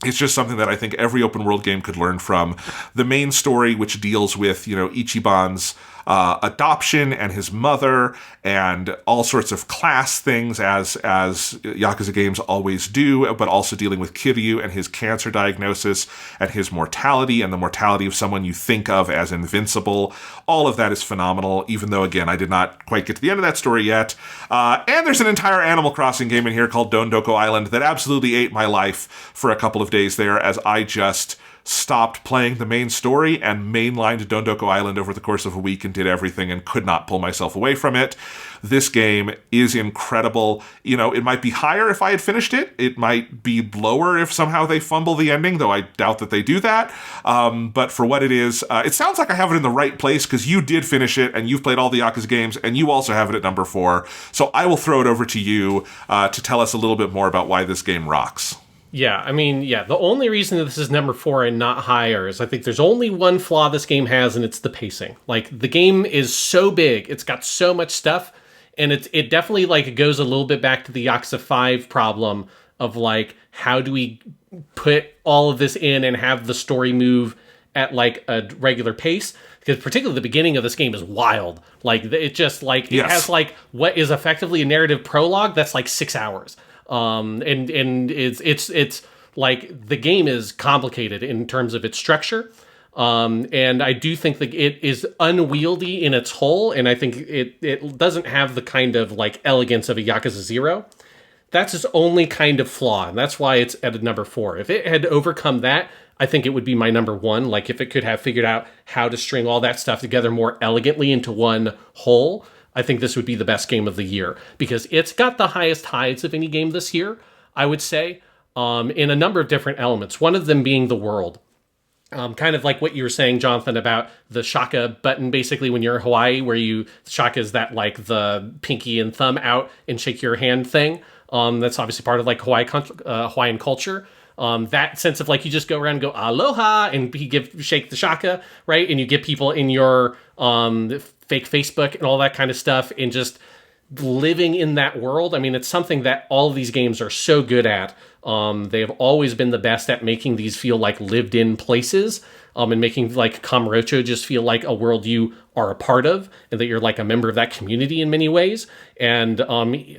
It's just something that I think every open world game could learn from. The main story, which deals with, Ichiban's adoption and his mother and all sorts of class things as Yakuza games always do, but also dealing with Kiryu and his cancer diagnosis and his mortality and the mortality of someone you think of as invincible. All of that is phenomenal, even though, again, I did not quite get to the end of that story yet. And there's an entire Animal Crossing game in here called Dondoko Island that absolutely ate my life for a couple of days there as I just stopped playing the main story and mainlined Dondoko Island over the course of a week and did everything and could not pull myself away from it. This game is incredible. It might be higher if I had finished it. It might be lower if somehow they fumble the ending, though I doubt that they do that. But for what it is, it sounds like I have it in the right place because you did finish it and you've played all the Yakuza games and you also have it at number 4. So I will throw it over to you to tell us a little bit more about why this game rocks. Yeah, the only reason that this is number 4 and not higher is I think there's only one flaw this game has, and it's the pacing. The game is so big, it's got so much stuff, And it definitely like goes a little bit back to the Yakuza 5 problem of like, how do we put all of this in and have the story move at like a regular pace? Because particularly the beginning of this game is wild. Like it just like it has like what is effectively a narrative prologue that's like 6 hours. And it's like the game is complicated in terms of its structure. And I do think that it is unwieldy in its whole, and I think it doesn't have the kind of like elegance of a Yakuza 0. That's its only kind of flaw, and that's why it's at a number 4. If it had overcome that, I think it would be my number 1. Like if it could have figured out how to string all that stuff together more elegantly into one whole, I think this would be the best game of the year, because it's got the highest highs of any game this year, I would say, in a number of different elements. One of them being the world. Kind of like what you were saying, Jonathan, about the shaka button, basically when you're in Hawaii, where shaka is that like the pinky and thumb out and shake your hand thing. That's obviously part of like Hawaiian culture. That sense of like you just go around and go aloha and shake the shaka, right? And you get people in your fake Facebook and all that kind of stuff, and just living in that world. I mean, it's something that all of these games are so good at. They have always been the best at making these feel like lived in places, and making like Kamurocho just feel like a world you are a part of, and that you're like a member of that community in many ways. And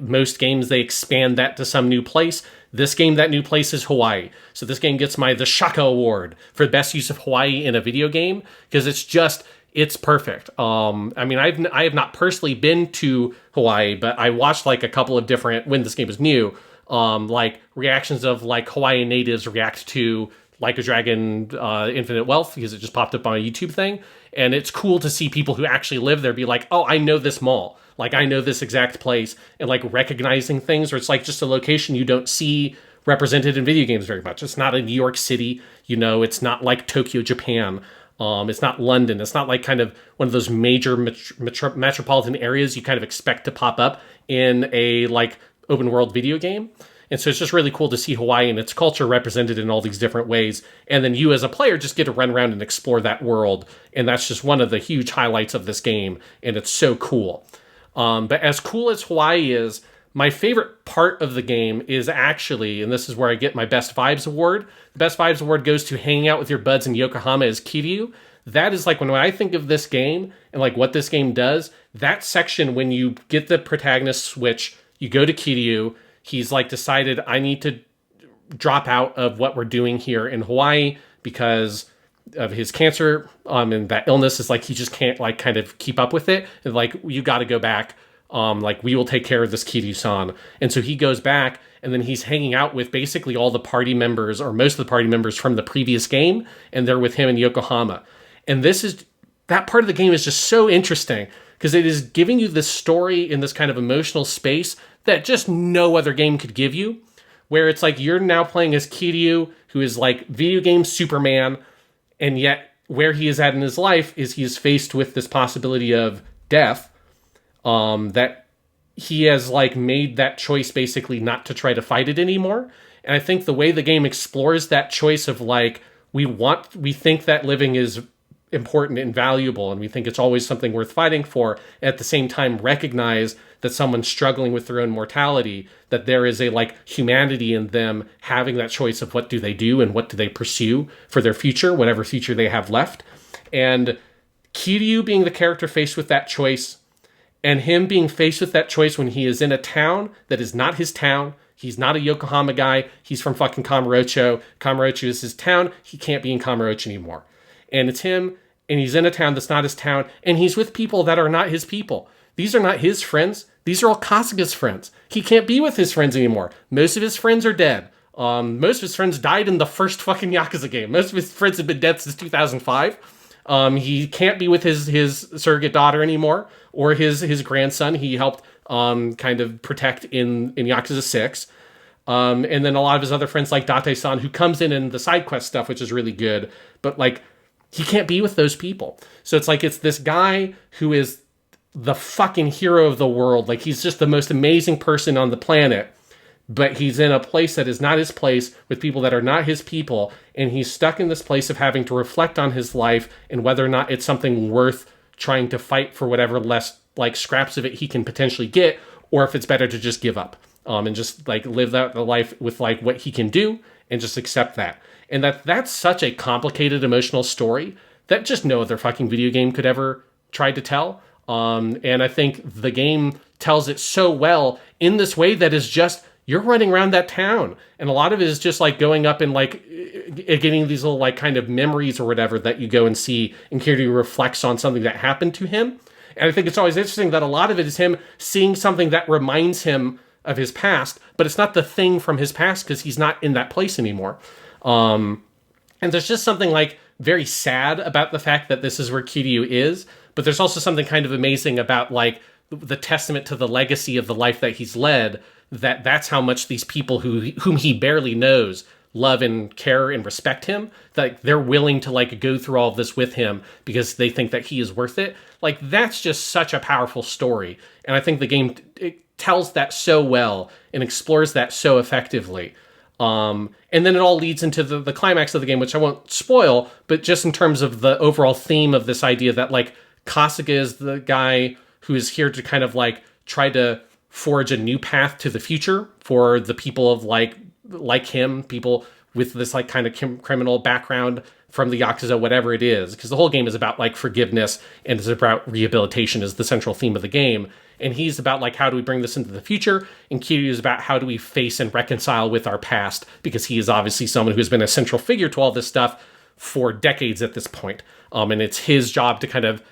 most games, they expand that to some new place. This game, that new place is Hawaii. So this game gets the Shaka Award for best use of Hawaii in a video game, because it's perfect. I mean, I have not personally been to Hawaii, but I watched like a couple of different, when this game was new, like reactions of like Hawaiian natives react to Like a Dragon Infinite Wealth, because it just popped up on a YouTube thing. And it's cool to see people who actually live there be like, oh, I know this mall. Like, I know this exact place, and like recognizing things, or it's like just a location you don't see represented in video games very much. It's not a New York City, it's not like Tokyo, Japan. It's not London. It's not like kind of one of those major metropolitan areas you kind of expect to pop up in a like open world video game. And so it's just really cool to see Hawaii and its culture represented in all these different ways. And then you as a player just get to run around and explore that world. And that's just one of the huge highlights of this game. And it's so cool. But as cool as Hawaii is, my favorite part of the game is actually, and this is where I get my Best Vibes Award. The Best Vibes Award goes to hanging out with your buds in Yokohama as Kiryu. That is like when I think of this game and like what this game does, that section when you get the protagonist switch, you go to Kiryu, he's like decided, I need to drop out of what we're doing here in Hawaii because of his cancer, and that illness is like he just can't like kind of keep up with it, and like you got to go back, like we will take care of this Kiryu-san. And so he goes back, and then he's hanging out with basically all the party members, or most of the party members from the previous game, and they're with him in Yokohama. And that part of the game is just so interesting because it is giving you this story in this kind of emotional space that just no other game could give you, where it's like you're now playing as Kiryu, who is like video game Superman, and yet where he is at in his life is he is faced with this possibility of death, that he has like made that choice basically not to try to fight it anymore. And I think the way the game explores that choice of like, we think that living is important and valuable, and we think it's always something worth fighting for, at the same time recognize that someone's struggling with their own mortality, that there is a like humanity in them having that choice of what do they do and what do they pursue for their future, whatever future they have left. And Kiryu being the character faced with that choice, and him being faced with that choice when he is in a town that is not his town. He's not a Yokohama guy. He's from fucking Kamurocho. Kamurocho is his town. He can't be in Kamurocho anymore. And it's him, and he's in a town that's not his town, and he's with people that are not his people. These are not his friends. These are all Kasuga's friends. He can't be with his friends anymore. Most of his friends are dead. Most of his friends died in the first fucking Yakuza game. Most of his friends have been dead since 2005. He can't be with his surrogate daughter anymore, or his grandson he helped kind of protect in Yakuza 6. And then a lot of his other friends like Date-san, who comes in the side quest stuff, which is really good, but like he can't be with those people. So it's like it's this guy who is the fucking hero of the world. Like he's just the most amazing person on the planet, but he's in a place that is not his place with people that are not his people, and he's stuck in this place of having to reflect on his life and whether or not it's something worth trying to fight for whatever less like scraps of it he can potentially get, or if it's better to just give up and just like live out the life with like what he can do and just accept that. And that's such a complicated emotional story that just no other fucking video game could ever try to tell. And I think the game tells it so well in this way that is just, you're running around that town. And a lot of it is just like going up and like getting these little like kind of memories or whatever that you go and see, and Kiryu reflects on something that happened to him. And I think it's always interesting that a lot of it is him seeing something that reminds him of his past, but it's not the thing from his past because he's not in that place anymore. And there's just something like very sad about the fact that this is where Kiryu is, but there's also something kind of amazing about like the testament to the legacy of the life that he's led, that's how much these people whom he barely knows love and care and respect him, that they're willing to like go through all of this with him because they think that he is worth it. Like, that's just such a powerful story. And I think the game it tells that so well and explores that so effectively. And then it all leads into the climax of the game, which I won't spoil, but just in terms of the overall theme of this idea that like Kasuga is the guy who is here to kind of like try to forge a new path to the future for the people of like him, people with this like kind of criminal background from the Yakuza, whatever it is, because the whole game is about like forgiveness and it's about rehabilitation is the central theme of the game. And he's about like, how do we bring this into the future? And Kiryu is about how do we face and reconcile with our past, because he is obviously someone who's been a central figure to all this stuff for decades at this point. And it's his job to kind of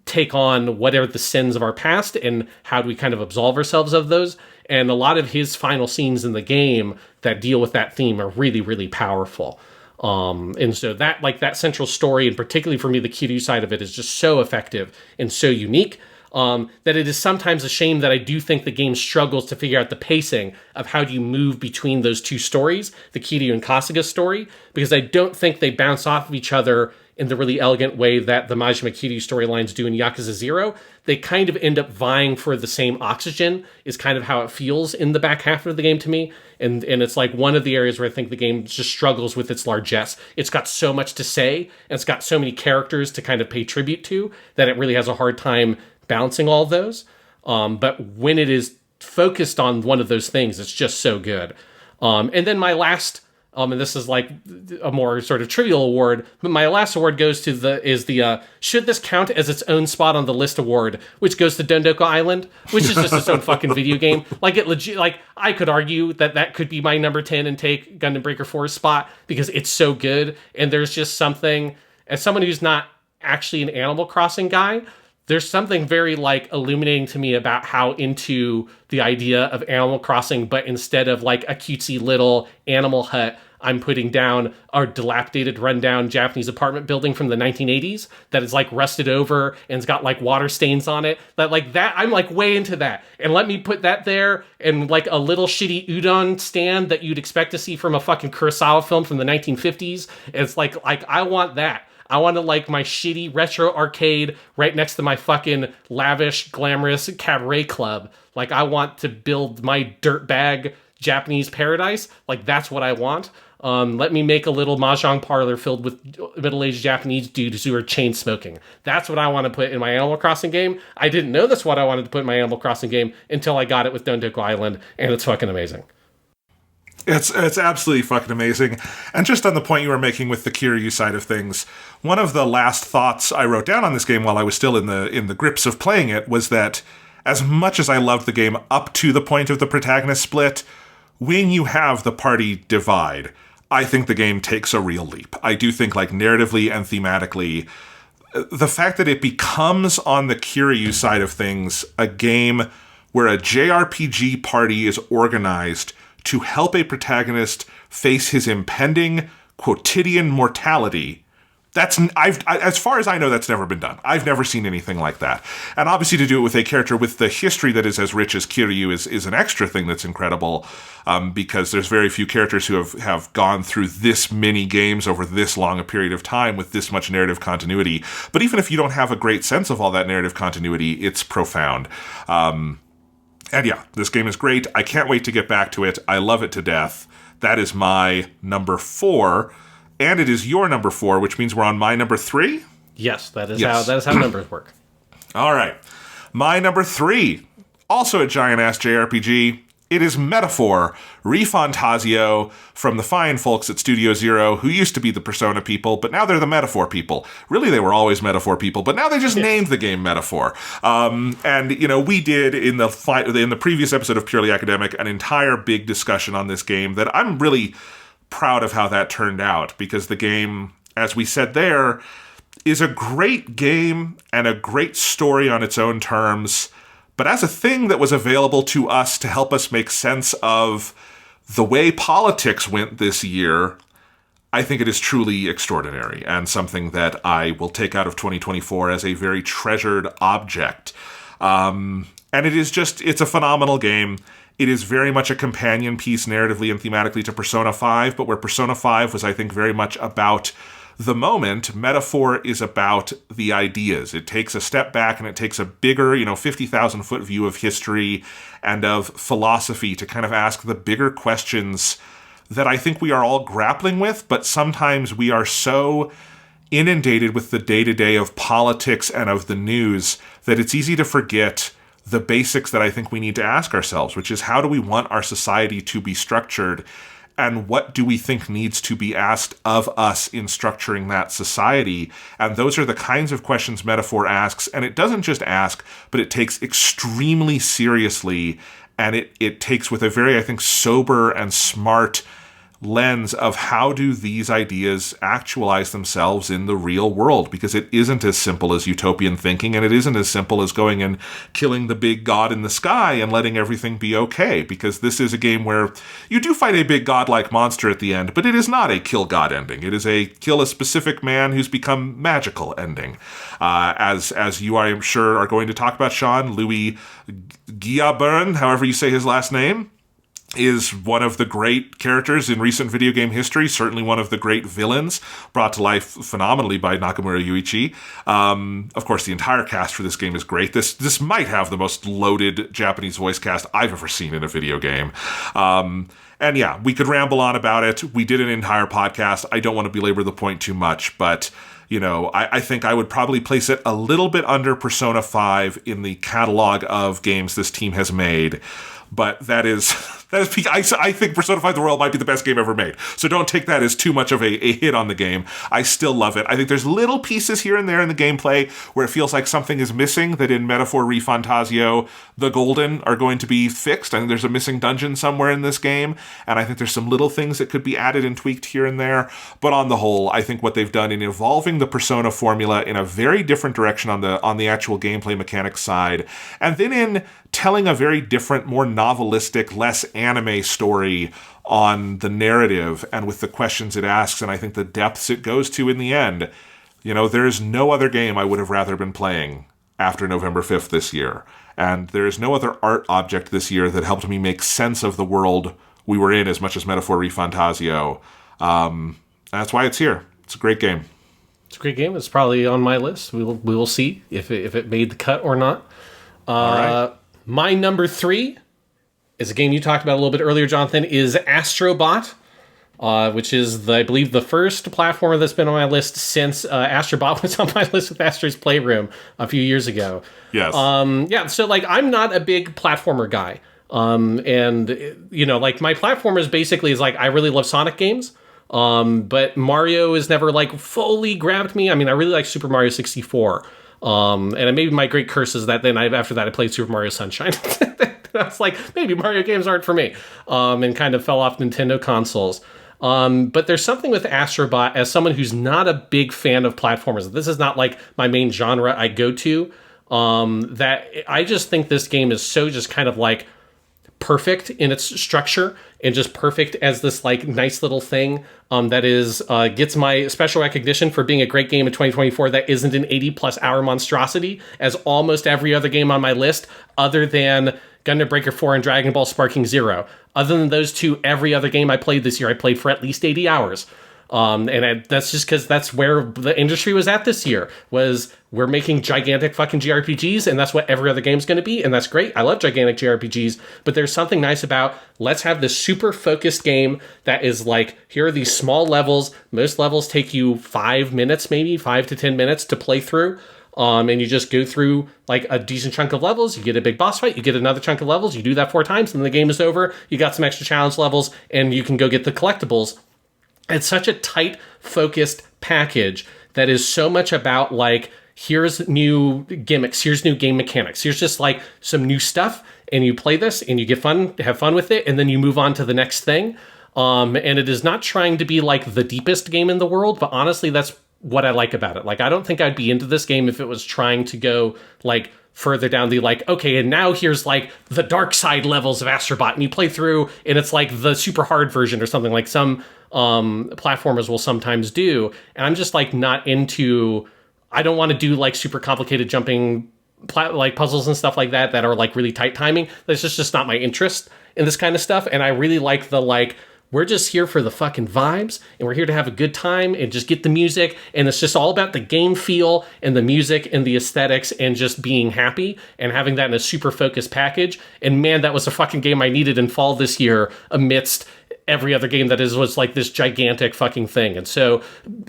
take on what are the sins of our past and how do we kind of absolve ourselves of those. And a lot of his final scenes in the game that deal with that theme are really, really powerful. And so that like that central story, and particularly for me, the Kiryu side of it is just so effective and so unique. That it is sometimes a shame that I do think the game struggles to figure out the pacing of how do you move between those two stories, the Kiryu and Kasuga story, because I don't think they bounce off of each other in the really elegant way that the Majima Kiryu storylines do in Yakuza 0. They kind of end up vying for the same oxygen, is kind of how it feels in the back half of the game to me. And it's like one of the areas where I think the game just struggles with its largesse. It's got so much to say, and it's got so many characters to kind of pay tribute to, that it really has a hard time balancing all of those. But when it is focused on one of those things, it's just so good. And then my last, and this is like a more sort of trivial award, but my last award goes to the should this count as its own spot on the list award, which goes to Dondoko Island, which is just its own fucking video game. Like it legit, like I could argue that could be my number 10 and take Gundam Breaker 4's spot because it's so good. And there's just something, as someone who's not actually an Animal Crossing guy, there's something very like illuminating to me about how into the idea of Animal Crossing, but instead of like a cutesy little animal hut, I'm putting down a dilapidated, rundown Japanese apartment building from the 1980s that is like rusted over and it's got like water stains on it. That I'm like way into that. And let me put that there, and like a little shitty udon stand that you'd expect to see from a fucking Kurosawa film from the 1950s. It's like I want that. I want to like my shitty retro arcade right next to my fucking lavish, glamorous cabaret club. Like I want to build my dirtbag Japanese paradise. Like that's what I want. Let me make a little mahjong parlor filled with middle-aged Japanese dudes who are chain smoking. That's what I want to put in my Animal Crossing game. I didn't know that's what I wanted to put in my Animal Crossing game until I got it with Dondoko Island, and it's fucking amazing. It's absolutely fucking amazing. And just on the point you were making with the Kiryu side of things, one of the last thoughts I wrote down on this game while I was still in the grips of playing it was that as much as I loved the game up to the point of the protagonist split, when you have the party divide, I think the game takes a real leap. I do think, like, narratively and thematically, the fact that it becomes, on the Kiryu side of things, a game where a JRPG party is organized to help a protagonist face his impending quotidian mortality. As far as I know, that's never been done. I've never seen anything like that. And obviously to do it with a character with the history that is as rich as Kiryu is an extra thing that's incredible, because there's very few characters who have gone through this many games over this long a period of time with this much narrative continuity. But even if you don't have a great sense of all that narrative continuity, it's profound. And yeah, this game is great. I can't wait to get back to it. I love it to death. That is my number 4. And it is your number 4, which means we're on my number 3? Yes, that is how numbers work. All right. My number 3, also a giant-ass JRPG. It is Metaphor ReFantazio from the fine folks at Studio Zero, who used to be the Persona people, but now they're the Metaphor people. Really, they were always Metaphor people, but now they just named the game Metaphor. And, you know, we did in the previous episode of Purely Academic an entire big discussion on this game that I'm really proud of how that turned out, because the game, as we said there, is a great game and a great story on its own terms. But as a thing that was available to us to help us make sense of the way politics went this year, I think it is truly extraordinary and something that I will take out of 2024 as a very treasured object. And it's a phenomenal game. It is very much a companion piece narratively and thematically to Persona 5, but where Persona 5 was, I think, very much about the moment, Metaphor is about the ideas. It takes a step back and it takes a bigger, 50,000-foot view of history and of philosophy to kind of ask the bigger questions that I think we are all grappling with, but sometimes we are so inundated with the day-to-day of politics and of the news that it's easy to forget the basics that I think we need to ask ourselves, which is how do we want our society to be structured? And what do we think needs to be asked of us in structuring that society? And those are the kinds of questions Metaphor asks. And it doesn't just ask, but it takes extremely seriously. And it takes with a very, I think, sober and smart lens of how do these ideas actualize themselves in the real world, because it isn't as simple as utopian thinking, and it isn't as simple as going and killing the big god in the sky and letting everything be okay, because this is a game where you do fight a big godlike monster at the end, but it is not a kill god ending. It is a kill a specific man who's become magical ending. As you, I am sure, are going to talk about, Sean, Louis Guillaume, however you say his last name, is one of the great characters in recent video game history, certainly one of the great villains, brought to life phenomenally by Nakamura Yuichi. Of course, the entire cast for this game is great. This might have the most loaded Japanese voice cast I've ever seen in a video game. And yeah, we could ramble on about it. We did an entire podcast. I don't want to belabor the point too much, but I think I would probably place it a little bit under Persona 5 in the catalog of games this team has made. But that is I think Persona 5 The Royal might be the best game ever made. So don't take that as too much of a hit on the game. I still love it. I think there's little pieces here and there in the gameplay where it feels like something is missing that in Metaphor ReFantazio, the Golden are going to be fixed. I think there's a missing dungeon somewhere in this game. And I think there's some little things that could be added and tweaked here and there. But on the whole, I think what they've done in evolving the Persona formula in a very different direction on the actual gameplay mechanics side, and then in telling a very different, more novelistic, less anime story on the narrative and with the questions it asks, and I think the depths it goes to in the end. There's no other game I would have rather been playing after November 5th this year. And there's no other art object this year that helped me make sense of the world we were in as much as Metaphor ReFantazio. That's why it's here. It's a great game. It's a great game. It's probably on my list. We will see if it made the cut or not. All right. My number 3 is a game you talked about a little bit earlier, Jonathan, is Astrobot, which is, I believe, the first platformer that's been on my list since Astrobot was on my list with Astro's Playroom a few years ago. Yes. So, I'm not a big platformer guy. And, my platformers basically is, I really love Sonic games. But Mario has never, fully grabbed me. I mean, I really like Super Mario 64. And maybe my great curse is that then after that I played Super Mario Sunshine. I was like, maybe Mario games aren't for me, and kind of fell off Nintendo consoles. But there's something with Astrobot, as someone who's not a big fan of platformers, this is not my main genre I go to, that I just think this game is so just kind of perfect in its structure and just perfect as this nice little thing that is gets my special recognition for being a great game in 2024 that isn't an 80+ hour monstrosity as almost every other game on my list other than Gundam Breaker 4 and Dragon Ball Sparking Zero. Other than those two, every other game I played this year I played for at least 80 hours. That's just because that's where the industry was at this year, was we're making gigantic fucking JRPGs, and that's what every other game's going to be, and that's great. I love gigantic JRPGs, but there's something nice about, let's have this super focused game that is here are these small levels. Most levels take you 5 minutes, maybe 5 to 10 minutes to play through. And you just go through like a decent chunk of levels, you get a big boss fight, you get another chunk of levels, you do that 4 times, and then the game is over, you got some extra challenge levels, and you can go get the collectibles. It's such a tight, focused package that is so much about like, here's new gimmicks, here's new game mechanics, here's just like some new stuff, and you play this, and you have fun with it, and then you move on to the next thing. And it is not trying to be like the deepest game in the world, but honestly, that's what I like about it. Like, I don't think I'd be into this game if it was trying to go like further down the like, okay, and now here's like the dark side levels of Astrobot, and you play through and it's like the super hard version or something like some platformers will sometimes do. And I'm just like not into, I don't want to do like super complicated jumping like puzzles and stuff like that are like really tight timing. That's just not my interest in this kind of stuff. And I really like the like, we're just here for the fucking vibes, and we're here to have a good time and just get the music. And it's just all about the game feel and the music and the aesthetics and just being happy and having that in a super focused package. And man, that was a fucking game I needed in fall this year amidst every other game that was like this gigantic fucking thing. And so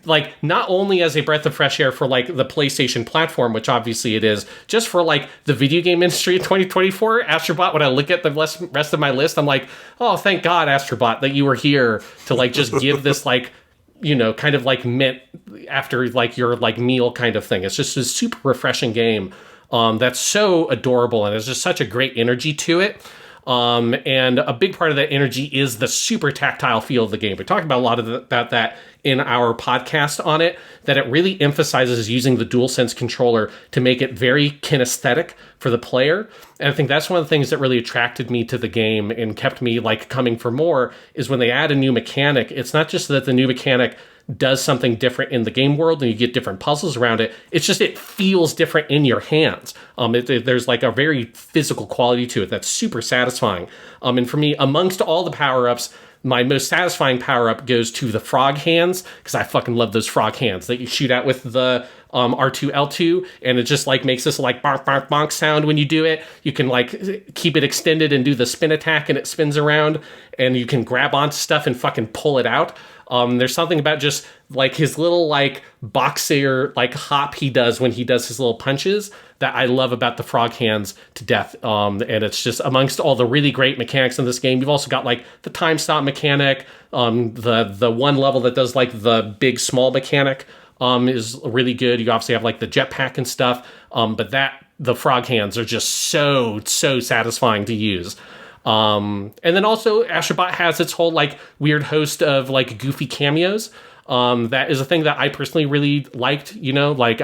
like, not only as a breath of fresh air for like the PlayStation platform, which obviously it is, just for like the video game industry in 2024, Astrobot, when I look at the rest of my list, I'm like, oh, thank God, Astrobot, that you were here to like just give this like, you know, kind of like mint after like your like meal kind of thing. It's just a super refreshing game that's so adorable, and there's just such a great energy to it. And a big part of that energy is the super tactile feel of the game. We're talking about a lot about that in our podcast on it, that it really emphasizes using the DualSense controller to make it very kinesthetic for the player. And I think that's one of the things that really attracted me to the game and kept me like coming for more, is when they add a new mechanic. It's not just that the new mechanic does something different in the game world and you get different puzzles around it. It's just, it feels different in your hands. There's like a very physical quality to it that's super satisfying. And for me, amongst all the power-ups, my most satisfying power-up goes to the frog hands, because I fucking love those frog hands that you shoot out with the R2-L2, and it just like makes this like bonk, bonk, bonk sound when you do it. You can like keep it extended and do the spin attack, and it spins around, and you can grab onto stuff and fucking pull it out. There's something about just like his little like boxer like hop he does when he does his little punches that I love about the frog hands to death. And it's just amongst all the really great mechanics in this game. You've also got like the time stop mechanic, the one level that does like the big small mechanic is really good. You obviously have like the jetpack and stuff, but the frog hands are just so satisfying to use. And then also Astrobot has its whole like weird host of like goofy cameos. That is a thing that I personally really liked, you know, like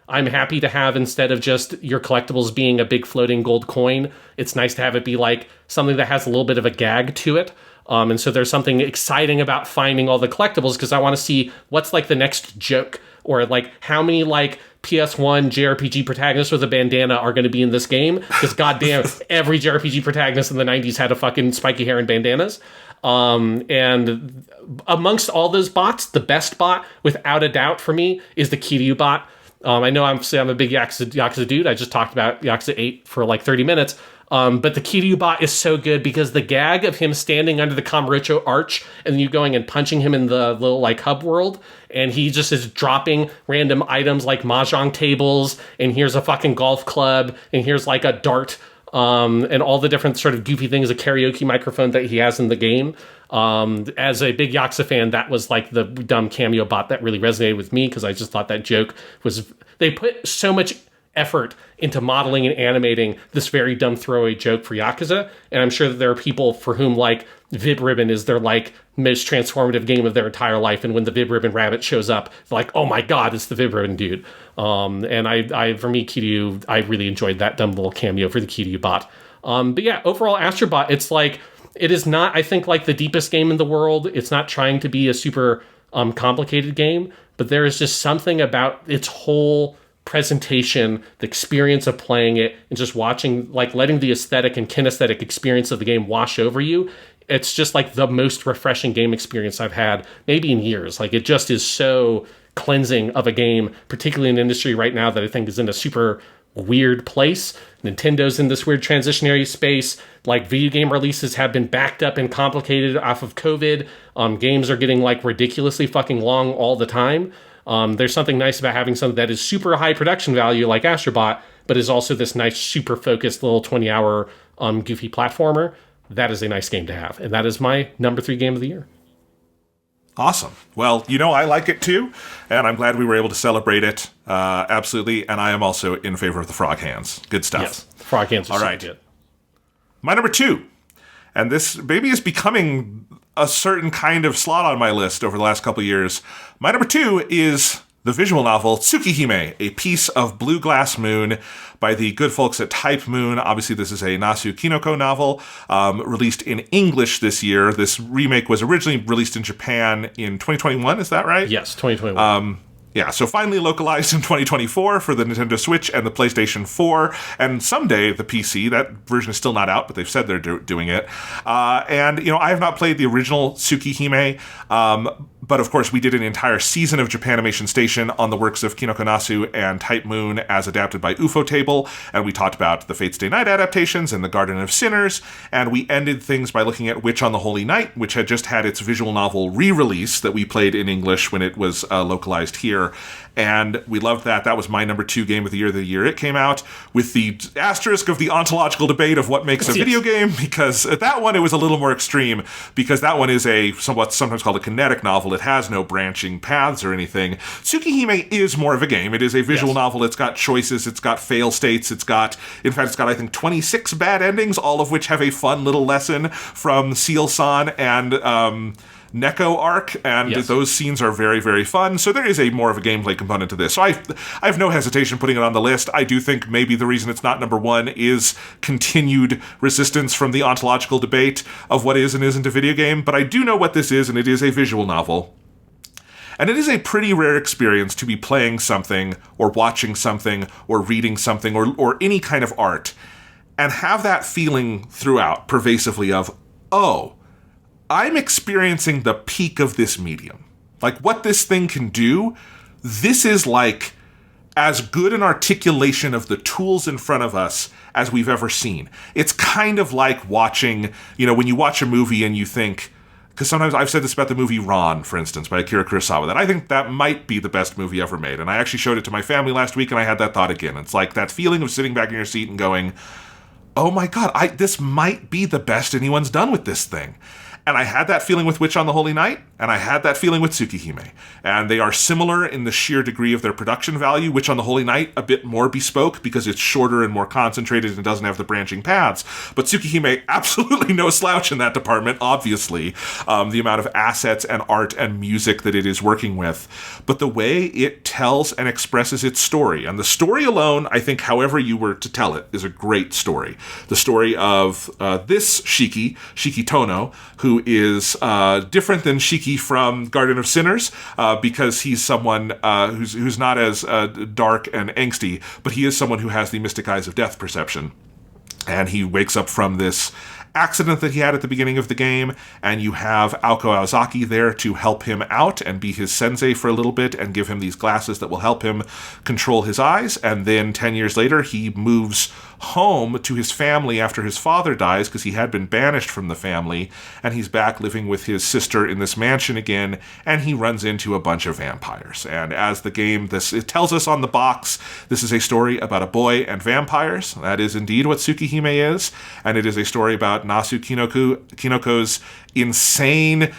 I'm happy to have, instead of just your collectibles being a big floating gold coin, it's nice to have it be like something that has a little bit of a gag to it. And so there's something exciting about finding all the collectibles, because I want to see what's like the next joke, or like how many like PS1 JRPG protagonists with a bandana are going to be in this game, because goddamn, every JRPG protagonist in the 90s had a fucking spiky hair and bandanas. And amongst all those bots, the best bot, without a doubt for me, is the Kiryu bot. I know I'm a big Yakuza dude. I just talked about Yakuza 8 for like 30 minutes. But the Kiryu bot is so good, because the gag of him standing under the Kamurocho arch and then you going and punching him in the little like hub world, and he just is dropping random items like mahjong tables, and here's a fucking golf club, and here's like a dart, and all the different sort of goofy things, a karaoke microphone that he has in the game. As a big Yakuza fan, that was like the dumb cameo bot that really resonated with me, because I just thought that joke was, they put so much effort into modeling and animating this very dumb throwaway joke for Yakuza. And I'm sure that there are people for whom like Vib Ribbon is their like most transformative game of their entire life. And when the Vib Ribbon rabbit shows up, they're like, oh my God, it's the Vib Ribbon dude. And I for me, Kiryu, I really enjoyed that dumb little cameo for the Kiryu bot. But yeah, overall Astrobot, it's like, it is not, I think, like the deepest game in the world. It's not trying to be a super complicated game, but there is just something about its whole presentation, the experience of playing it, and just watching, like letting the aesthetic and kinesthetic experience of the game wash over you. It's just like the most refreshing game experience I've had maybe in years. Like, it just is so cleansing of a game, particularly in an industry right now that I think is in a super weird place. Nintendo's in this weird transitionary space. Like, video game releases have been backed up and complicated off of COVID. Games are getting like ridiculously fucking long all the time. There's something nice about having something that is super high production value like Astrobot, but is also this nice, super focused little 20-hour goofy platformer. That is a nice game to have. And that is my number 3 game of the year. Awesome. Well, I like it too, and I'm glad we were able to celebrate it. Absolutely. And I am also in favor of the Frog Hands. Good stuff. Yes, Frog Hands are so good. My number 2, and this maybe is becoming a certain kind of slot on my list over the last couple of years. My number 2 is the visual novel Tsukihime, A Piece of Blue Glass Moon by the good folks at Type Moon. Obviously, this is a Nasu Kinoko novel released in English this year. This remake was originally released in Japan in 2021, is that right? Yes, 2021. Yeah, so finally localized in 2024 for the Nintendo Switch and the PlayStation 4, and someday the PC. That version is still not out, but they've said they're doing it. And I have not played the original Tsukihime, but of course we did an entire season of Japanimation Station on the works of Kinoko Nasu and Type Moon as adapted by Ufotable, and we talked about the Fate Stay Night adaptations and the Garden of Sinners, and we ended things by looking at Witch on the Holy Night, which had just had its visual novel re-release that we played in English when it was localized here. And we loved that. That was my number 2 game of the year it came out, with the asterisk of the ontological debate of what makes a video game, because at that one it was a little more extreme, because that one is a sometimes called a kinetic novel. It has no branching paths or anything. Tsukihime is more of a game. It is a visual novel. It's got choices. It's got fail states. It's got I think 26 bad endings, all of which have a fun little lesson from Seal-san and Neko arc, and those scenes are very, very fun. So there is a more of a gameplay component to this. So I have no hesitation putting it on the list. I do think maybe the reason it's not number 1 is continued resistance from the ontological debate of what is and isn't a video game. But I do know what this is, and it is a visual novel. And it is a pretty rare experience to be playing something, or watching something, or reading something, or any kind of art, and have that feeling throughout pervasively of, oh, I'm experiencing the peak of this medium. Like, what this thing can do, this is like as good an articulation of the tools in front of us as we've ever seen. It's kind of like watching, when you watch a movie and you think, because sometimes I've said this about the movie Ron, for instance, by Akira Kurosawa, that I think that might be the best movie ever made. And I actually showed it to my family last week, and I had that thought again. It's like that feeling of sitting back in your seat and going, oh my God, this might be the best anyone's done with this thing. And I had that feeling with Witch on the Holy Night, and I had that feeling with Tsukihime. And they are similar in the sheer degree of their production value. Witch on the Holy Night, a bit more bespoke because it's shorter and more concentrated and doesn't have the branching paths. But Tsukihime, absolutely no slouch in that department, obviously. The amount of assets and art and music that it is working with. But the way it tells and expresses its story. And the story alone, I think, however you were to tell it, is a great story. The story of this Shiki Tono, who is different than Shiki from Garden of Sinners, because he's someone who's not as dark and angsty, but he is someone who has the mystic eyes of death perception. And he wakes up from this accident that he had at the beginning of the game, and you have Aoko Aozaki there to help him out and be his sensei for a little bit and give him these glasses that will help him control his eyes. And then 10 years later, he moves home to his family after his father dies, because he had been banished from the family, and he's back living with his sister in this mansion again, and he runs into a bunch of vampires. And as the game, it tells us on the box, this is a story about a boy and vampires. That is indeed what Tsukihime is, and it is a story about Nasu Kinoko's insane,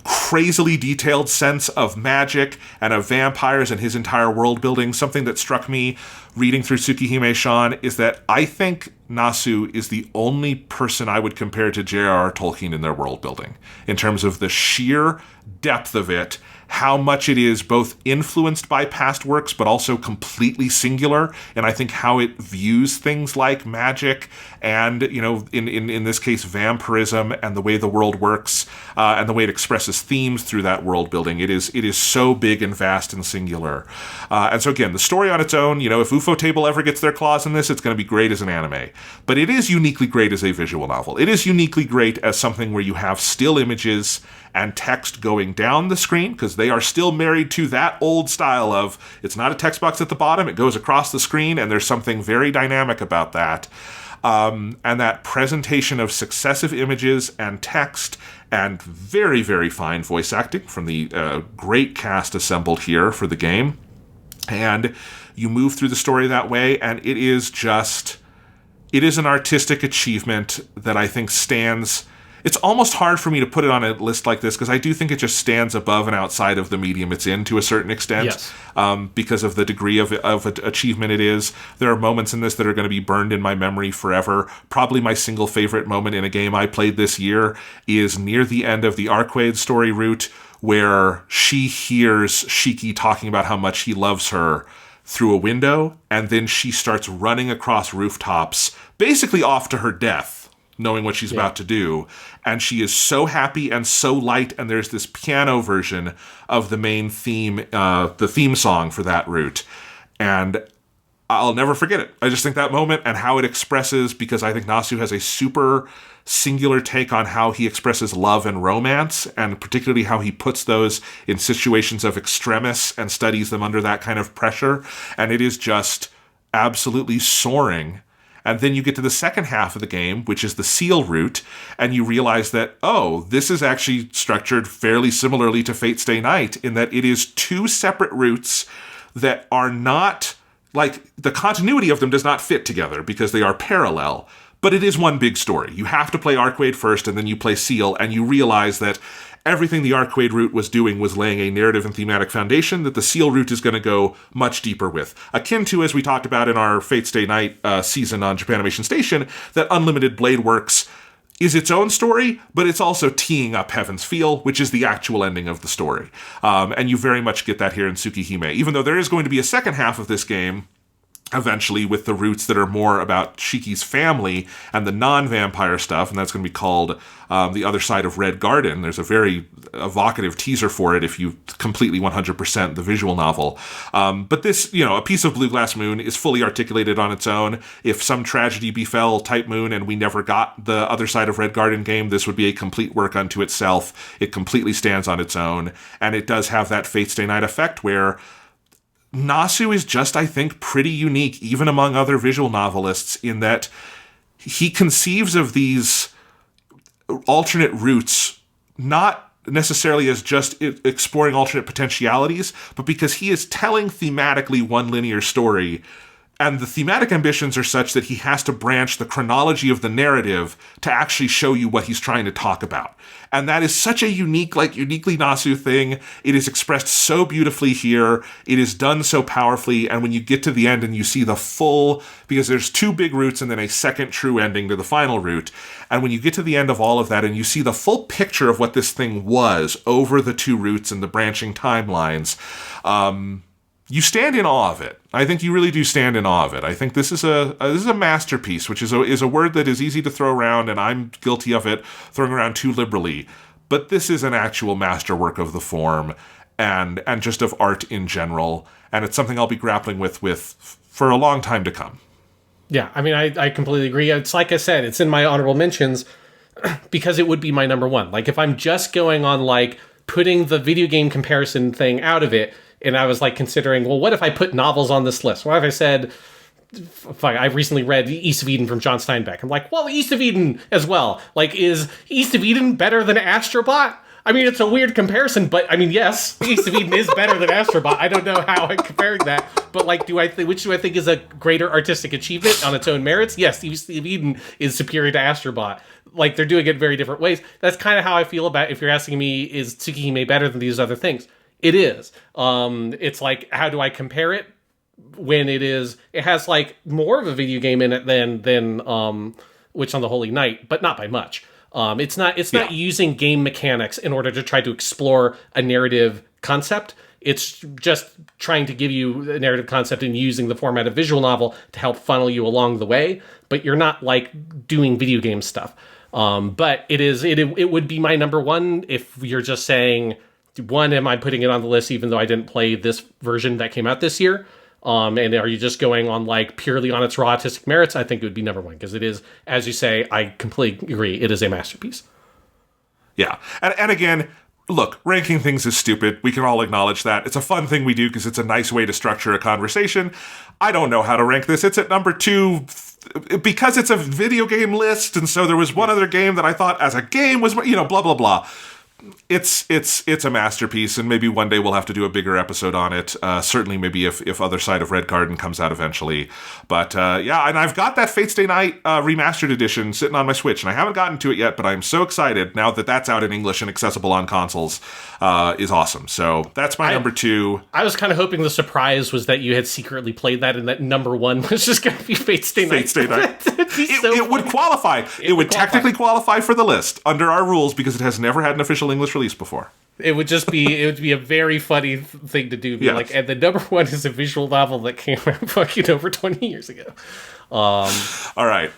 crazily detailed sense of magic and of vampires and his entire world building. Something that struck me reading through Tsukihime, Sean, is that I think Nasu is the only person I would compare to J.R.R. Tolkien in their world building, in terms of the sheer depth of it, how much it is both influenced by past works, but also completely singular, and I think how it views things like magic and, in this case, vampirism, and the way the world works, and the way it expresses themes through that world building. It is so big and vast and singular. And so again, the story on its own, if Ufotable ever gets their claws in this, it's going to be great as an anime. But it is uniquely great as a visual novel. It is uniquely great as something where you have still images and text going down the screen, because they are still married to that old style of, it's not a text box at the bottom, it goes across the screen, and there's something very dynamic about that. And that presentation of successive images and text and very, very fine voice acting from the great cast assembled here for the game. And you move through the story that way, and it is an artistic achievement that I think stands... It's almost hard for me to put it on a list like this, because I do think it just stands above and outside of the medium it's in to a certain extent, yes. Because of the degree of achievement it is. There are moments in this that are going to be burned in my memory forever. Probably my single favorite moment in a game I played this year is near the end of the Arquaid story route, where she hears Shiki talking about how much he loves her through a window, and then she starts running across rooftops, basically off to her death, knowing what she's about to do. And she is so happy and so light, and there's this piano version of the main theme, the theme song for that route. And I'll never forget it. I just think that moment and how it expresses, because I think Nasu has a super singular take on how he expresses love and romance, and particularly how he puts those in situations of extremis and studies them under that kind of pressure. And it is just absolutely soaring. And then you get to the second half of the game, which is the seal route, and you realize that, oh, this is actually structured fairly similarly to Fate Stay Night, in that it is two separate routes that are not... Like, the continuity of them does not fit together because they are parallel, but it is one big story. You have to play Arquaid first, and then you play Seal, and you realize that everything the Arquaid route was doing was laying a narrative and thematic foundation that the Seal route is going to go much deeper with. Akin to, as we talked about in our Fate Stay Night season on Japanimation Station, that Unlimited Blade Works is its own story, but it's also teeing up Heaven's Feel, which is the actual ending of the story. And you very much get that here in Tsukihime, even though there is going to be a second half of this game eventually with the roots that are more about Shiki's family and the non-vampire stuff, and that's going to be called The Other Side of Red Garden. There's a very evocative teaser for it if you completely 100% the visual novel. But this, A Piece of Blue Glass Moon is fully articulated on its own. If some tragedy befell Type Moon and we never got the Other Side of Red Garden game, this would be a complete work unto itself. It completely stands on its own, and it does have that Fate Stay Night effect where Nasu is just, I think, pretty unique, even among other visual novelists, in that he conceives of these alternate routes not necessarily as just exploring alternate potentialities, but because he is telling thematically one linear story, and the thematic ambitions are such that he has to branch the chronology of the narrative to actually show you what he's trying to talk about. And that is such a uniquely Nasu thing. It is expressed so beautifully here. It is done so powerfully. And when you get to the end and you see the full, because there's two big routes and then a second true ending to the final route. And when you get to the end of all of that and you see the full picture of what this thing was over the two routes and the branching timelines, you stand in awe of it. I think you really do stand in awe of it. I think this is a masterpiece, which is a word that is easy to throw around, and I'm guilty of it, throwing around too liberally. But this is an actual masterwork of the form and just of art in general, and it's something I'll be grappling with for a long time to come. Yeah, I mean, I completely agree. It's like I said, it's in my honorable mentions because it would be my number one. Like, if I'm just going on, like, putting the video game comparison thing out of it, and I was like considering, well, what if I put novels on this list? What if I said, I've recently read East of Eden from John Steinbeck. I'm like, well, East of Eden as well. Like, is East of Eden better than Astrobot? I mean, it's a weird comparison, but I mean, yes, East of Eden is better than Astrobot. I don't know how I'm comparing that, but like, which do I think is a greater artistic achievement on its own merits? Yes, East of Eden is superior to Astrobot. Like, they're doing it very different ways. That's kind of how I feel about, if you're asking me, is Tsukihime better than these other things? It is. It's like, how do I compare it when it has like more of a video game in it than Witch on the Holy Night, but not by much. It's not using game mechanics in order to try to explore a narrative concept. It's just trying to give you a narrative concept and using the format of visual novel to help funnel you along the way, but you're not like doing video game stuff. But it would be my number one if you're just saying, one, am I putting it on the list even though I didn't play this version that came out this year? And are you just going on like purely on its raw artistic merits? I think it would be number one because it is, as you say, I completely agree, it is a masterpiece. Yeah. And again, look, ranking things is stupid. We can all acknowledge that. It's a fun thing we do because it's a nice way to structure a conversation. I don't know how to rank this. It's at number 2 because it's a video game list, and so there was one other game that I thought as a game was, blah, blah, blah. It's a masterpiece, and maybe one day we'll have to do a bigger episode on it. Certainly, maybe if Other Side of Red Garden comes out eventually. But yeah, and I've got that Fate Stay Night remastered edition sitting on my Switch, and I haven't gotten to it yet, but I'm so excited now that that's out in English and accessible on consoles. Is awesome. So that's my number 2. I was kind of hoping the surprise was that you had secretly played that, and that number 1 was just going to be Fate Stay Night. Fate Stay Night. It would qualify. It would technically qualify for the list under our rules because it has never had an official English release before. It would be a very funny thing to do. Be like, and the number 1 is a visual novel that came out fucking over 20 years ago. All right.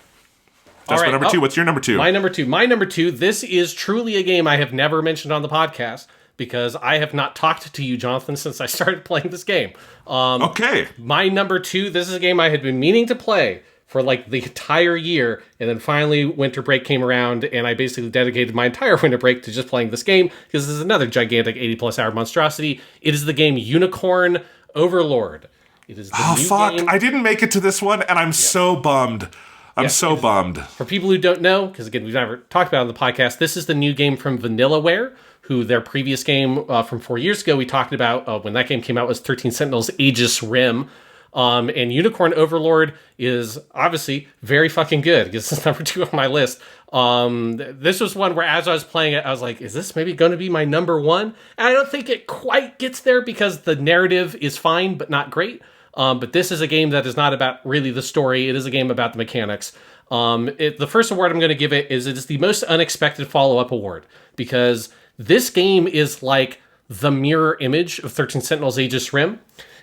That's my number 2. What's your number 2? My number 2. This is truly a game I have never mentioned on the podcast because I have not talked to you, Jonathan, since I started playing this game. Okay. My number 2, this is a game I had been meaning to play for like the entire year, and then finally winter break came around, and I basically dedicated my entire winter break to just playing this game, because this is another gigantic 80-plus hour monstrosity. It is the game Unicorn Overlord. It is the new game. I didn't make it to this one, and I'm so bummed. I'm so bummed. For people who don't know, because again, we've never talked about it on the podcast, this is the new game from Vanillaware, who their previous game from 4 years ago we talked about when that game came out was 13 Sentinels Aegis Rim. And Unicorn Overlord is obviously very fucking good because it's number 2 on my list. This was one where as I was playing it, I was like, is this maybe going to be my number 1? And I don't think it quite gets there because the narrative is fine, but not great. But this is a game that is not about really the story. It is a game about the mechanics. The first award I'm going to give it is the most unexpected follow-up award because this game is like the mirror image of 13 Sentinels Aegis Rim.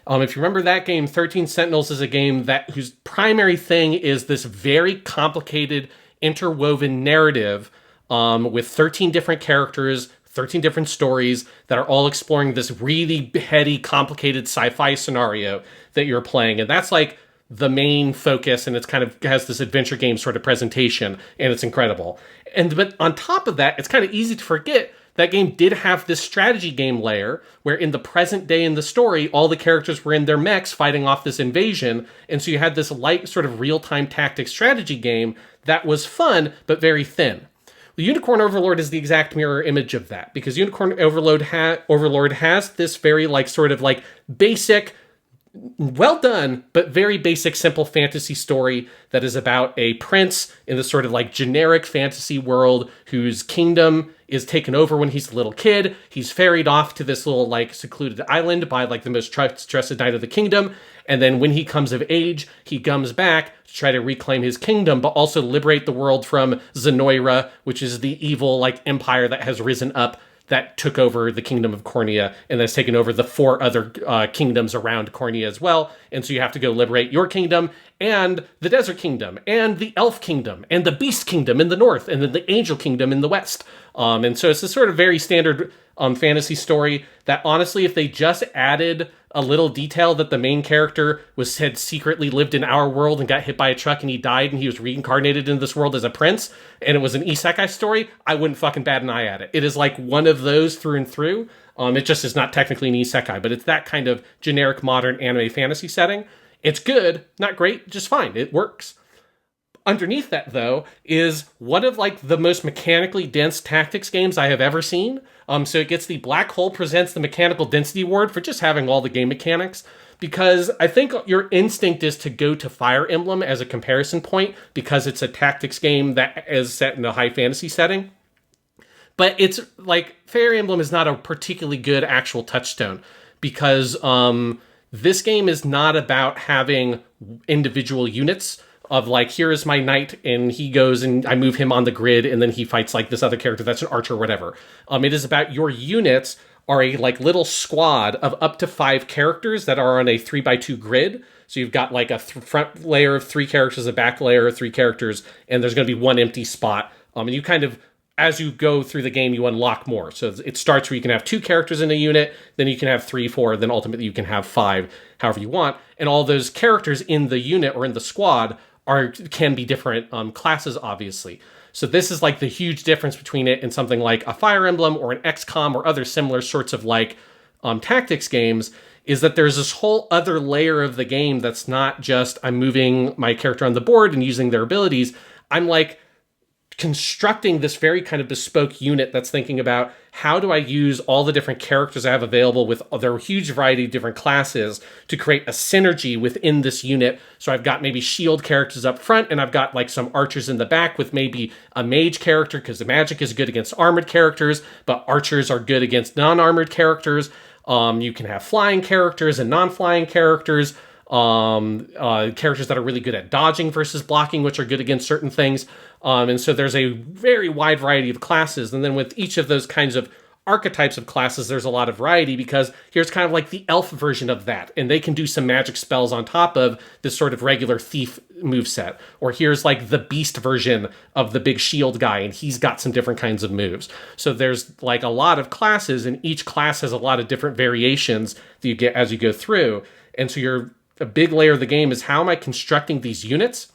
If you remember that game, 13 Sentinels is a game whose primary thing is this very complicated, interwoven narrative with 13 different characters, 13 different stories that are all exploring this really heady, complicated sci-fi scenario that you're playing. And that's like the main focus, and it's kind of has this adventure game sort of presentation, and it's incredible. But on top of that, it's kind of easy to forget that game did have this strategy game layer where in the present day in the story, all the characters were in their mechs fighting off this invasion. And so you had this light sort of real-time tactics strategy game that was fun, but very thin. The Unicorn Overlord is the exact mirror image of that because Unicorn Overlord has this very sort of basic, well done, but very basic, simple fantasy story that is about a prince in this sort of generic fantasy world whose kingdom is taken over when he's a little kid. He's ferried off to this little secluded island by the most trusted knight of the kingdom. And then when he comes of age, he comes back to try to reclaim his kingdom, but also liberate the world from Zenoira, which is the evil empire that has risen up that took over the kingdom of Cornea and that's taken over the 4 other kingdoms around Cornea as well. And so you have to go liberate your kingdom and the Desert Kingdom and the Elf Kingdom and the Beast Kingdom in the north and then the Angel Kingdom in the west. And so it's this sort of very standard fantasy story that honestly, if they just added a little detail that the main character had secretly lived in our world and got hit by a truck and he died and he was reincarnated in this world as a prince and it was an isekai story, I wouldn't fucking bat an eye at it. It is one of those through and through. It just is not technically an isekai, but it's that kind of generic modern anime fantasy setting. It's good, not great, just fine. It works. Underneath that, though, is one of the most mechanically dense tactics games I have ever seen. So it gets the Black Hole Presents the Mechanical Density Award for just having all the game mechanics. Because I think your instinct is to go to Fire Emblem as a comparison point because it's a tactics game that is set in a high fantasy setting. But it's Fire Emblem is not a particularly good actual touchstone because this game is not about having individual units of here is my knight and he goes and I move him on the grid and then he fights this other character that's an archer or whatever. It is about your units are a little squad of up to 5 characters that are on a 3x2 grid. So you've got a front layer of 3 characters, a back layer of 3 characters, and there's going to be 1 empty spot. And you kind of, as you go through the game, you unlock more. So it starts where you can have 2 characters in a unit, then you can have 3, 4, then ultimately you can have 5, however you want. And all those characters in the unit or in the squad can be different classes, obviously. So this is like the huge difference between it and something like a Fire Emblem or an XCOM or other similar sorts of like tactics games, is that there's this whole other layer of the game that's not just I'm moving my character on the board and using their abilities. I'm like constructing this very kind of bespoke unit that's thinking about how do I use all the different characters I have available with their huge variety of different classes to create a synergy within this unit. So I've got maybe shield characters up front, and I've got like some archers in the back with maybe a mage character, because the magic is good against armored characters, but archers are good against non-armored characters. You can have flying characters and non-flying characters. Characters that are really good at dodging versus blocking, which are good against certain things. And so there's a very wide variety of classes. And then with each of those kinds of archetypes of classes, there's a lot of variety, because here's kind of like the elf version of that. And they can do some magic spells on top of this sort of regular thief moveset. Or here's like the beast version of the big shield guy, and he's got some different kinds of moves. So there's like a lot of classes, and each class has a lot of different variations that you get as you go through. And so a big layer of the game is how am I constructing these units?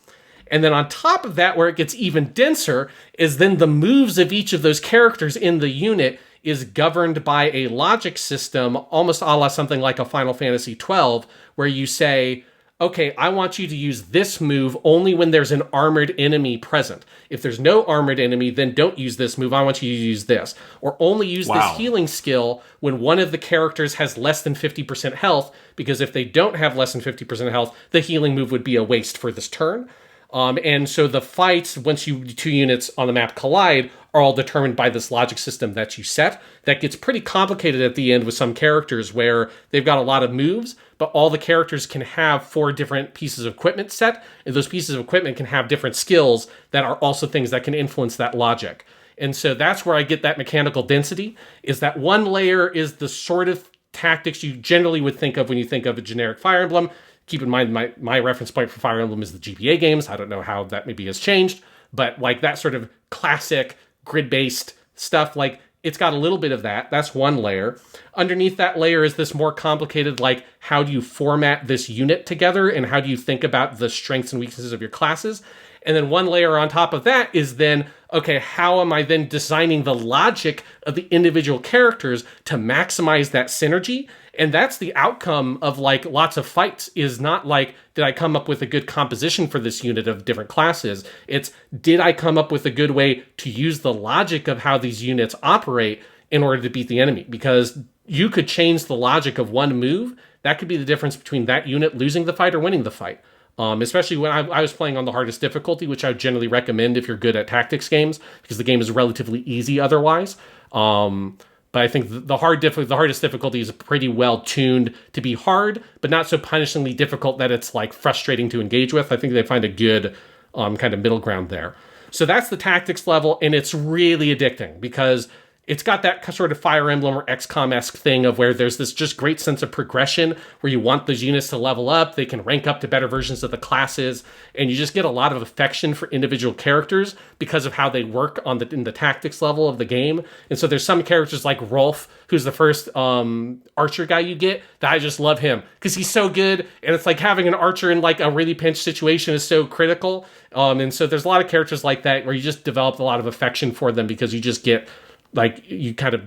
And then on top of that, where it gets even denser, is then the moves of each of those characters in the unit is governed by a logic system, almost a la something like a Final Fantasy XII, where you say, okay, I want you to use this move only when there's an armored enemy present. If there's no armored enemy, then don't use this move. I want you to use this. Or only use this healing skill when one of the characters has less than 50% health, because if they don't have less than 50% health, the healing move would be a waste for this turn. And so the fights, once two units on the map collide, are all determined by this logic system that you set. That gets pretty complicated at the end with some characters where they've got a lot of moves, but all the characters can have 4 different pieces of equipment set, and those pieces of equipment can have different skills that are also things that can influence that logic. And so that's where I get that mechanical density, is that one layer is the sort of tactics you generally would think of when you think of a generic Fire Emblem. Keep in mind, my reference point for Fire Emblem is the GBA games. I don't know how that maybe has changed, but like that sort of classic grid-based stuff, like it's got a little bit of that. That's one layer. Underneath that layer is this more complicated, like how do you format this unit together, and how do you think about the strengths and weaknesses of your classes? And then one layer on top of that is then, okay, how am I then designing the logic of the individual characters to maximize that synergy? And that's the outcome of like lots of fights, is not like, did I come up with a good composition for this unit of different classes? It's, did I come up with a good way to use the logic of how these units operate in order to beat the enemy? Because you could change the logic of one move. That could be the difference between that unit losing the fight or winning the fight. Especially when I was playing on the hardest difficulty, which I would generally recommend if you're good at tactics games, because the game is relatively easy otherwise. But I think the hardest difficulty is pretty well tuned to be hard, but not so punishingly difficult that it's like frustrating to engage with. I think they find a good kind of middle ground there. So that's the tactics level, and it's really addicting because it's got that sort of Fire Emblem or XCOM-esque thing of where there's this just great sense of progression where you want those units to level up, they can rank up to better versions of the classes, and you just get a lot of affection for individual characters because of how they work in the tactics level of the game. And so there's some characters like Rolf, who's the first archer guy you get, that I just love him because he's so good, and it's like having an archer in like a really pinched situation is so critical. And so there's a lot of characters like that where you just develop a lot of affection for them because you just get like, you kind of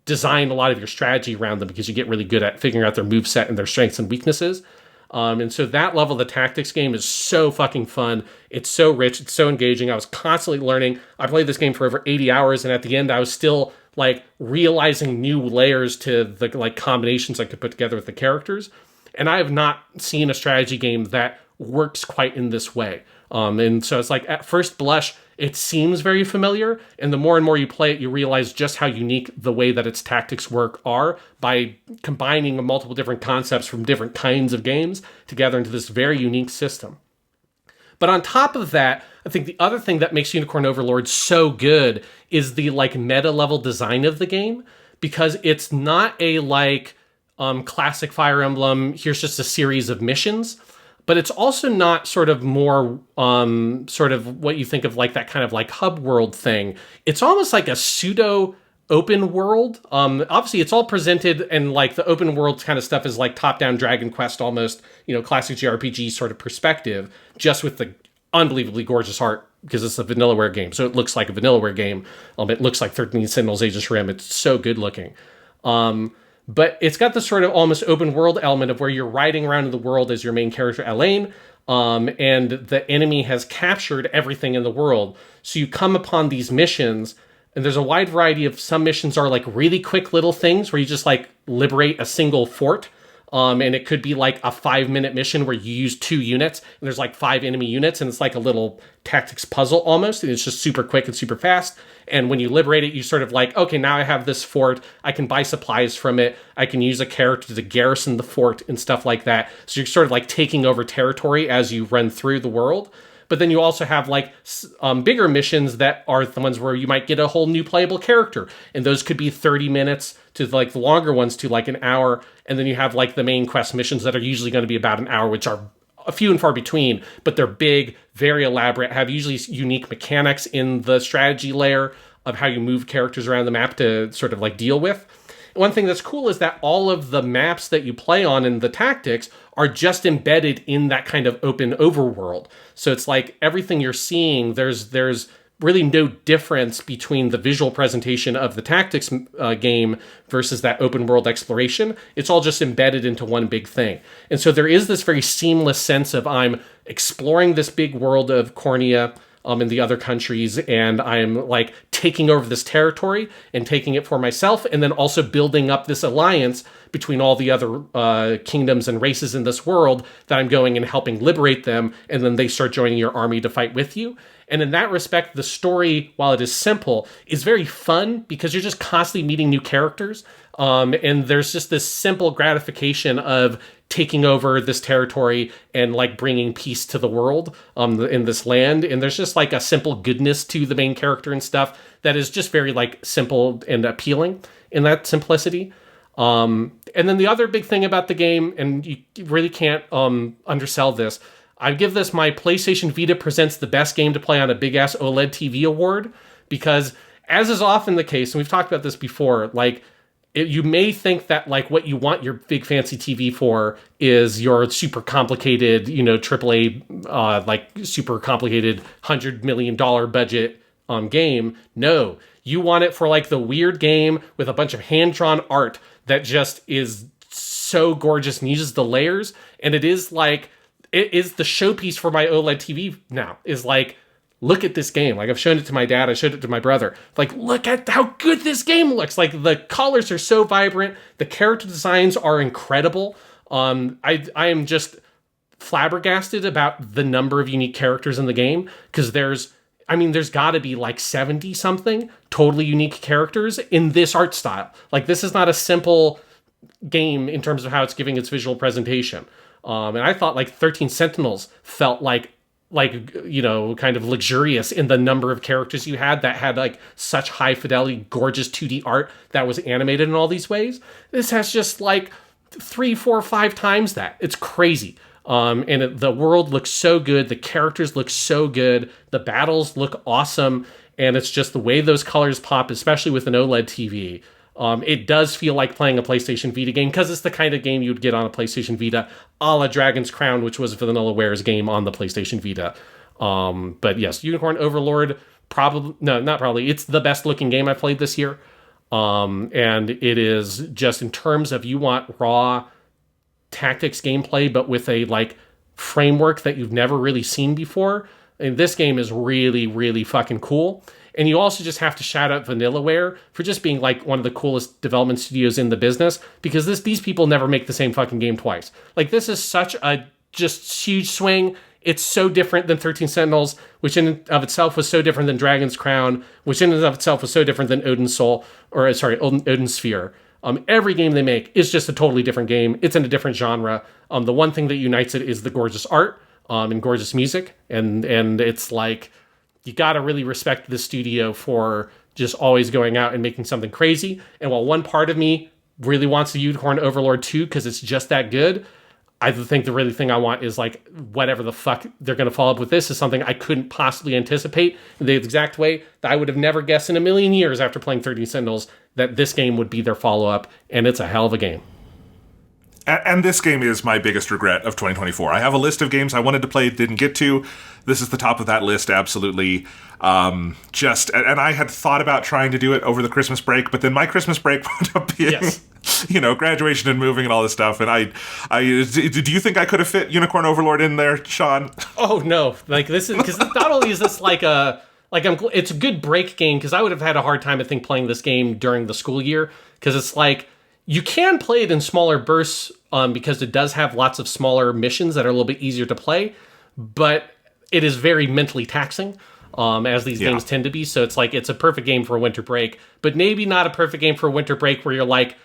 design a lot of your strategy around them because you get really good at figuring out their moveset and their strengths and weaknesses. And so that level of the tactics game is so fucking fun. It's so rich. It's so engaging. I was constantly learning. I played this game for over 80 hours, and at the end I was still like realizing new layers to the like combinations I could put together with the characters. And I have not seen a strategy game that works quite in this way. And so it's like at first blush, it seems very familiar, and the more and more you play it, you realize just how unique the way that its tactics work are by combining multiple different concepts from different kinds of games together into this very unique system. But on top of that, I think the other thing that makes Unicorn Overlord so good is the like meta level design of the game, because it's not a like classic Fire Emblem, here's just a series of missions. But it's also not sort of more sort of what you think of like that kind of like hub world thing. It's almost like a pseudo open world. Obviously, it's all presented and like the open world kind of stuff is like top-down Dragon Quest almost, classic JRPG sort of perspective, just with the unbelievably gorgeous art because it's a Vanillaware game. So it looks like a Vanillaware game. It looks like 13 Sentinels Aegis Rim. It's so good looking. But it's got this sort of almost open world element of where you're riding around in the world as your main character, Elaine, and the enemy has captured everything in the world. So you come upon these missions, and there's a wide variety of, some missions are like really quick little things where you just like liberate a single fort. And it could be like a 5-minute mission where you use 2 units and there's like 5 enemy units and it's like a little tactics puzzle almost. And it's just super quick and super fast. And when you liberate it, you sort of like, okay, now I have this fort. I can buy supplies from it. I can use a character to garrison the fort and stuff like that. So you're sort of like taking over territory as you run through the world. But then you also have like bigger missions that are the ones where you might get a whole new playable character. And those could be 30 minutes to like the longer ones to like an hour. And then you have like the main quest missions that are usually going to be about an hour, which are a few and far between, but they're big, very elaborate, have usually unique mechanics in the strategy layer of how you move characters around the map to sort of like deal with. One thing that's cool is that all of the maps that you play on in the tactics are just embedded in that kind of open overworld. So it's like everything you're seeing, there's really no difference between the visual presentation of the tactics game versus that open world exploration. It's all just embedded into one big thing. And so there is this very seamless sense of I'm exploring this big world of Cornea in the other countries, and I'm like taking over this territory and taking it for myself, and then also building up this alliance between all the other kingdoms and races in this world that I'm going and helping liberate them, and then they start joining your army to fight with you. And in that respect, the story, while it is simple, is very fun because you're just constantly meeting new characters. And there's just this simple gratification of taking over this territory and like bringing peace to the world in this land. And there's just like a simple goodness to the main character and stuff that is just very like simple and appealing in that simplicity. And then the other big thing about the game, and you really can't undersell this, I give this my PlayStation Vita presents the best game to play on a big-ass OLED TV award, because as is often the case, and we've talked about this before, like, you may think that like what you want your big fancy TV for is your super complicated, AAA, like super complicated $100 million budget game. No, you want it for like the weird game with a bunch of hand-drawn art that just is so gorgeous and uses the layers. And it is like, it is the showpiece for my OLED TV now, is like, look at this game. Like, I've shown it to my dad. I showed it to my brother. Like, look at how good this game looks. Like, the colors are so vibrant. The character designs are incredible. I am just flabbergasted about the number of unique characters in the game, because there's got to be like 70 something totally unique characters in this art style. Like, this is not a simple game in terms of how it's giving its visual presentation. And I thought like 13 Sentinels felt like kind of luxurious in the number of characters you had that had like such high fidelity, gorgeous 2D art that was animated in all these ways. This has just like 3, 4, 5 times that. It's crazy. The world looks so good. The characters look so good. The battles look awesome. And it's just the way those colors pop, especially with an OLED TV. It does feel like playing a PlayStation Vita game, because it's the kind of game you'd get on a PlayStation Vita, a la Dragon's Crown, which was Vanillaware's game on the PlayStation Vita. But yes, Unicorn Overlord, it's the best looking game I've played this year. And it is just, in terms of you want raw tactics gameplay, but with a like framework that you've never really seen before. And this game is really, really fucking cool. And you also just have to shout out Vanillaware for just being like one of the coolest development studios in the business, because these people never make the same fucking game twice. Like, this is such a just huge swing. It's so different than 13 Sentinels, which in and of itself was so different than Dragon's Crown, which in and of itself was so different than Odin's Sphere. Every game they make is just a totally different game. It's in a different genre. The one thing that unites it is the gorgeous art and gorgeous music. And it's like, you got to really respect the studio for just always going out and making something crazy. And while one part of me really wants the Unicorn Overlord 2 because it's just that good, I think the really thing I want is like whatever the fuck they're going to follow up with this is something I couldn't possibly anticipate in the exact way that I would have never guessed in a million years after playing 13 Sentinels that this game would be their follow-up, and it's a hell of a game. And this game is my biggest regret of 2024. I have a list of games I wanted to play, didn't get to. This is the top of that list, absolutely. And I had thought about trying to do it over the Christmas break, but then my Christmas break wound up being, graduation and moving and all this stuff. And do you think I could have fit Unicorn Overlord in there, Sean? Oh no! Like this is because not only is this it's a good break game because I would have had a hard time, I think, playing this game during the school year because it's like you can play it in smaller bursts because it does have lots of smaller missions that are a little bit easier to play, but it is very mentally taxing. As these games tend to be. So it's like, it's a perfect game for a winter break, but maybe not a perfect game for a winter break where you're like,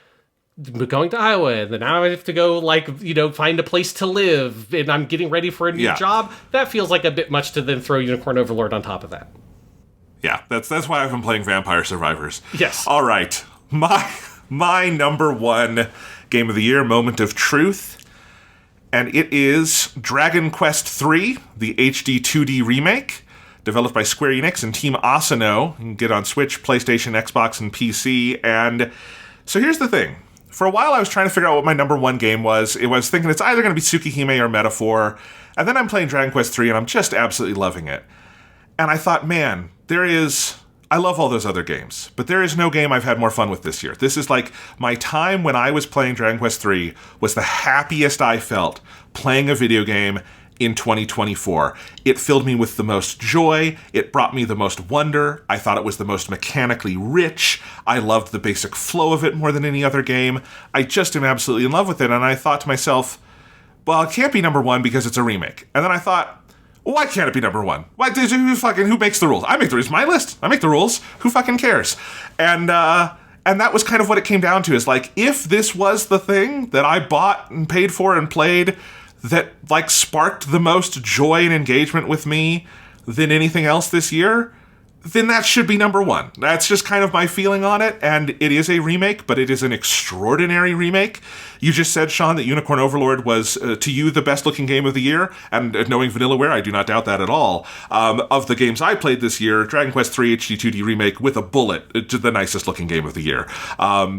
going to Iowa, and then now I have to go, find a place to live, and I'm getting ready for a new job. That feels like a bit much to then throw Unicorn Overlord on top of that. Yeah, that's why I've been playing Vampire Survivors. Yes. All right. My number one game of the year, Moment of Truth, and it is Dragon Quest III, the HD 2D remake, developed by Square Enix and Team Asano. You can get on Switch, PlayStation, Xbox, and PC. And so here's the thing. For a while, I was trying to figure out what my number one game was. It was thinking it's either going to be Tsukihime or Metaphor. And then I'm playing Dragon Quest III, and I'm just absolutely loving it. And I thought, man, I love all those other games, but there is no game I've had more fun with this year. This is like my time when I was playing Dragon Quest III was the happiest I felt playing a video game in 2024. It filled me with the most joy. It brought me the most wonder. I thought it was the most mechanically rich. I loved the basic flow of it more than any other game. I just am absolutely in love with it. And I thought to myself, well, it can't be number one because it's a remake. And then I thought, why can't it be number one? Who makes the rules? I make the rules. My list. I make the rules. Who fucking cares? And that was kind of what it came down to, is like, if this was the thing that I bought and paid for and played that sparked the most joy and engagement with me than anything else this year, then that should be number one. That's just kind of my feeling on it, and it is a remake, but it is an extraordinary remake. You just said, Sean, that Unicorn Overlord was, to you, the best-looking game of the year, and knowing Vanillaware, I do not doubt that at all. Of the games I played this year, Dragon Quest III HD 2D Remake, with a bullet, to the nicest-looking game of the year.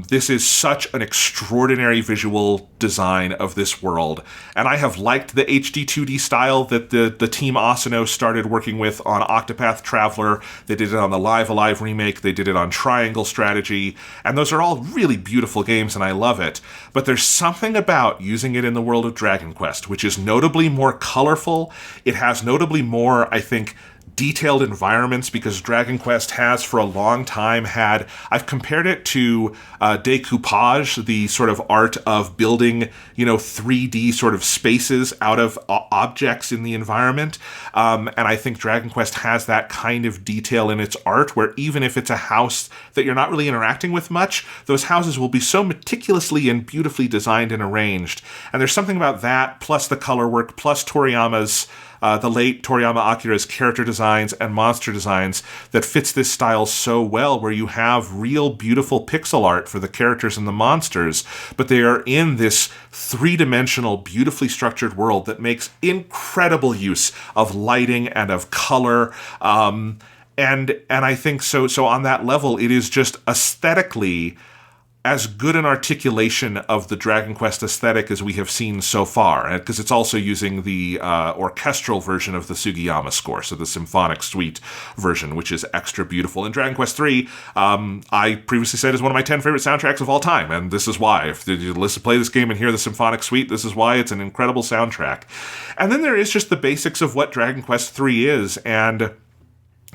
This is such an extraordinary visual design of this world, and I have liked the HD 2D style that the Team Asano started working with on Octopath Traveler. They did it on the Live Alive remake. They did it on Triangle Strategy. And those are all really beautiful games, and I love it. But there's something about using it in the world of Dragon Quest, which is notably more colorful. It has notably more, I think, detailed environments, because Dragon Quest has for a long time had, I've compared it to decoupage, the sort of art of building, 3D sort of spaces out of objects in the environment. And I think Dragon Quest has that kind of detail in its art, where even if it's a house that you're not really interacting with much, those houses will be so meticulously and beautifully designed and arranged. And there's something about that, plus the color work, plus Toriyama's the late Toriyama Akira's character designs and monster designs that fits this style so well, where you have real beautiful pixel art for the characters and the monsters, but they are in this three-dimensional, beautifully structured world that makes incredible use of lighting and of color. And I think so on that level, it is just aesthetically as good an articulation of the Dragon Quest aesthetic as we have seen so far, because it's also using the orchestral version of the Sugiyama score, so the symphonic suite version, which is extra beautiful. And Dragon Quest III, I previously said, is one of my 10 favorite soundtracks of all time, and this is why. If you play this game and hear the symphonic suite, this is why it's an incredible soundtrack. And then there is just the basics of what Dragon Quest III is, and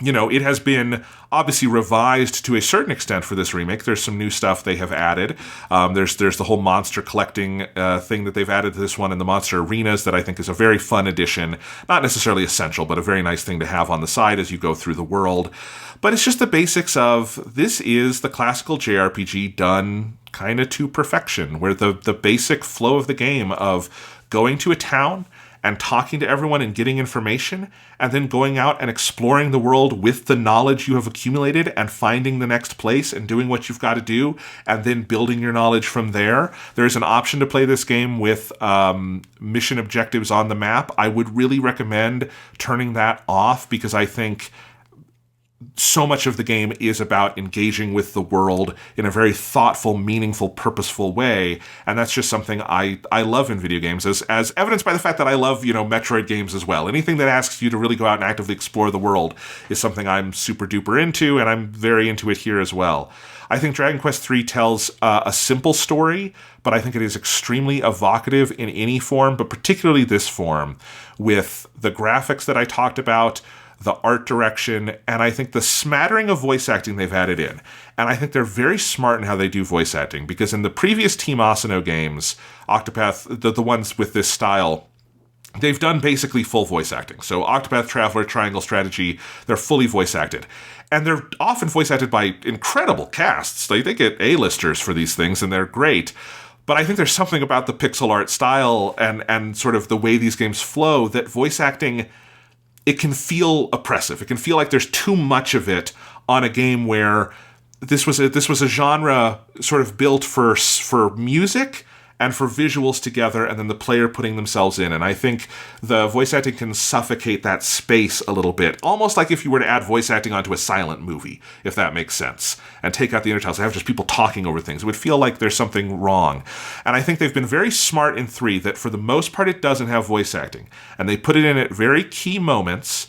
it has been obviously revised to a certain extent for this remake. There's some new stuff they have added. There's the whole monster collecting thing that they've added to this one, and the monster arenas that I think is a very fun addition. Not necessarily essential, but a very nice thing to have on the side as you go through the world. But it's just the basics of, this is the classical JRPG done kind of to perfection, where the basic flow of the game of going to a town and talking to everyone and getting information, and then going out and exploring the world with the knowledge you have accumulated and finding the next place and doing what you've got to do, and then building your knowledge from there. There's an option to play this game with mission objectives on the map. I would really recommend turning that off, because I think so much of the game is about engaging with the world in a very thoughtful, meaningful, purposeful way. And that's just something I love in video games, as evidenced by the fact that I love, Metroid games as well. Anything that asks you to really go out and actively explore the world is something I'm super duper into, and I'm very into it here as well. I think Dragon Quest III tells a simple story, but I think it is extremely evocative in any form, but particularly this form, with the graphics that I talked about, the art direction, and I think the smattering of voice acting they've added in. And I think they're very smart in how they do voice acting, because in the previous Team Asano games, Octopath, the ones with this style, they've done basically full voice acting. So Octopath Traveler, Triangle Strategy, they're fully voice acted. And they're often voice acted by incredible casts. They get A-listers for these things, and they're great. But I think there's something about the pixel art style and sort of the way these games flow that voice acting, it can feel oppressive. It can feel like there's too much of it on a game where this was a genre sort of built for music and for visuals together, and then the player putting themselves in. And I think the voice acting can suffocate that space a little bit, almost like if you were to add voice acting onto a silent movie, if that makes sense, and take out the intertitles and have just people talking over things. It would feel like there's something wrong. And I think they've been very smart in 3 that for the most part it doesn't have voice acting, and they put it in at very key moments,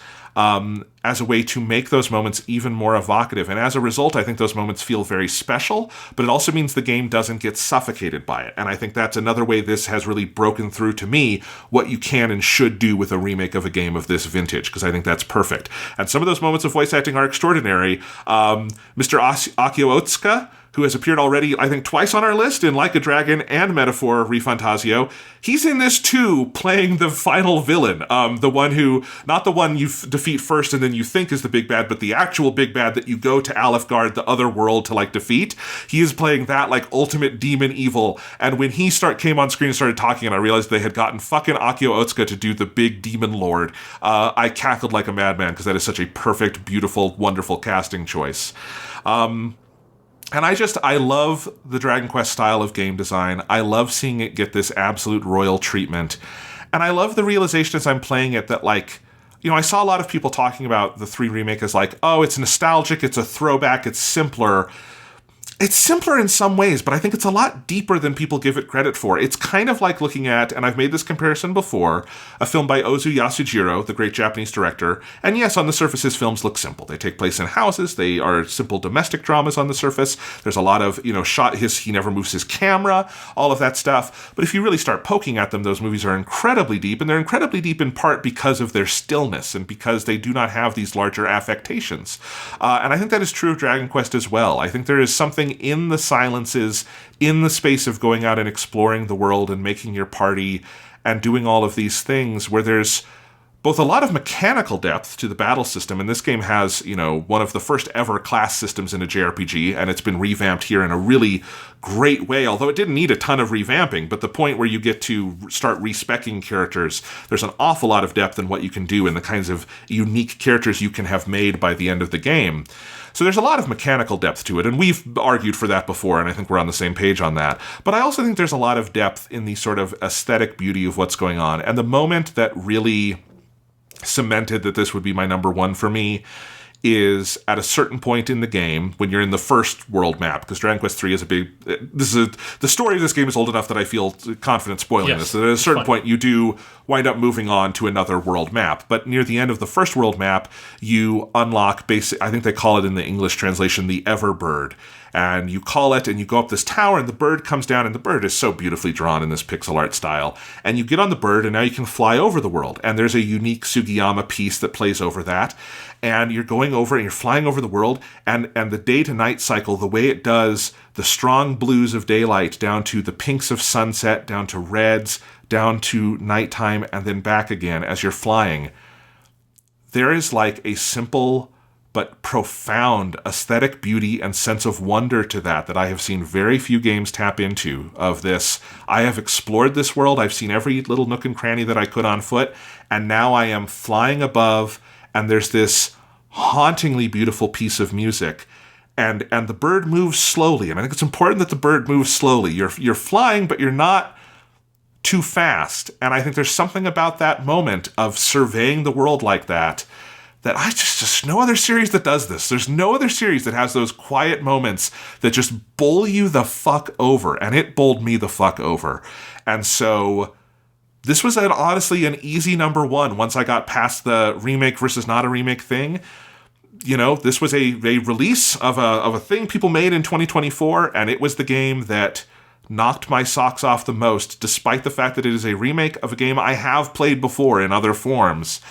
as a way to make those moments even more evocative. And as a result, I think those moments feel very special, but it also means the game doesn't get suffocated by it. And I think that's another way this has really broken through to me what you can and should do with a remake of a game of this vintage, because I think that's perfect. And some of those moments of voice acting are extraordinary. Mr. Akio Otsuka, who has appeared already, I think, twice on our list in Like a Dragon and Metaphor ReFantazio. He's in this too, playing the final villain. The one who, not the one you defeat first and then you think is the big bad, but the actual big bad that you go to Alefgard, the other world, to defeat. He is playing that ultimate demon evil. And when he came on screen and started talking, and I realized they had gotten fucking Akio Otsuka to do the big demon lord, I cackled like a madman, because that is such a perfect, beautiful, wonderful casting choice. And I love the Dragon Quest style of game design. I love seeing it get this absolute royal treatment. And I love the realization as I'm playing it that, I saw a lot of people talking about the 3 remake as oh, it's nostalgic, it's a throwback, it's simpler. It's simpler in some ways, but I think it's a lot deeper than people give it credit for. It's kind of like looking at, and I've made this comparison before, a film by Ozu Yasujiro, the great Japanese director. And yes, on the surface, his films look simple. They take place in houses. They are simple domestic dramas on the surface. There's a lot of, he never moves his camera, all of that stuff. But if you really start poking at them, those movies are incredibly deep, and they're incredibly deep in part because of their stillness and because they do not have these larger affectations. And I think that is true of Dragon Quest as well. I think there is something in the silences, in the space of going out and exploring the world and making your party and doing all of these things, where there's both a lot of mechanical depth to the battle system, and this game has, one of the first ever class systems in a JRPG, and it's been revamped here in a really great way, although it didn't need a ton of revamping, but the point where you get to start respecking characters, there's an awful lot of depth in what you can do and the kinds of unique characters you can have made by the end of the game. So there's a lot of mechanical depth to it, and we've argued for that before, and I think we're on the same page on that. But I also think there's a lot of depth in the sort of aesthetic beauty of what's going on. And the moment that really cemented that this would be my number 1 for me is at a certain point in the game when you're in the first world map, because Dragon Quest III is the story of this game is old enough that I feel confident spoiling this. That at a certain point you do wind up moving on to another world map, but near the end of the first world map you unlock I think they call it in the English translation the Everbird, and you call it and you go up this tower and the bird comes down, and the bird is so beautifully drawn in this pixel art style, and you get on the bird and now you can fly over the world, and there's a unique Sugiyama piece that plays over that, and you're going over and you're flying over the world, and the day to night cycle, the way it does the strong blues of daylight down to the pinks of sunset, down to reds, down to nighttime, and then back again as you're flying, there is a simple but profound aesthetic beauty and sense of wonder to that I have seen very few games tap into. Of this, I have explored this world, I've seen every little nook and cranny that I could on foot, and now I am flying above, and there's this hauntingly beautiful piece of music, and the bird moves slowly, and I think it's important that the bird moves slowly. You're flying, but you're not too fast, and I think there's something about that moment of surveying the world like that that I just no other series that does this. There's no other series that has those quiet moments that just bowl you the fuck over, and it bowled me the fuck over. And so this was honestly an easy number one once I got past the remake versus not a remake thing. This was a release of a thing people made in 2024, and it was the game that knocked my socks off the most, despite the fact that it is a remake of a game I have played before in other forms.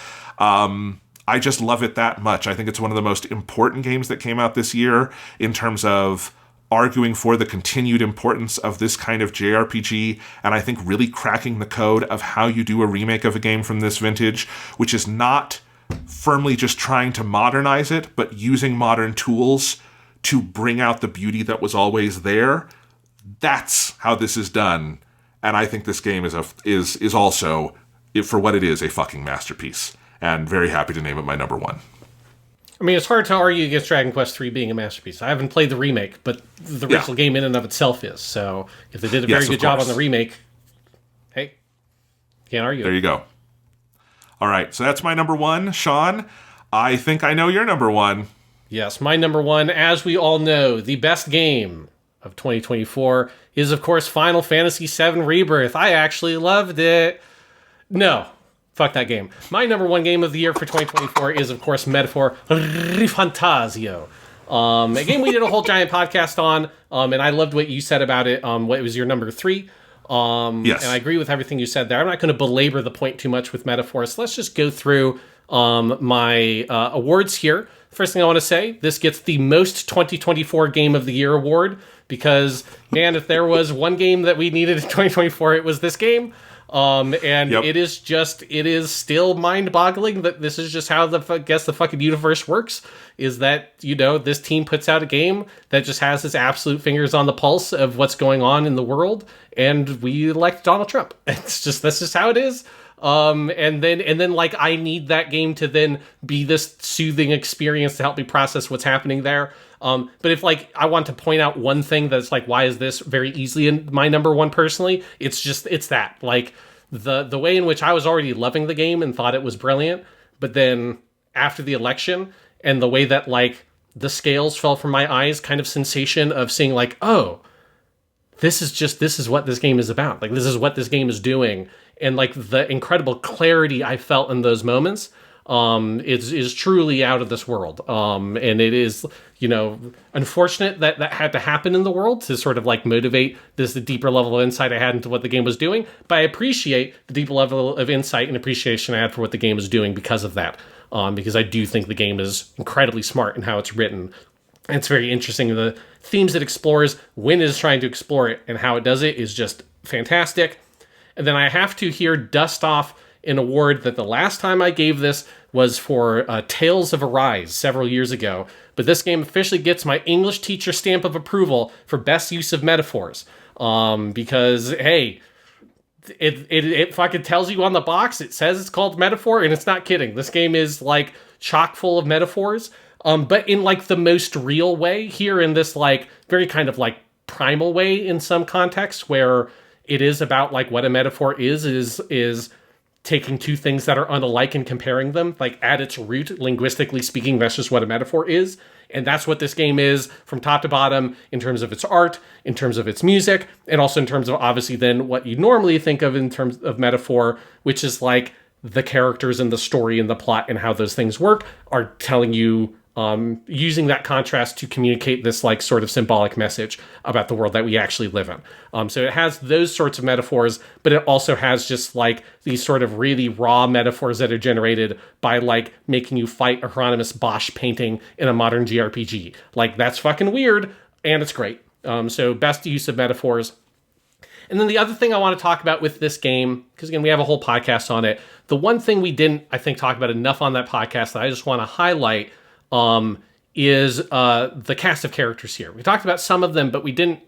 I just love it that much. I think it's one of the most important games that came out this year in terms of arguing for the continued importance of this kind of JRPG, and I think really cracking the code of how you do a remake of a game from this vintage, which is not firmly just trying to modernize it, but using modern tools to bring out the beauty that was always there. That's how this is done, and I think this game is also, for what it is, a fucking masterpiece. And very happy to name it my number one. I mean, it's hard to argue against Dragon Quest III being a masterpiece. I haven't played the remake, but the original game in and of itself is. So if they did a very good job on the remake, hey, can't argue. There you go. All right, so that's my number one. Sean, I think I know your number one. Yes, my number one, as we all know, the best game of 2024 is, of course, Final Fantasy VII Rebirth. I actually loved it. No. Fuck that game. My number one game of the year for 2024 is, of course, Metaphor ReFantazio. A game we did a whole giant podcast on, and I loved what you said about it. What was your number 3? Yes. And I agree with everything you said there. I'm not going to belabor the point too much with Metaphor, so let's just go through my awards here. First thing I want to say, this gets the most 2024 Game of the Year award, because, man, if there was one game that we needed in 2024, it was this game. It is still mind-boggling that this is just how the fucking universe works, is that, this team puts out a game that just has its absolute fingers on the pulse of what's going on in the world, and we elect Donald Trump. That's just how it is. And then like, I need that game to then be this soothing experience to help me process what's happening there. But if like, I want to point out one thing that's like, why is this very easily in my number one personally? It's that, like, the way in which I was already loving the game and thought it was brilliant, but then after the election and the way that like the scales fell from my eyes kind of sensation of seeing like, oh, this is what this game is about. Like, this is what this game is doing. And like the incredible clarity I felt in those moments, is truly out of this world. And it is, unfortunate that had to happen in the world to sort of like motivate the deeper level of insight I had into what the game was doing. But I appreciate the deeper level of insight and appreciation I had for what the game was doing because of that. Because I do think the game is incredibly smart in how it's written. And it's very interesting. The themes it explores, when it is trying to explore it, and how it does it is just fantastic. And then I have to here dust off an award that the last time I gave this was for Tales of Arise several years ago. But this game officially gets my English teacher stamp of approval for best use of metaphors. Because, hey, it fucking tells you on the box. It says it's called Metaphor, and it's not kidding. This game is, like, chock full of metaphors. But in, like, the most real way here, in this, like, very kind of, like, primal way in some contexts, where it is about, like, what a metaphor is taking two things that are unalike and comparing them. Like, at its root, linguistically speaking, that's just what a metaphor is. And that's what this game is from top to bottom, in terms of its art, in terms of its music, and also in terms of, obviously, then what you normally think of in terms of metaphor, which is like the characters and the story and the plot and how those things work are telling you, using that contrast to communicate this like sort of symbolic message about the world that we actually live in. So it has those sorts of metaphors, but it also has just like these sort of really raw metaphors that are generated by like making you fight a Hieronymus Bosch painting in a modern JRPG. Like, that's fucking weird, and it's great. So best use of metaphors. And then the other thing I want to talk about with this game, because again, we have a whole podcast on it. The one thing we didn't, I think, talk about enough on that podcast that I just want to highlight is the cast of characters here. We talked about some of them, but we didn't,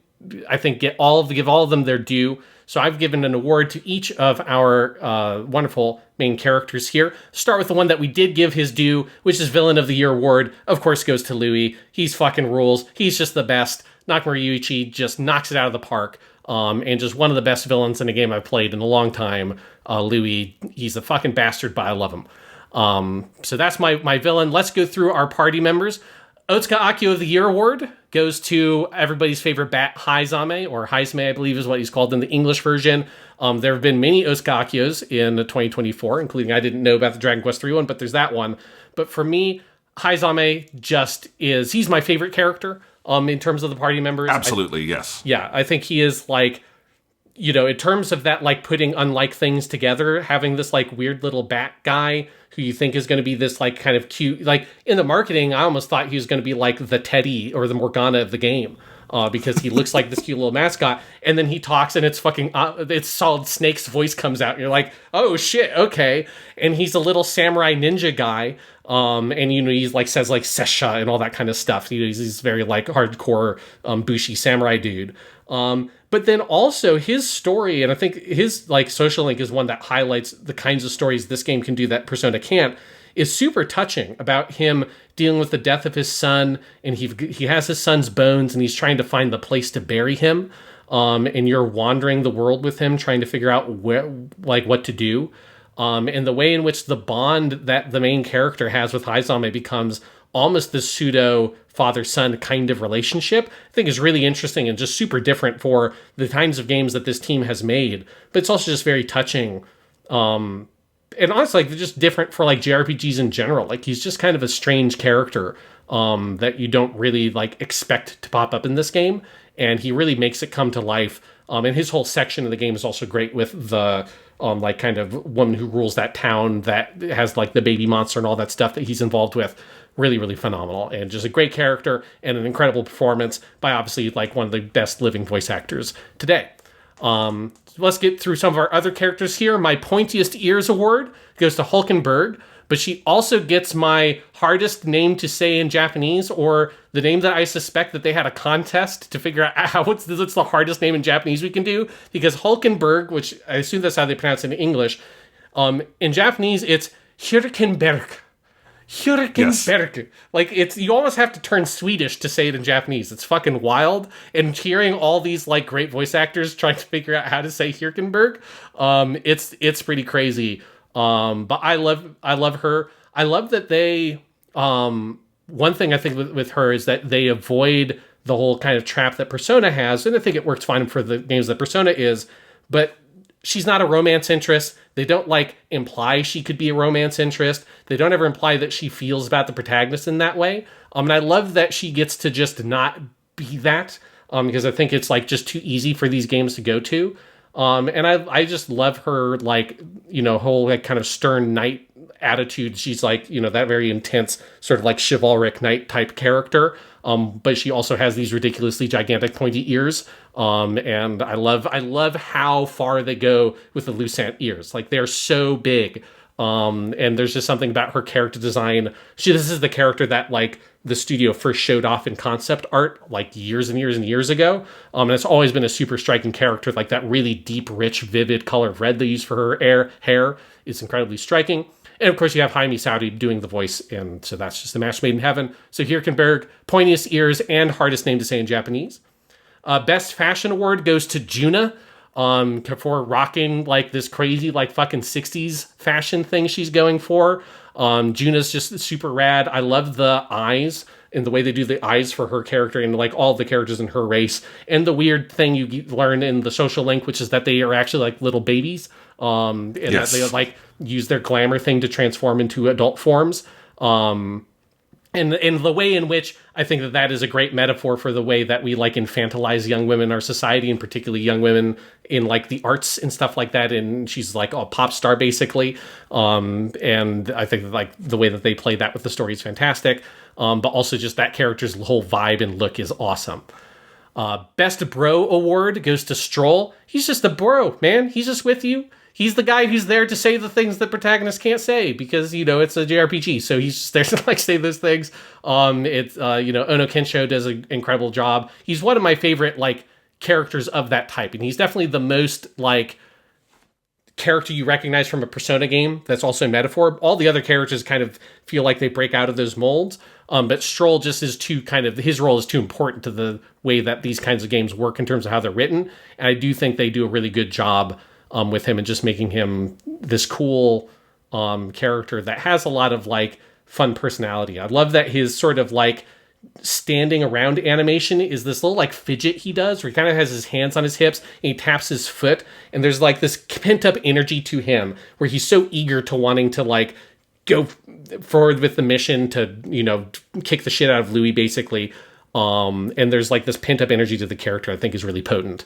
I think, give all of them their due. So I've given an award to each of our wonderful main characters here. Start with the one that we did give his due, which is Villain of the Year award. Of course, goes to Louis. He's fucking rules. He's just the best. Nakamura Yuichi just knocks it out of the park. And just one of the best villains in a game I've played in a long time. Louis, he's a fucking bastard, but I love him. So that's my villain. Let's go through our party members. Otsuka Akio of the Year Award goes to everybody's favorite bat, Haizame, or Haizame, I believe is what he's called in the English version. There have been many Otsuka Akios in 2024, including, I didn't know about the Dragon Quest III one, but there's that one. But for me, Haizame he's my favorite character in terms of the party members. Absolutely, yes. Yeah, I think he is like, in terms of that, like putting unlike things together, having this like weird little bat guy who you think is going to be this like kind of cute, like in the marketing, I almost thought he was going to be like the Teddy or the Morgana of the game. Because he looks like this cute little mascot, and then he talks, and it's it's Solid Snake's voice comes out, and you're like, oh shit, okay. And he's a little samurai ninja guy, and he's like says like Sesha and all that kind of stuff. He's very like hardcore bushi samurai dude. But then also his story, and I think his like social link is one that highlights the kinds of stories this game can do that Persona can't, is super touching about him dealing with the death of his son, and he has his son's bones, and he's trying to find the place to bury him. And you're wandering the world with him, trying to figure out what to do. And the way in which the bond that the main character has with Haizame becomes almost this pseudo father-son kind of relationship, I think is really interesting and just super different for the kinds of games that this team has made. But it's also just very touching. And honestly, like, they're just different for like JRPGs in general. Like, he's just kind of a strange character that you don't really like expect to pop up in this game, and he really makes it come to life. And his whole section of the game is also great with the like kind of woman who rules that town that has like the baby monster and all that stuff that he's involved with. Really, really phenomenal, and just a great character and an incredible performance by obviously like one of the best living voice actors today. Let's get through some of our other characters here. My Pointiest Ears Award goes to Hulkenberg, but she also gets my hardest name to say in Japanese, or the name that I suspect that they had a contest to figure out what's the hardest name in Japanese we can do, because Hulkenberg, which I assume that's how they pronounce it in English, in Japanese it's Hürkenberg. Hurrikenberg. Yes. Like, you almost have to turn Swedish to say it in Japanese. It's fucking wild. And hearing all these like great voice actors trying to figure out how to say Hurkenberg, it's pretty crazy. But I love her. I love that they one thing I think with her is that they avoid the whole kind of trap that Persona has, and I think it works fine for the games that Persona is, but she's not a romance interest. They don't like imply she could be a romance interest. They don't ever imply that she feels about the protagonist in that way. And I love that she gets to just not be that, because I think it's like just too easy for these games to go to. And I just love her, like, whole like kind of stern knight attitude. She's like, that very intense sort of like chivalric knight type character. But she also has these ridiculously gigantic pointy ears. And I love how far they go with the Lucent ears. Like, they're so big. And there's just something about her character design. This is the character that like the studio first showed off in concept art like years and years and years ago. And it's always been a super striking character. Like, that really deep, rich, vivid color of red they use for her hair is incredibly striking. And of course, you have Jaime Saudi doing the voice, and so that's just a match made in heaven. So Hürkenberg, pointiest ears and hardest name to say in Japanese. Best Fashion Award goes to Juna for rocking like this crazy like fucking 60s fashion thing she's going for. Juna's just super rad. I love the eyes and the way they do the eyes for her character and like all the characters in her race. And the weird thing you learn in the social link, which is that they are actually like little babies. And yes, that they like use their glamour thing to transform into adult forms. And the way in which I think that is a great metaphor for the way that we like infantilize young women in our society, and particularly young women in like the arts and stuff like that. And she's like a pop star basically. And I think that, like, the way that they play that with the story is fantastic. But also just that character's whole vibe and look is awesome. Best Bro Award goes to Stroll. He's just a bro, man. He's just with you. He's the guy who's there to say the things that protagonists can't say because, it's a JRPG. So he's just there to like say those things. Ono Kensho does an incredible job. He's one of my favorite like characters of that type. And he's definitely the most like character you recognize from a Persona game that's also a metaphor. All the other characters kind of feel like they break out of those molds. But Stroll just is his role is too important to the way that these kinds of games work in terms of how they're written. And I do think they do a really good job with him and just making him this cool, character that has a lot of like fun personality. I love that his sort of like standing around animation is this little like fidget he does where he kind of has his hands on his hips and he taps his foot, and there's like this pent up energy to him where he's so eager to wanting to like go forward with the mission to, you know, kick the shit out of Louis basically. And there's like this pent up energy to the character I think is really potent.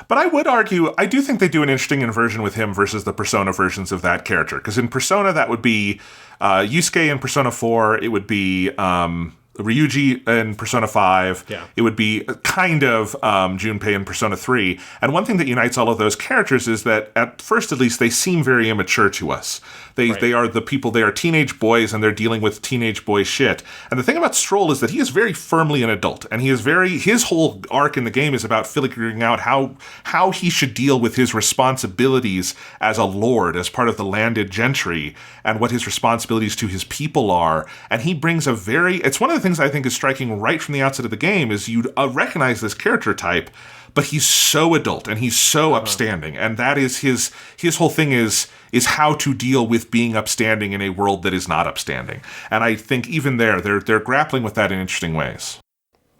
But I would argue, I do think they do an interesting inversion with him versus the Persona versions of that character. Because in Persona, that would be Yusuke in Persona 4, it would be Ryuji in Persona 5. Yeah. It would be kind of Junpei in Persona 3. And one thing that unites all of those characters is that, at first at least, they seem very immature to us. They are the people, they are teenage boys, and they're dealing with teenage boy shit. And the thing about Strohl is that he is very firmly an adult, and his whole arc in the game is about figuring out how he should deal with his responsibilities as a lord, as part of the landed gentry, and what his responsibilities to his people are. And he brings it's one of the things I think is striking right from the outset of the game is you recognize this character type, but he's so adult and he's so upstanding, and that is his whole thing is how to deal with being upstanding in a world that is not upstanding. And I think even they're grappling with that in interesting ways.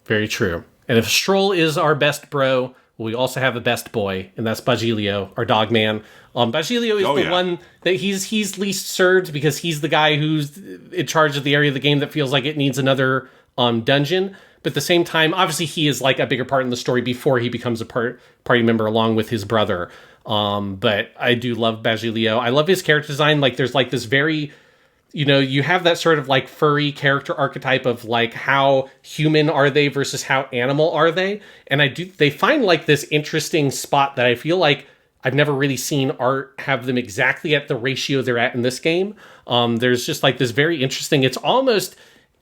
Very true. And if Strohl is our best bro, we also have a best boy, and that's Basilio, our dog man. Basilio is one that he's least served because he's the guy who's in charge of the area of the game that feels like it needs another dungeon. But at the same time, obviously he is like a bigger part in the story before he becomes a party member along with his brother. But I do love Basilio. I love his character design. Like there's like this very, you know, you have that sort of like furry character archetype of like how human are they versus how animal are they. And they find like this interesting spot that I feel like I've never really seen art have them exactly at the ratio they're at in this game. There's just like this very interesting, it's almost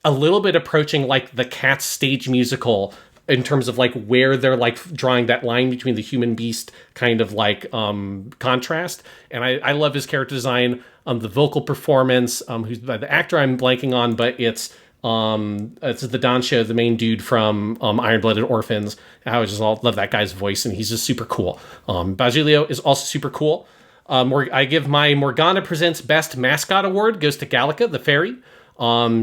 a little bit approaching like the Cats stage musical in terms of like where they're like drawing that line between the human beast kind of like contrast. And I love his character design, the vocal performance, who's the actor I'm blanking on, but it's the Dansho, the main dude from Iron Blooded Orphans. I just love that guy's voice, and he's just super cool. Basilio is also super cool. I give my Morgana Presents Best Mascot Award goes to Gallica, the fairy.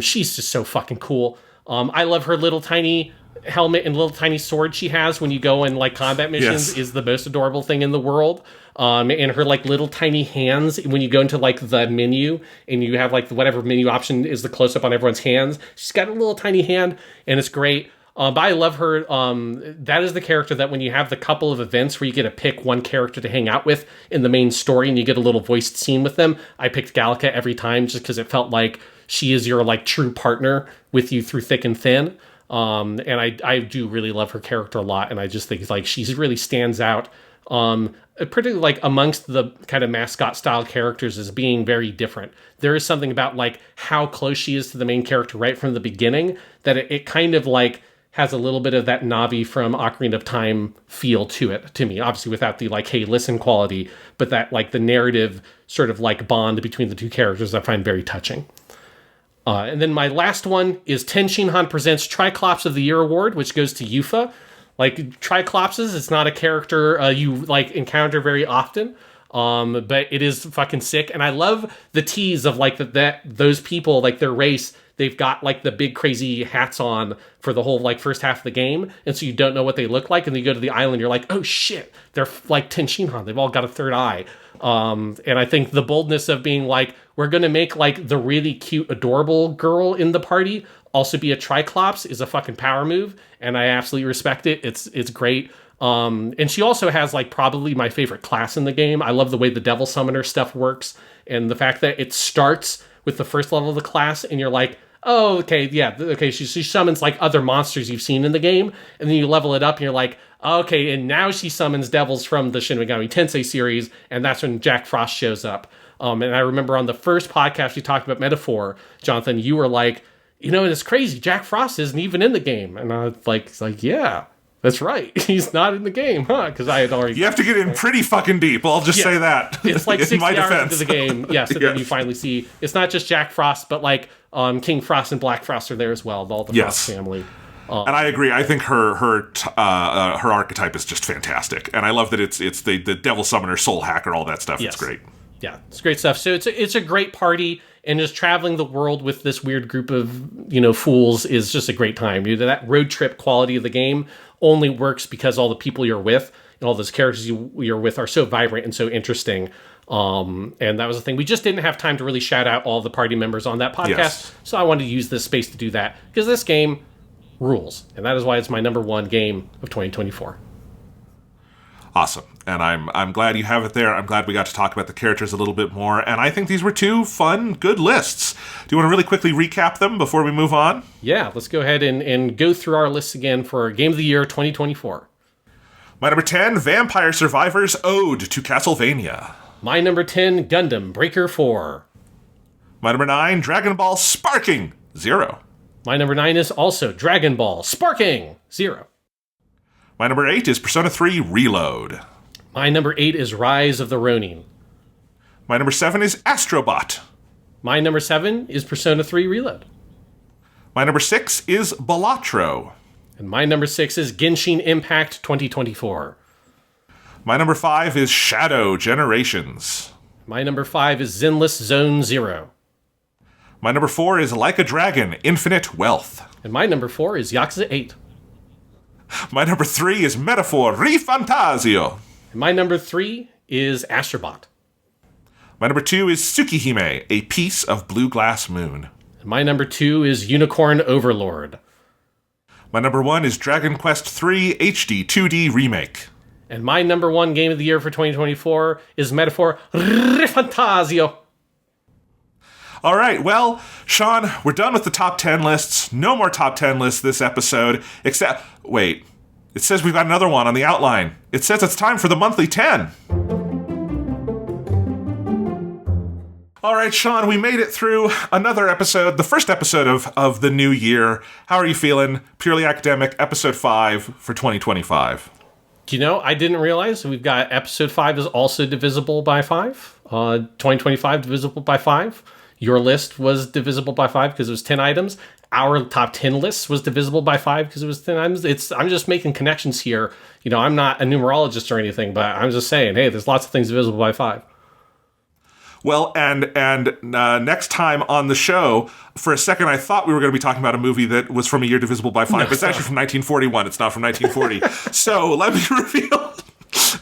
She's just so fucking cool. I love her little tiny helmet and little tiny sword she has when you go in like combat missions is the most adorable thing in the world. And her like little tiny hands when you go into like the menu and you have like whatever menu option is the close up on everyone's hands. She's got a little tiny hand and it's great. But I love her. That is the character that when you have the couple of events where you get to pick one character to hang out with in the main story and you get a little voiced scene with them, I picked Gallica every time just because it felt like she is your like true partner with you through thick and thin. And I do really love her character a lot. And I just think like she really stands out, particularly like amongst the kind of mascot style characters as being very different. There is something about like how close she is to the main character right from the beginning that it kind of like has a little bit of that Navi from Ocarina of Time feel to it, to me. Obviously without the like, hey, listen quality, but that like the narrative sort of like bond between the two characters I find very touching. And then my last one is Ten Shinhan Presents Triclops of the Year Award, which goes to Yufa. Like, Triclopses, it's not a character you, like, encounter very often, but it is fucking sick. And I love the tease of, like, that those people, like, their race, they've got, like, the big crazy hats on for the whole, like, first half of the game, and so you don't know what they look like, and then you go to the island, you're like, oh, shit, they're, like, Ten Shinhan. They've all got a third eye. And I think the boldness of being like, we're going to make like the really cute, adorable girl in the party also be a Triclops is a fucking power move. And I absolutely respect it. It's great. And she also has like probably my favorite class in the game. I love the way the Devil Summoner stuff works. And the fact that it starts with the first level of the class and you're like, oh, okay, yeah, okay, she summons like other monsters you've seen in the game. And then you level it up and you're like, okay, and now she summons devils from the Shin Megami Tensei series, and that's when Jack Frost shows up. And I remember on the first podcast we talked about Metaphor, Jonathan, you were like, you know, it's crazy, Jack Frost isn't even in the game. And I was like, yeah, that's right. He's not in the game, huh? Because I had already... You have to get in pretty fucking deep, I'll just say that. It's like 60 hours into the game, yes, and then you finally see, it's not just Jack Frost, but like King Frost and Black Frost are there as well, all the Frost family. And I agree. I think her archetype is just fantastic, and I love that it's the Devil Summoner, Soul Hacker, all that stuff. Yes. It's great. Yeah, it's great stuff. So it's a great party, and just traveling the world with this weird group of, fools is just a great time. That road trip quality of the game only works because all the people you're with and all those characters you're with are so vibrant and so interesting. And that was the thing. We just didn't have time to really shout out all the party members on that podcast, yes. So I wanted to use this space to do that, because this game rules, and that is why it's my number one game of 2024. Awesome. And I'm glad you have it there. I'm glad we got to talk about the characters a little bit more. And I think these were two fun, good lists. Do you want to really quickly recap them before we move on? Yeah, let's go ahead and go through our lists again for Game of the Year 2024. My number 10, Vampire Survivors Ode to Castlevania. My number 10, Gundam Breaker 4. My number 9, Dragon Ball Sparking 0. My number 9 is also Dragon Ball Sparking 0. My number 8 is Persona 3 Reload. My number 8 is Rise of the Ronin. My number 7 is Astrobot. My number 7 is Persona 3 Reload. My number 6 is Balatro. And my number 6 is Genshin Impact 2024. My number 5 is Shadow Generations. My number 5 is Zenless Zone Zero. My number 4 is Like a Dragon Infinite Wealth. And my number 4 is Yakuza 8. My number 3 is Metaphor Rifantasio. And my number 3 is Astrobot. My number 2 is Tsukihime, A Piece of Blue Glass Moon. And my number 2 is Unicorn Overlord. My number 1 is Dragon Quest III HD 2D Remake. And my number 1 game of the year for 2024 is Metaphor Rifantasio. All right, well, Sean, we're done with the top 10 lists. No more top 10 lists this episode, except... Wait, it says we've got another one on the outline. It says it's time for the monthly 10. All right, Sean, we made it through another episode, the first episode of the new year. How are you feeling? Purely Academic, episode 5 for 2025. I didn't realize we've got episode 5 is also divisible by 5. 2025 divisible by 5. Your list was divisible by 5 because it was 10 items. Our top 10 list was divisible by 5 because it was 10 items. I'm just making connections here. I'm not a numerologist or anything, but I'm just saying, hey, there's lots of things divisible by 5. Well, and next time on the show, for a second I thought we were going to be talking about a movie that was from a year divisible by 5, but it's actually from 1941. It's not from 1940. So let me reveal.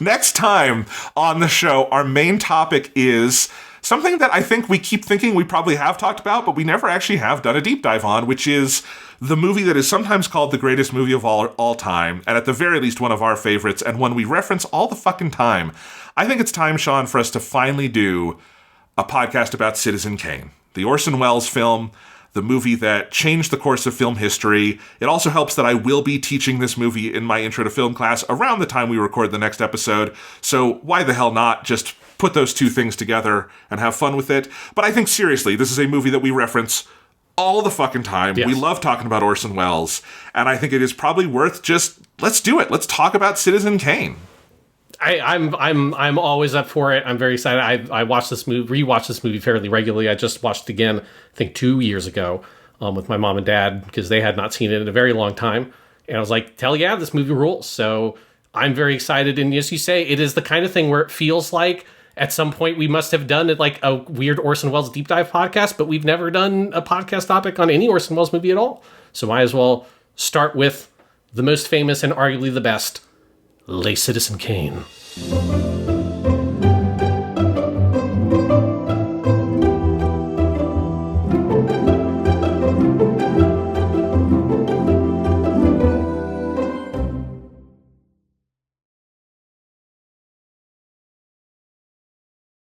Next time on the show, our main topic is something that I think we keep thinking we probably have talked about, but we never actually have done a deep dive on, which is the movie that is sometimes called the greatest movie of all time, and at the very least one of our favorites, and one we reference all the fucking time. I think it's time, Sean, for us to finally do a podcast about Citizen Kane, the Orson Welles film, the movie that changed the course of film history. It also helps that I will be teaching this movie in my intro to film class around the time we record the next episode, so why the hell not just put those two things together and have fun with it. But I think seriously, this is a movie that we reference all the fucking time. Yes. We love talking about Orson Welles, and I think it is probably worth just, let's do it. Let's talk about Citizen Kane. I'm always up for it. I'm very excited. I watched this movie, rewatched this movie fairly regularly. I just watched it again, I think 2 years ago, with my mom and dad, because they had not seen it in a very long time. And I was like, hell yeah, this movie rules. So I'm very excited. And as you say, it is the kind of thing where it feels like at some point we must have done like a weird Orson Welles deep dive podcast, but we've never done a podcast topic on any Orson Welles movie at all. So might as well start with the most famous and arguably the best, Les Citizen Kane.